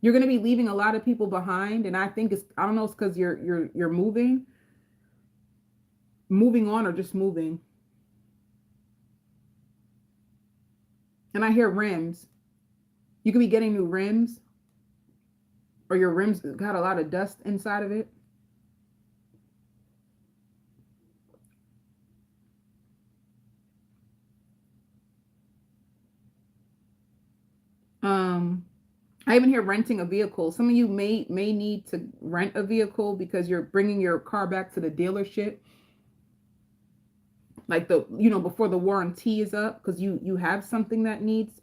You're going to be leaving a lot of people behind, and I think I don't know, it's because you're moving on, or just moving. And I hear rims. You could be getting new rims, or your rims got a lot of dust inside of it. I even hear renting a vehicle. Some of you may need to rent a vehicle because you're bringing your car back to the dealership, like before the warranty is up, because you have something that needs.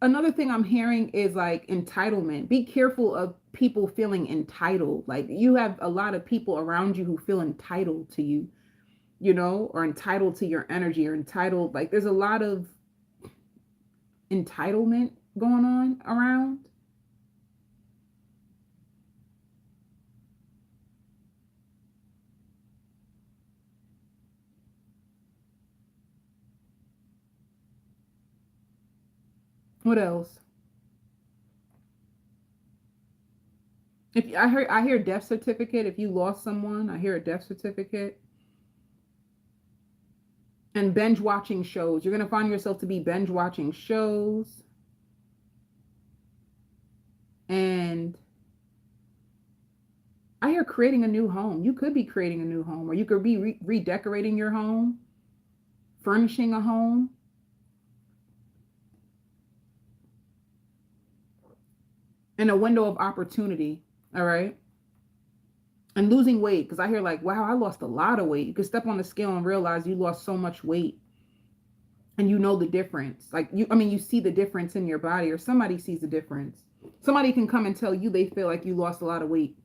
Another thing I'm hearing is like entitlement. Be careful of people feeling entitled. Like you have a lot of people around you who feel entitled to you, or entitled to your energy, or entitled. Like there's a lot of entitlement going on around. What else? If I hear death certificate. If you lost someone, I hear a death certificate. And binge watching shows. You're going to find yourself to be binge watching shows. And I hear creating a new home. You could be creating a new home, or you could be redecorating your home, furnishing a home. And a window of opportunity. All right. And losing weight, because I hear like, wow, I lost a lot of weight. You could step on the scale and realize you lost so much weight. And you know the difference. Like you see the difference in your body, or somebody sees the difference. Somebody can come and tell you they feel like you lost a lot of weight.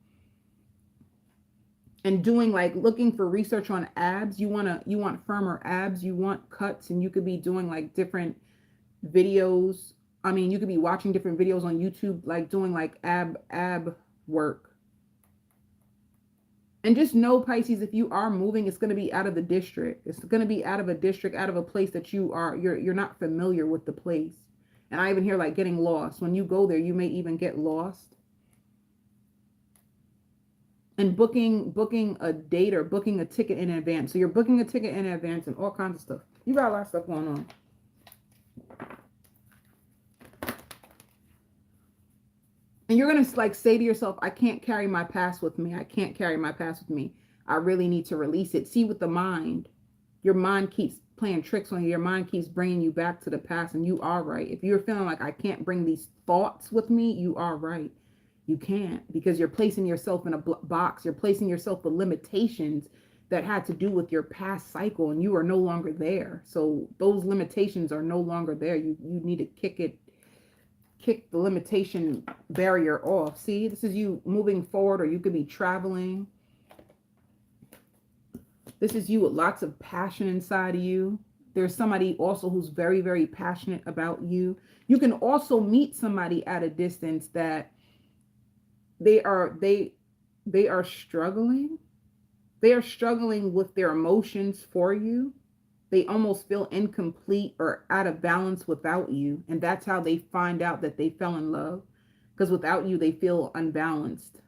And doing like looking for research on abs. You want firmer abs, you want cuts, and you could be doing like different videos. You could be watching different videos on YouTube, like doing like ab work. And just know, Pisces, if you are moving, it's going to be out of the district. It's going to be out of a district, out of a place that you're not familiar with the place. And I even hear like getting lost. When you go there, you may even get lost. And booking a date or booking a ticket in advance. So you're booking a ticket in advance and all kinds of stuff. You got a lot of stuff going on. And you're going to like say to yourself, I can't carry my past with me. I can't carry my past with me. I really need to release it. See, with the mind, your mind keeps playing tricks on you. Your mind keeps bringing you back to the past, and you are right. If you're feeling like I can't bring these thoughts with me, you are right. You can't, because you're placing yourself in a box. You're placing yourself with limitations that had to do with your past cycle, and you are no longer there. So those limitations are no longer there. You need to kick the limitation barrier off. See, this is you moving forward, or you could be traveling. This is you with lots of passion inside of you. There's somebody also who's very, very passionate about you. You can also meet somebody at a distance that they are struggling. They are struggling with their emotions for you. They almost feel incomplete or out of balance without you. And that's how they find out that they fell in love. Because without you, they feel unbalanced.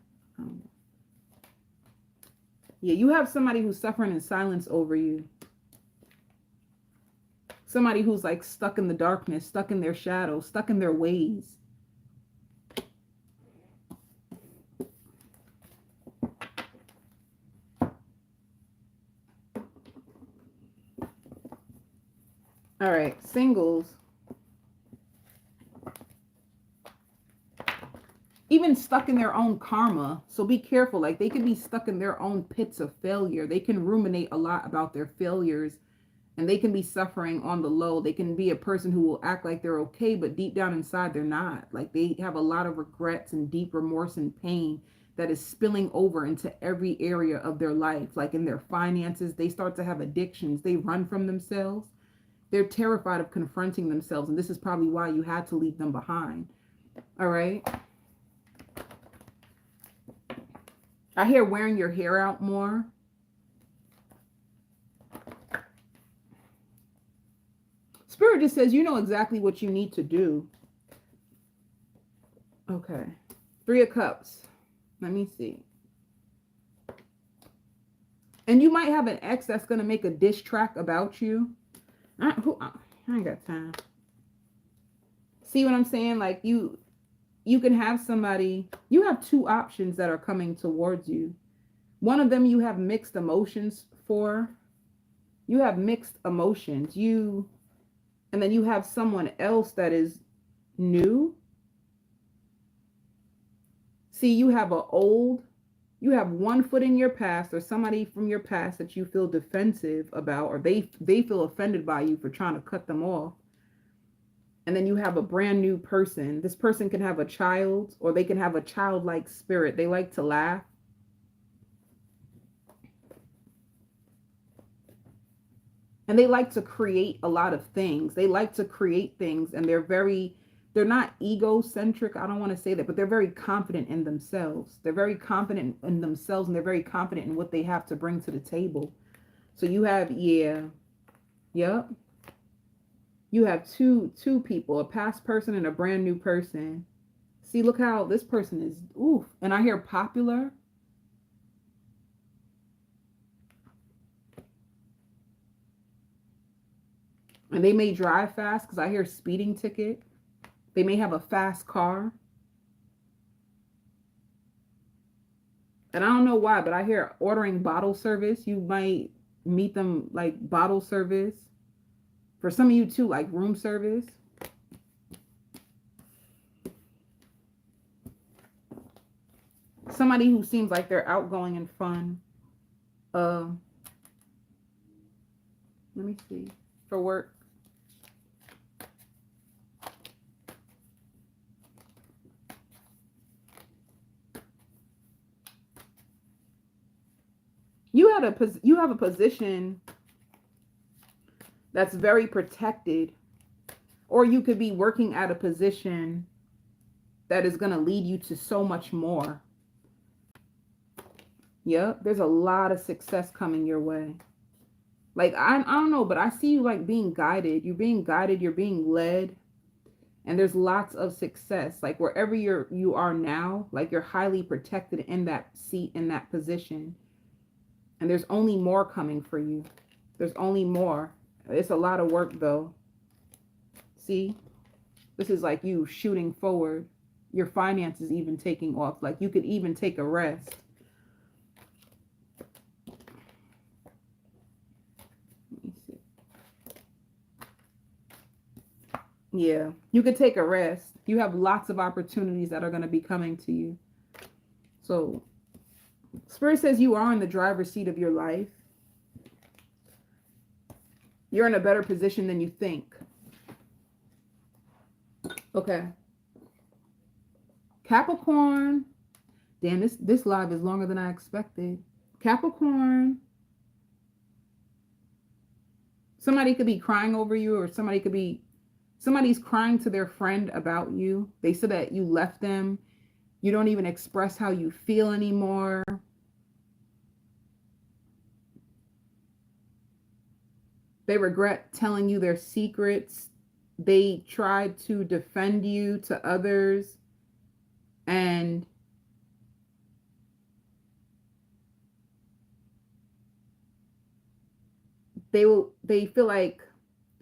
Yeah, you have somebody who's suffering in silence over you. Somebody who's like stuck in the darkness, stuck in their shadow, stuck in their ways. All right, singles. Even stuck in their own karma. So be careful. Like they could be stuck in their own pits of failure. They can ruminate a lot about their failures. And they can be suffering on the low. They can be a person who will act like they're okay, but deep down inside, they're not. Like they have a lot of regrets and deep remorse and pain that is spilling over into every area of their life. Like in their finances, they start to have addictions. They run from themselves. They're terrified of confronting themselves. And this is probably why you had to leave them behind. All right. I hear wearing your hair out more. Spirit just says, you know exactly what you need to do. Okay. 3 of Cups. Let me see. And you might have an ex that's going to make a diss track about you. I ain't got time. See what I'm saying? Like you can have somebody, you have 2 options that are coming towards you. One of them you have mixed emotions for. You have mixed emotions. And then you have someone else that is new. See, you have one foot in your past or somebody from your past that you feel defensive about, or they feel offended by you for trying to cut them off. And then you have a brand new person. This person can have a child, or they can have a childlike spirit. They like to laugh. And they like to create a lot of things. They like to create things, and they're not egocentric. I don't want to say that, but they're very confident in themselves. They're very confident in themselves, and they're very confident in what they have to bring to the table. So you have, yep. You have two people, a past person and a brand new person. See, look how this person is, oof. And I hear popular. And they may drive fast because I hear speeding ticket. They may have a fast car. And I don't know why, but I hear ordering bottle service. You might meet them like bottle service. For some of you too, like room service. Somebody who seems like they're outgoing and fun. Let me see. For work. You have a position that's very protected, or you could be working at a position that is going to lead you to so much more. Yep, there's a lot of success coming your way. Like, I don't know, but I see you like being guided. You're being guided, you're being led, and there's lots of success. Like wherever you are now, like you're highly protected in that seat, in that position. And there's only more coming for you. There's only more. It's a lot of work though. See? This is like you shooting forward. Your finances even taking off. Like you could even take a rest. Let me see. Yeah, you could take a rest. You have lots of opportunities that are going to be coming to you. So Spirit says you are in the driver's seat of your life. You're in a better position than you think. Okay. Capricorn. Damn, this live is longer than I expected. Capricorn. Somebody could be crying over you, or somebody's crying to their friend about you. They said that you left them. You don't even express how you feel anymore. They regret telling you their secrets. They tried to defend you to others, and they feel like,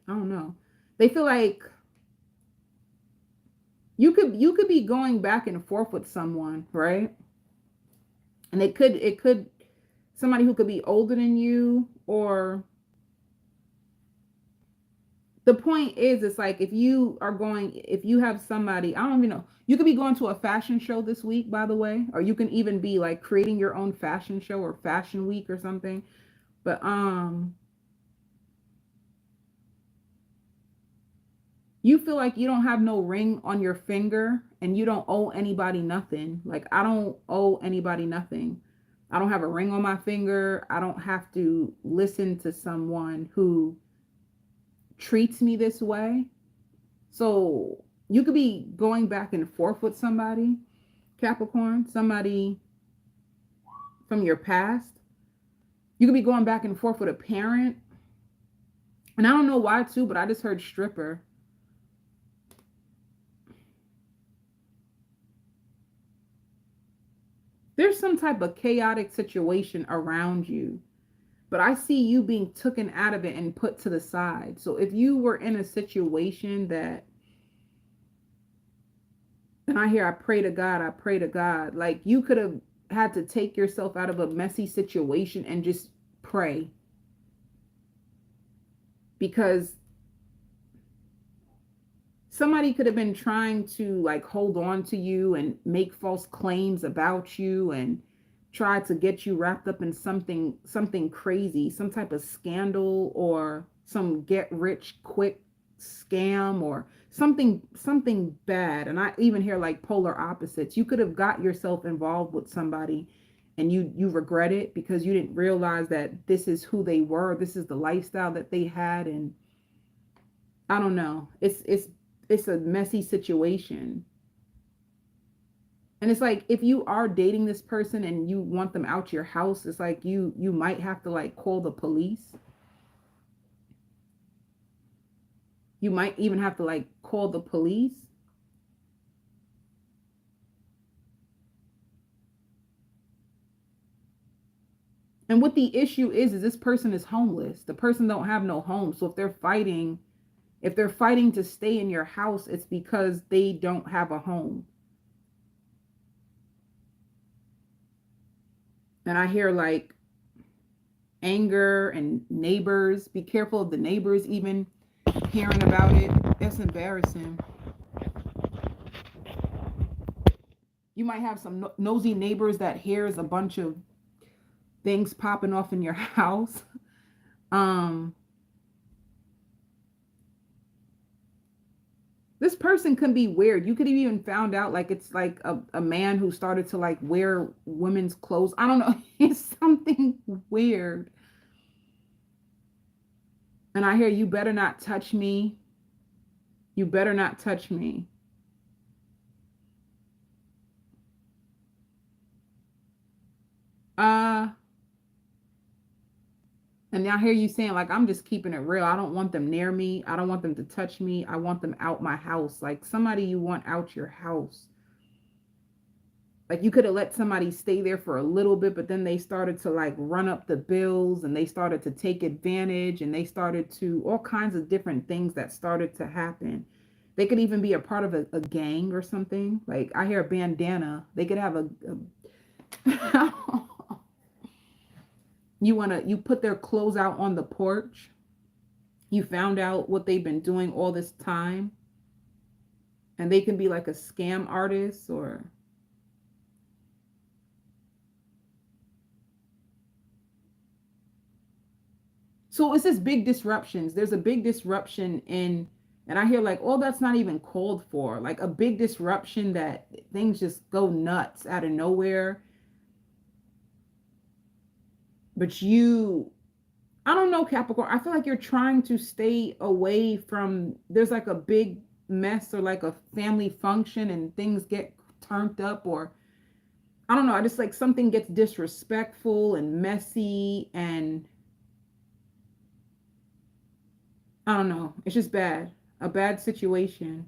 I don't know. They feel like you could be going back and forth with someone, right? And it could somebody who could be older than you, or the point is, it's like if you have somebody, I don't even know, you could be going to a fashion show this week, by the way, or you can even be like creating your own fashion show or fashion week or something. But you feel like you don't have no ring on your finger and you don't owe anybody nothing. Like, I don't owe anybody nothing. I don't have a ring on my finger. I don't have to listen to someone who treats me this way. So you could be going back and forth with somebody, Capricorn, somebody from your past. You could be going back and forth with a parent. And I don't know why too, but I just heard stripper. There's some type of chaotic situation around you, but I see you being taken out of it and put to the side. So if you were in a situation that, and I pray to God, like you could have had to take yourself out of a messy situation and just pray, because somebody could have been trying to like hold on to you and make false claims about you and try to get you wrapped up in something crazy, some type of scandal or some get rich quick scam or something bad. And I even hear like polar opposites. You could have got yourself involved with somebody and you regret it because you didn't realize that this is who they were, this is the lifestyle that they had. And I don't know, it's a messy situation. And it's like, if you are dating this person and you want them out your house, it's like you might have to like call the police. You might even have to like call the police. And what the issue is this person is homeless. The person don't have no home. So if they're fighting to stay in your house, it's because they don't have a home. And I hear like anger and neighbors. Be careful of the neighbors even hearing about it. That's embarrassing. You might have some nosy neighbors that hears a bunch of things popping off in your house. Um, this person can be weird. You could have even found out like it's like a man who started to like wear women's clothes. I don't know. It's something weird. And I hear, you better not touch me. You better not touch me. Uh, and I hear you saying, like, I'm just keeping it real. I don't want them near me. I don't want them to touch me. I want them out my house. Like somebody you want out your house. Like you could have let somebody stay there for a little bit, but then they started to like run up the bills and they started to take advantage and they started to all kinds of different things that started to happen. They could even be a part of a gang or something. Like I hear a bandana. They could have a you put their clothes out on the porch. You found out what they've been doing all this time. And they can be like a scam artist or so it's this big disruptions. There's a big disruption in, and I hear like, oh, that's not even called for. Like a big disruption that things just go nuts out of nowhere. But I don't know, Capricorn. I feel like you're trying to stay away from, there's like a big mess or like a family function and things get turned up, or I don't know. I just like something gets disrespectful and messy and I don't know. It's just bad. A bad situation.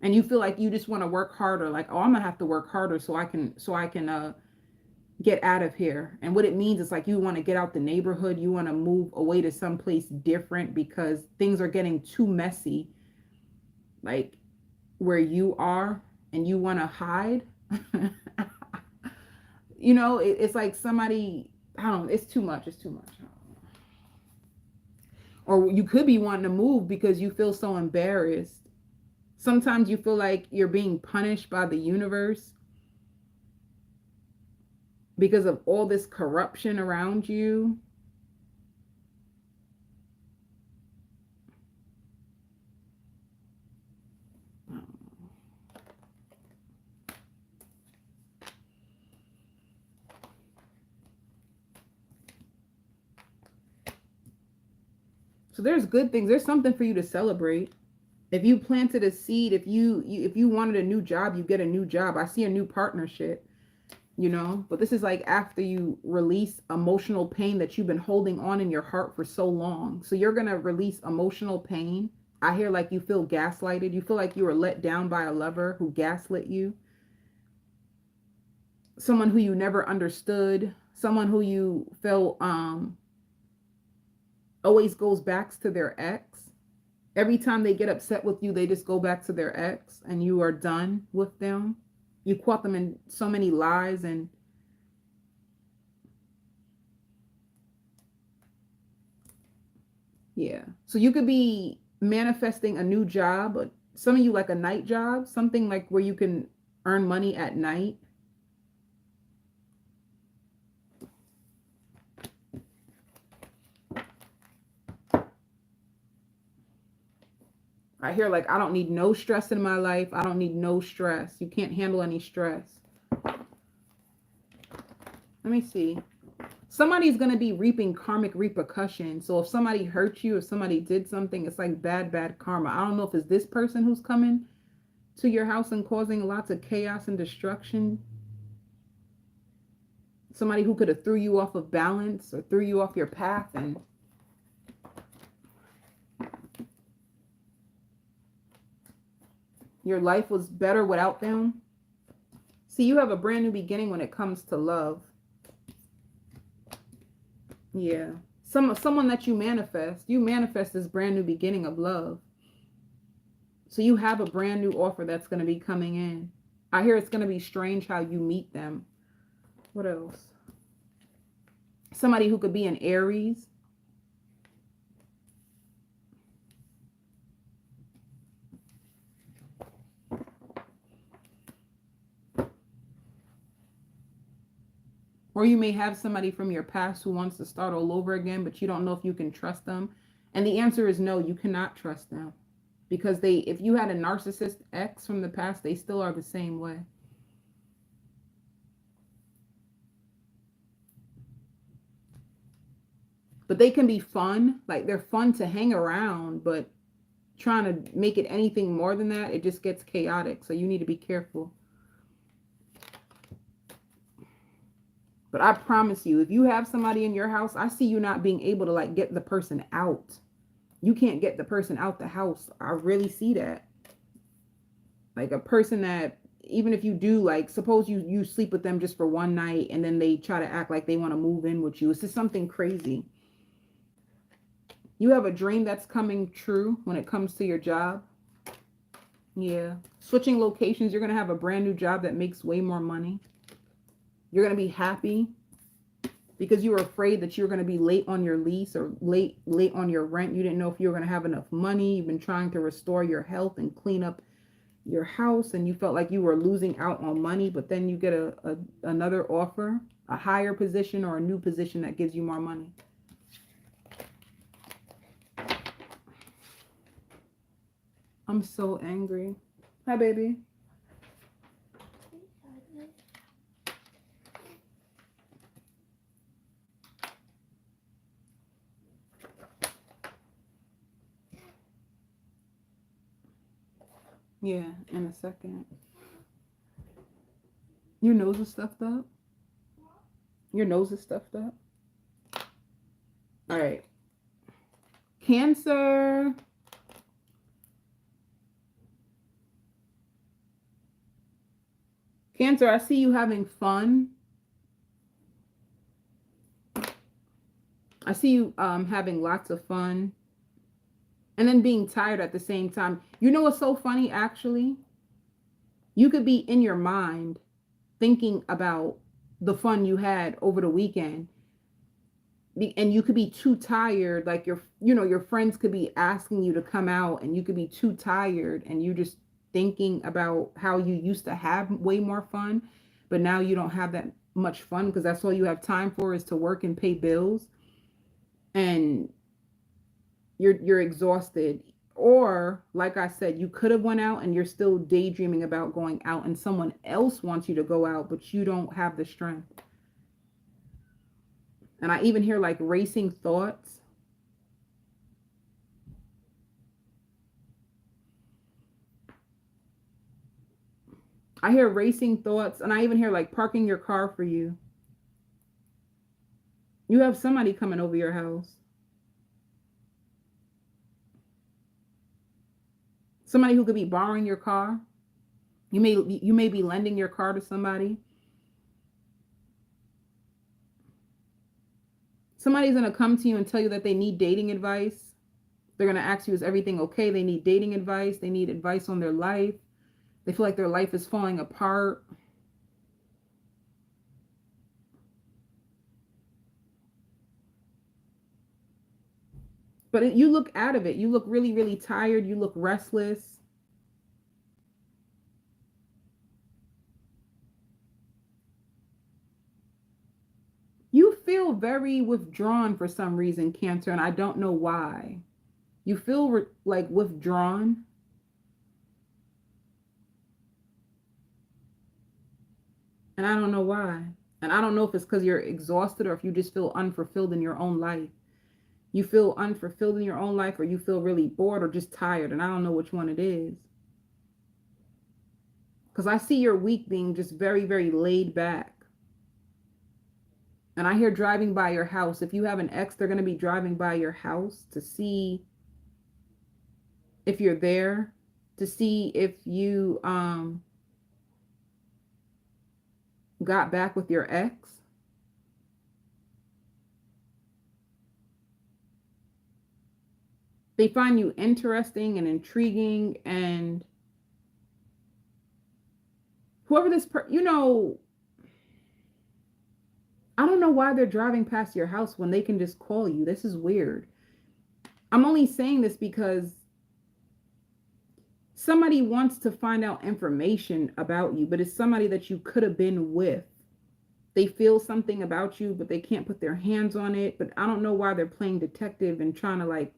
And you feel like you just want to work harder. Like, oh, I'm gonna have to work harder so I can get out of here. And what it means is like you want to get out the neighborhood. You want to move away to someplace different because things are getting too messy. Like where you are, and you want to hide. It's like somebody, I don't know, it's too much. It's too much. Or you could be wanting to move because you feel so embarrassed. Sometimes you feel like you're being punished by the universe because of all this corruption around you. So there's good things. There's something for you to celebrate. If you planted a seed, if you wanted a new job, you get a new job. I see a new partnership. But this is like after you release emotional pain that you've been holding on in your heart for so long. So you're going to release emotional pain. I hear like you feel gaslighted. You feel like you were let down by a lover who gaslit you. Someone who you never understood. Someone who you felt always goes back to their ex. Every time they get upset with you, they just go back to their ex and you are done with them. You caught them in so many lies and yeah. So you could be manifesting a new job, but some of you like a night job, something like where you can earn money at night. I hear like, I don't need no stress in my life. I don't need no stress. You can't handle any stress. Let me see. Somebody's going to be reaping karmic repercussions. So if somebody hurt you, if somebody did something, it's like bad karma. I don't know if it's this person who's coming to your house and causing lots of chaos and destruction. Somebody who could have threw you off of balance or threw you off your path, and your life was better without them. See, you have a brand new beginning when it comes to love. Yeah. Someone that you manifest this brand new beginning of love. So you have a brand new offer that's going to be coming in. I hear it's going to be strange how you meet them. What else? Somebody who could be an Aries. Or you may have somebody from your past who wants to start all over again, but you don't know if you can trust them. And the answer is no, you cannot trust them. Because if you had a narcissist ex from the past, they still are the same way. But they can be fun. Like they're fun to hang around, but trying to make it anything more than that, it just gets chaotic. So you need to be careful. But I promise you, if you have somebody in your house, I see you not being able to like get the person out. You can't get the person out the house. I really see that. Like a person that, even if you do, like, suppose you sleep with them just for one night and then they try to act like they want to move in with you. It's just something crazy. You have a dream that's coming true when it comes to your job. Yeah. Switching locations, you're going to have a brand new job that makes way more money. You're going to be happy because you were afraid that you were going to be late on your lease or late on your rent. You didn't know if you were going to have enough money. You've been trying to restore your health and clean up your house, and you felt like you were losing out on money, but then you get another offer, a higher position or a new position that gives you more money. I'm so angry. Hi, baby. Yeah, in a second. Your nose is stuffed up? Your nose is stuffed up? All right. Cancer. Cancer, I see you having fun. I see you having lots of fun. And then being tired at the same time. You know what's so funny, actually? You could be in your mind thinking about the fun you had over the weekend, and you could be too tired, like your friends could be asking you to come out, and you could be too tired, and you just thinking about how you used to have way more fun, but now you don't have that much fun because that's all you have time for is to work and pay bills, and you're exhausted. Or like I said, you could have went out and you're still daydreaming about going out, and someone else wants you to go out, but you don't have the strength. And I even hear like racing thoughts. I hear racing thoughts, and I even hear like parking your car for you. You have somebody coming over your house. Somebody who could be borrowing your car. You may be lending your car to somebody. Somebody's going to come to you and tell you that they need dating advice. They're going to ask you, is everything okay? They need dating advice. They need advice on their life. They feel like their life is falling apart. But you look out of it. You look really, really tired. You look restless. You feel very withdrawn for some reason, Cancer, and I don't know why. You feel like withdrawn. And I don't know why. And I don't know if it's because you're exhausted or if you just feel unfulfilled in your own life. You feel unfulfilled in your own life, or you feel really bored or just tired. And I don't know which one it is. Because I see your week being just very, very laid back. And I hear driving by your house. If you have an ex, they're going to be driving by your house to see if you're there, to see if you got back with your ex. They find you interesting and intriguing, and whoever this I don't know why they're driving past your house when they can just call you. This is weird. I'm only saying this because somebody wants to find out information about you, but it's somebody that you could have been with. They feel something about you, but they can't put their hands on it. But I don't know why they're playing detective and trying to like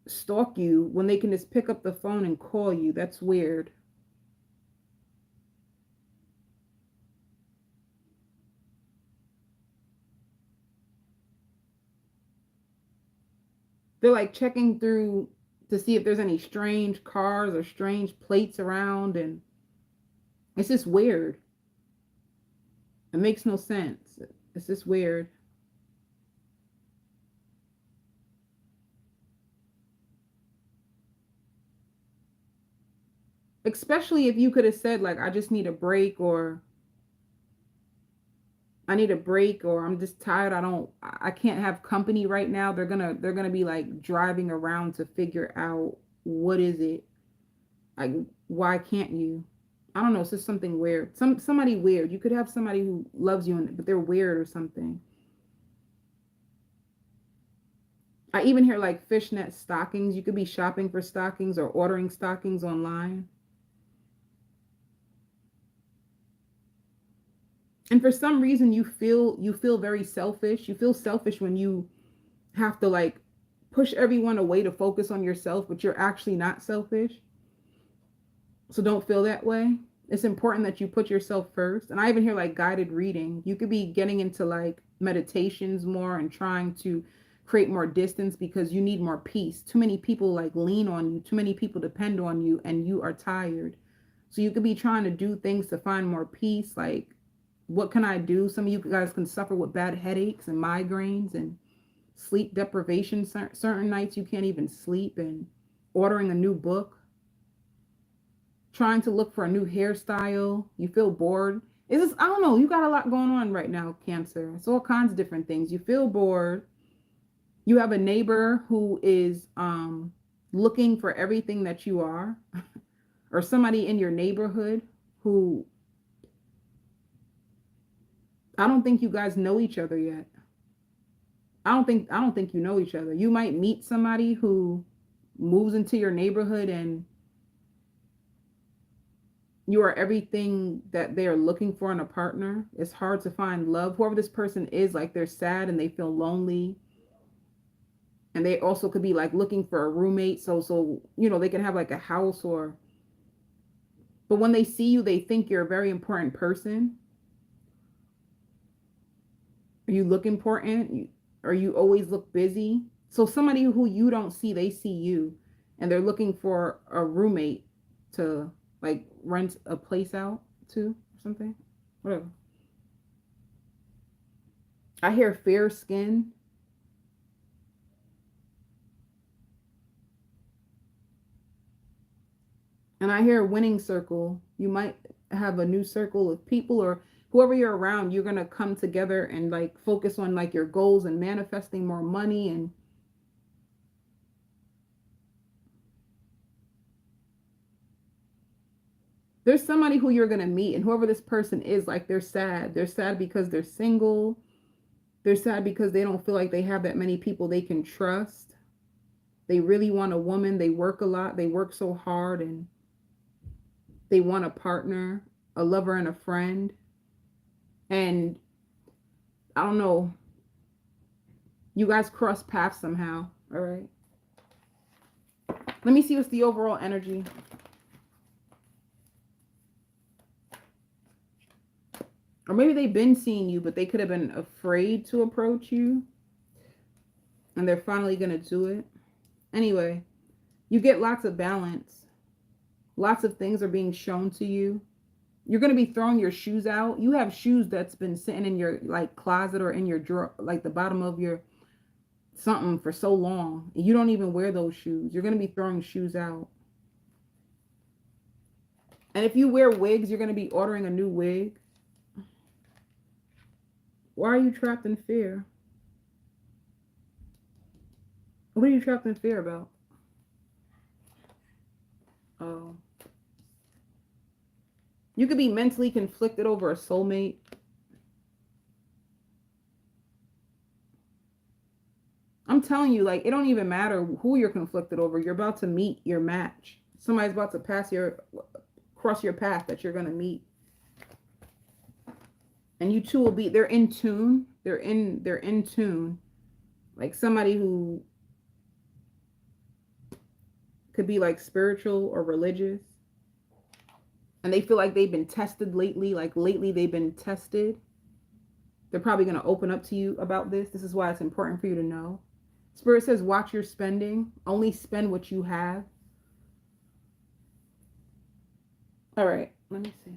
stalk you when they can just pick up the phone and call you. That's weird. They're like checking through to see if there's any strange cars or strange plates around, and it's just weird. It makes no sense. It's just weird. Especially if you could have said like, I just need a break, or I need a break, or I'm just tired. I can't have company right now. They're gonna be like driving around to figure out what is it. Like, why can't you? I don't know. It's just something weird. Somebody weird. You could have somebody who loves you, but they're weird or something. I even hear like fishnet stockings. You could be shopping for stockings or ordering stockings online. And for some reason you feel very selfish. You feel selfish when you have to like push everyone away to focus on yourself, but you're actually not selfish. So don't feel that way. It's important that you put yourself first. And I even hear like guided reading. You could be getting into like meditations more and trying to create more distance because you need more peace. Too many people like lean on you. Too many people depend on you, and you are tired. So you could be trying to do things to find more peace, like What can I do? Some of you guys can suffer with bad headaches and migraines and sleep deprivation. Certain nights you can't even sleep, and ordering a new book, trying to look for a new hairstyle. You feel bored. Is this, I don't know, you got a lot going on right now, Cancer. It's all kinds of different things. You feel bored. You have a neighbor who is looking for everything that you are, or somebody in your neighborhood who, I don't think you guys know each other yet. I don't think you know each other. You might meet somebody who moves into your neighborhood and you are everything that they are looking for in a partner. It's hard to find love. Whoever this person is, like, they're sad and they feel lonely. And they also could be like looking for a roommate. So, you know, they can have like a house but when they see you, they think you're a very important person. You look important, or you always look busy. So somebody who you don't see, they see you, and they're looking for a roommate to like rent a place out to or something. Whatever. I hear fair skin. And I hear a winning circle. You might have a new circle of people, or whoever you're around, you're going to come together and like focus on like your goals and manifesting more money. And there's somebody who you're going to meet, and whoever this person is, like, they're sad. They're sad because they're single. They're sad because they don't feel like they have that many people they can trust. They really want a woman. They work a lot. They work so hard, and they want a partner, a lover, and a friend. And I don't know, you guys cross paths somehow. All right. Let me see what's the overall energy. Or maybe they've been seeing you, but they could have been afraid to approach you. And they're finally going to do it. Anyway, you get lots of balance. Lots of things are being shown to you. You're going to be throwing your shoes out. You have shoes that's been sitting in your like closet or in your drawer, like the bottom of your something for so long. And you don't even wear those shoes. You're going to be throwing shoes out. And if you wear wigs, you're going to be ordering a new wig. Why are you trapped in fear? What are you trapped in fear about? Oh. You could be mentally conflicted over a soulmate. I'm telling you, like, it don't even matter who you're conflicted over. You're about to meet your match. Somebody's about to cross your path that you're going to meet. And you two will be, they're in tune. They're in tune. Like somebody who could be like spiritual or religious. And they feel like they've been tested lately. Like lately they've been tested. They're probably going to open up to you about this. This is why it's important for you to know. Spirit says, watch your spending. Only spend what you have. All right. Let me see.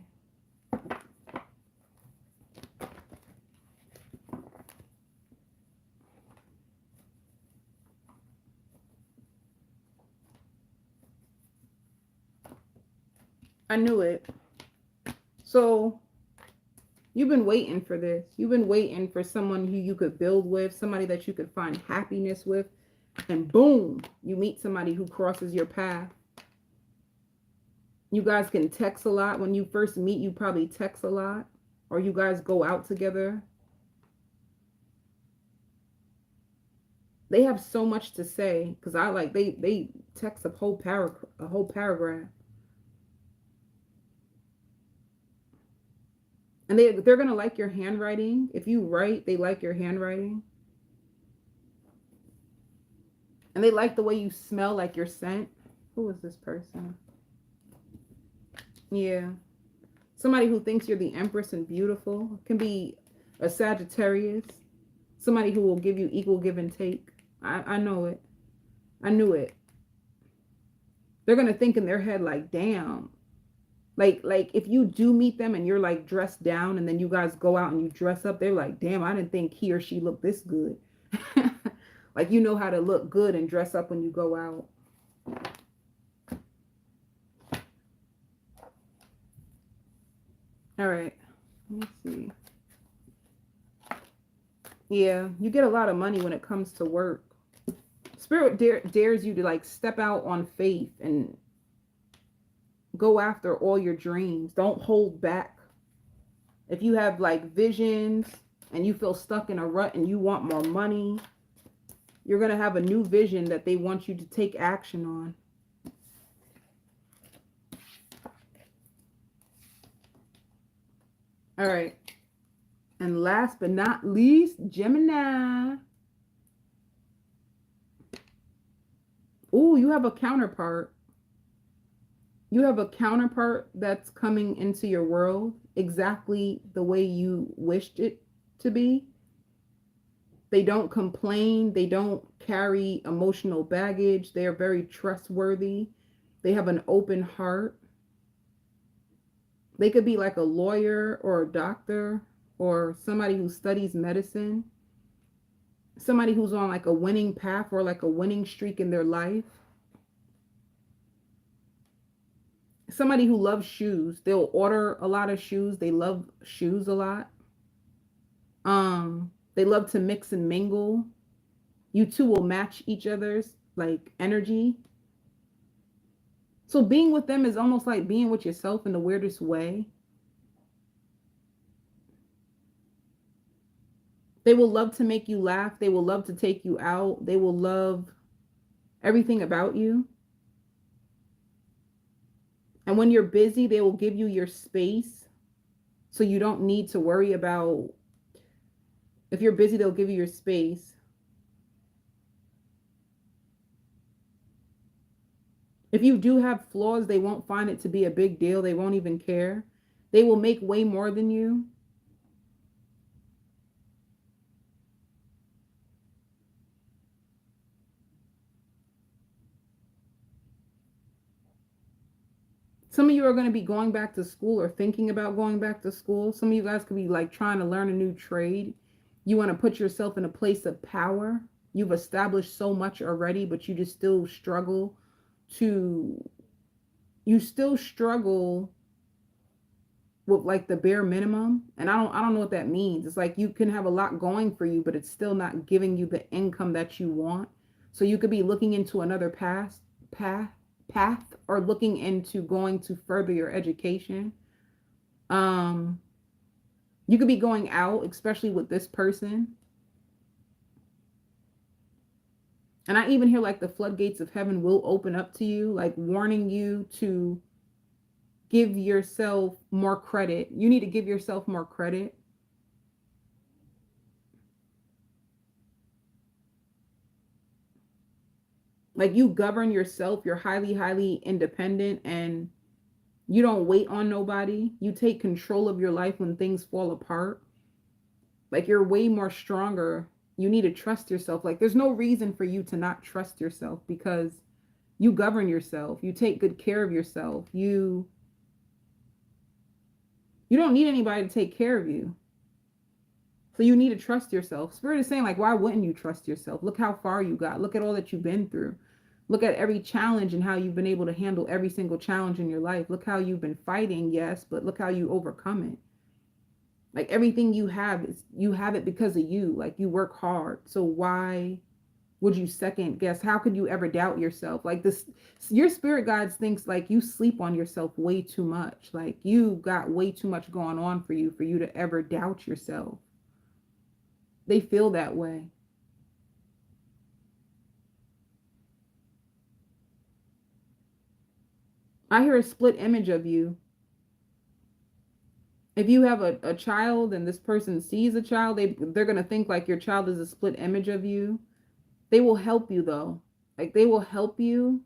I knew it. So you've been waiting for this. You've been waiting for someone who you could build with, somebody that you could find happiness with, and boom, you meet somebody who crosses your path. You guys can text a lot. When you first meet, you probably text a lot, or you guys go out together. They have so much to say because they text a whole paragraph. And they're going to like your handwriting. If you write, they like your handwriting. And they like the way you smell, like your scent. Who is this person? Yeah. Somebody who thinks you're the Empress and beautiful. It can be a Sagittarius. Somebody who will give you equal give and take. I know it. I knew it. They're going to think in their head like, damn, Like if you do meet them and you're like dressed down and then you guys go out and you dress up, they're like, damn, I didn't think he or she looked this good. Like, you know how to look good and dress up when you go out. All right, let me see. Yeah, you get a lot of money when it comes to work. Spirit dares you to like step out on faith and go after all your dreams. Don't hold back. If you have like visions and you feel stuck in a rut and you want more money, you're going to have a new vision that they want you to take action on. All right. And last but not least, Gemini. Oh, you have a counterpart. You have a counterpart that's coming into your world exactly the way you wished it to be. They don't complain. They don't carry emotional baggage. They are very trustworthy. They have an open heart. They could be like a lawyer or a doctor or somebody who studies medicine. Somebody who's on like a winning path or like a winning streak in their life. Somebody who loves shoes. They'll order a lot of shoes. They love shoes a lot. They love to mix and mingle. You two will match each other's like energy. So being with them is almost like being with yourself in the weirdest way. They will love to make you laugh. They will love to take you out. They will love everything about you. And when you're busy, they will give you your space. So you don't need to worry about, if you're busy, they'll give you your space. If you do have flaws, they won't find it to be a big deal. They won't even care. They will make way more than you. Some of you are going to be going back to school or thinking about going back to school. Some of you guys could be like trying to learn a new trade. You want to put yourself in a place of power. You've established so much already, but you just still struggle with like the bare minimum. And I don't know what that means. It's like you can have a lot going for you, but it's still not giving you the income that you want. So you could be looking into another path or looking into going to further your education. You could be going out, especially with this person. And I even hear like the floodgates of heaven will open up to you, like warning you to give yourself more credit. You need to give yourself more credit. Like you govern yourself. You're highly, highly independent and you don't wait on nobody. You take control of your life when things fall apart. Like you're way more stronger. You need to trust yourself. Like there's no reason for you to not trust yourself because you govern yourself. You take good care of yourself. You don't need anybody to take care of you. So you need to trust yourself. Spirit is saying like, why wouldn't you trust yourself? Look how far you got. Look at all that you've been through. Look at every challenge and how you've been able to handle every single challenge in your life. Look how you've been fighting, yes, but look how you overcome it. Like everything you have it because of you. Like you work hard. So why would you second guess? How could you ever doubt yourself? Like this, your spirit guides thinks like you sleep on yourself way too much. Like you got way too much going on for you to ever doubt yourself. They feel that way. I hear a split image of you. If you have a child and this person sees a child, they're going to think like your child is a split image of you. They will help you though. Like they will help you.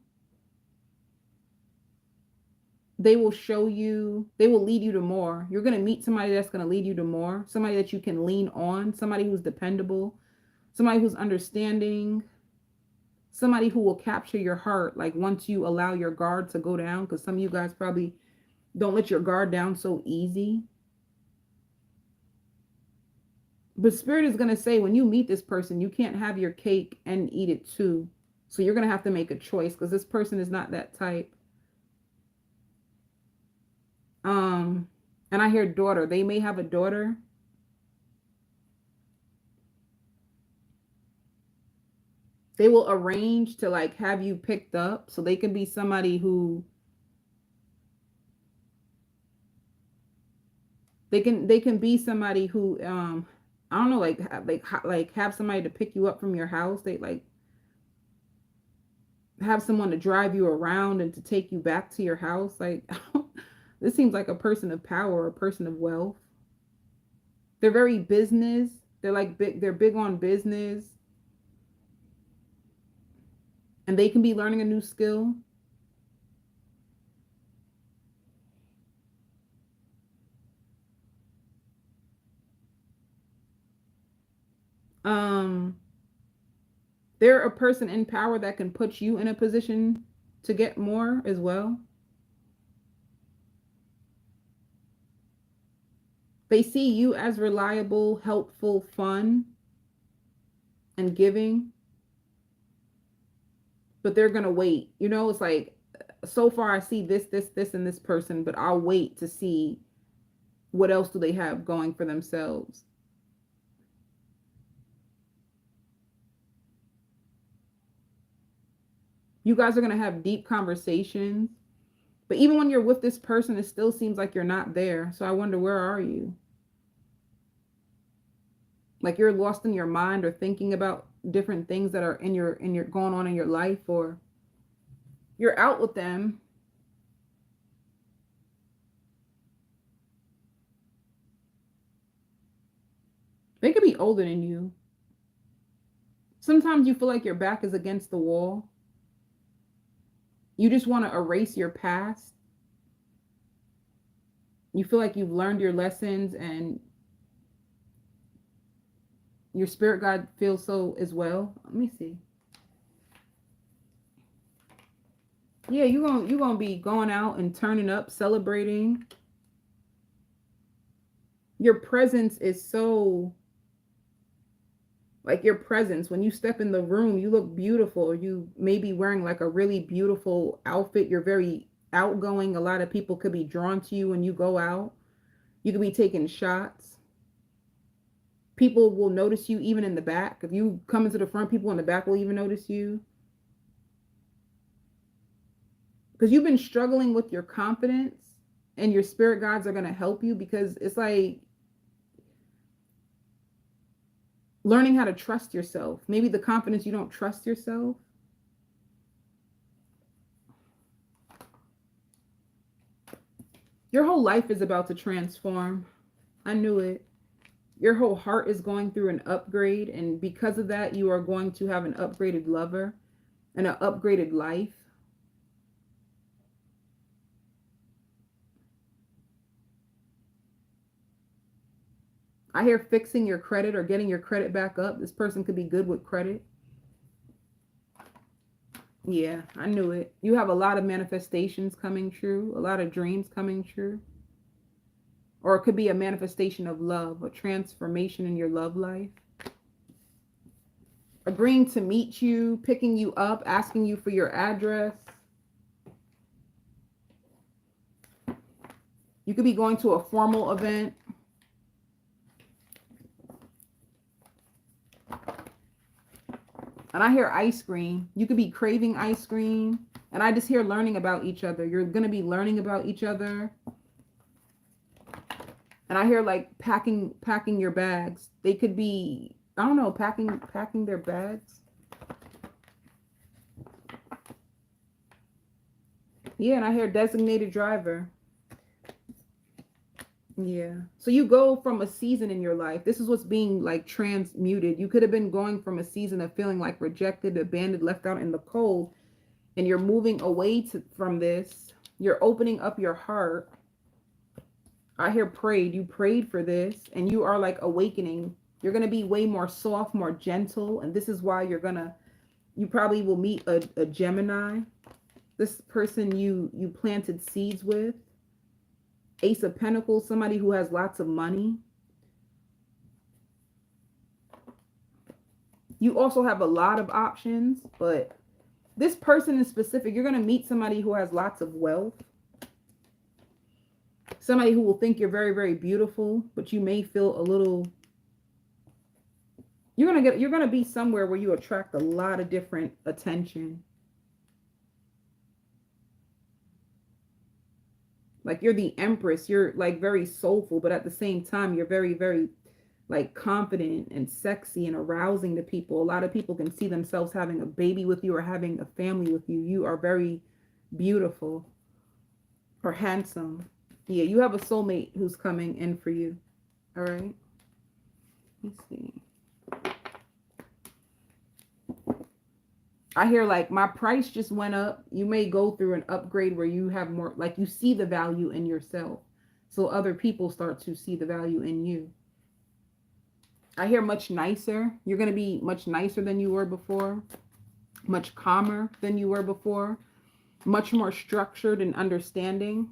They will show you, they will lead you to more. You're going to meet somebody that's going to lead you to more. Somebody that you can lean on. Somebody who's dependable. Somebody who's understanding. Somebody who will capture your heart. Like once you allow your guard to go down. Because some of you guys probably Don't let your guard down so easy. But Spirit is going to say, when you meet this person, you can't have your cake and eat it too. So you're going to have to make a choice, because this person is not that type. And I hear daughter. They may have a daughter. They will arrange to like have you picked up. So they can be somebody who they can be somebody who I don't know, like have somebody to pick you up from your house. They like have someone to drive you around and to take you back to your house. Like this seems like a person of power, a person of wealth. They're very business. They're like big. They're big on business, and they can be learning a new skill. Um, they're a person in power that can put you in a position to get more as well. They see you as reliable, helpful, fun, and giving, but they're going to wait. You know, it's like, so far I see this, and this person, but I'll wait to see what else do they have going for themselves. You guys are going to have deep conversations, but even when you're with this person, it still seems like you're not there. So I wonder, where are you? Like you're lost in your mind, or thinking about different things that are in your going on in your life, or you're out with them. They could be older than you. Sometimes you feel like your back is against the wall. You just want to erase your past. You feel like you've learned your lessons, and your spirit guide feels so as well. Let me see. Yeah, you're gonna be going out and turning up, celebrating. Your presence is so, like, your presence, when you step in the room, you look beautiful. You may be wearing like a really beautiful outfit. You're very outgoing. A lot of people could be drawn to you when you go out. You could be taking shots. People will notice you even in the back. If you come into the front, people in the back will even notice you. Because you've been struggling with your confidence, and your spirit guides are going to help you, because it's like learning how to trust yourself. Maybe the confidence, you don't trust yourself. Your whole life is about to transform. I knew it. Your whole heart is going through an upgrade, and because of that, you are going to have an upgraded lover and an upgraded life. I hear fixing your credit or getting your credit back up. This person could be good with credit. Yeah, I knew it. You have a lot of manifestations coming true, a lot of dreams coming true. Or it could be a manifestation of love, a transformation in your love life. Agreeing to meet you, picking you up, asking you for your address. You could be going to a formal event. And I hear ice cream. You could be craving ice cream. And I just hear learning about each other. You're going to be learning about each other. And I hear like packing your bags. They could be, I don't know, packing their bags. Yeah, and I hear designated driver. Yeah. So you go from a season in your life. This is what's being like transmuted. You could have been going from a season of feeling like rejected, abandoned, left out in the cold, and you're moving away from this. You're opening up your heart. I hear prayed. You prayed for this, and you are like awakening. You're going to be way more soft, more gentle, and this is why you probably will meet a Gemini. This person you planted seeds with. Ace of Pentacles, somebody who has lots of money. You also have a lot of options, but this person in specific, you're going to meet somebody who has lots of wealth. Somebody who will think you're very, very beautiful, but you may feel a little... You're going to be somewhere where you attract a lot of different attention. Like you're the empress. You're like very soulful, but at the same time, you're very, very like confident and sexy and arousing to people. A lot of people can see themselves having a baby with you or having a family with you. You are very beautiful or handsome. Yeah, you have a soulmate who's coming in for you. All right. Let's see. I hear like my price just went up. You may go through an upgrade where you have more, like you see the value in yourself. So other people start to see the value in you. I hear much nicer. You're going to be much nicer than you were before. Much calmer than you were before. Much more structured and understanding.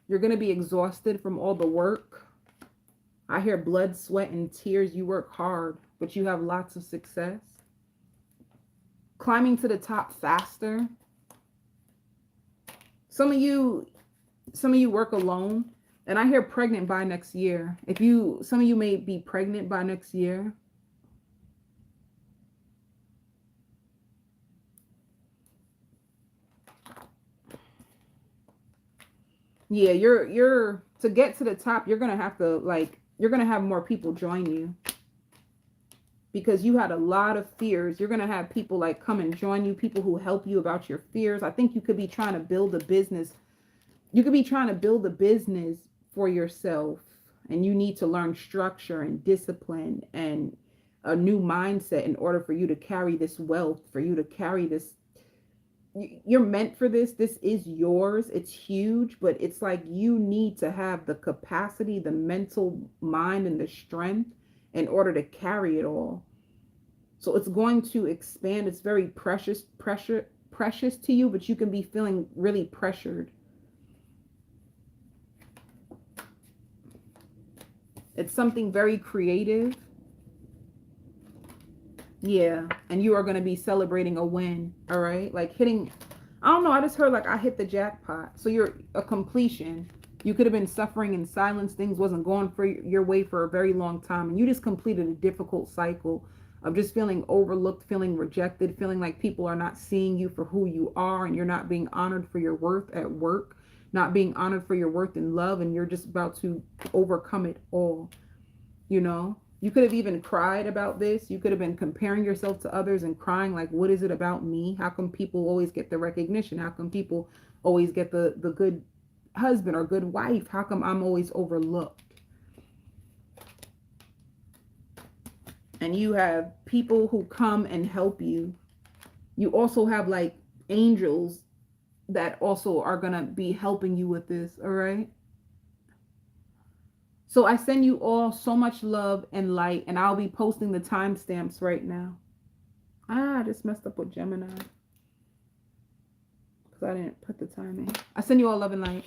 You're going to be exhausted from all the work. I hear blood, sweat, and tears. You work hard, but you have lots of success. Climbing to the top faster. Some of you work alone. And I hear pregnant by next year. Some of you may be pregnant by next year. Yeah, you're to get to the top, you're going to have to you're going to have more people join you. Because you had a lot of fears. You're going to have people like come and join you, people who help you about your fears. I think you could be trying to build a business. You could be trying to build a business for yourself, and you need to learn structure and discipline and a new mindset in order for you to carry this wealth, for you to carry this. You're meant for this. This is yours. It's huge, but it's like you need to have the capacity, the mental mind, and the strength in order to carry it all. So it's going to expand. It's very precious to you, but you can be feeling really pressured. It's something very creative. Yeah. And you are going to be celebrating a win. All right. Like hitting, I don't know. I just heard like I hit the jackpot. So you're a completion. You could have been suffering in silence. Things wasn't going for your way for a very long time. And you just completed a difficult cycle of just feeling overlooked, feeling rejected, feeling like people are not seeing you for who you are. And you're not being honored for your worth at work. Not being honored for your worth in love, and you're just about to overcome it all. You know, you could have even cried about this. You could have been comparing yourself to others and crying like, what is it about me? How come people always get the recognition? How come people always get the good husband or good wife? How come I'm always overlooked? And you have people who come and help you. You also have like angels that also are going to be helping you with this. All right. So I send you all so much love and light, and I'll be posting the timestamps right now. I just messed up with Gemini because I didn't put the time in. I send you all love and light.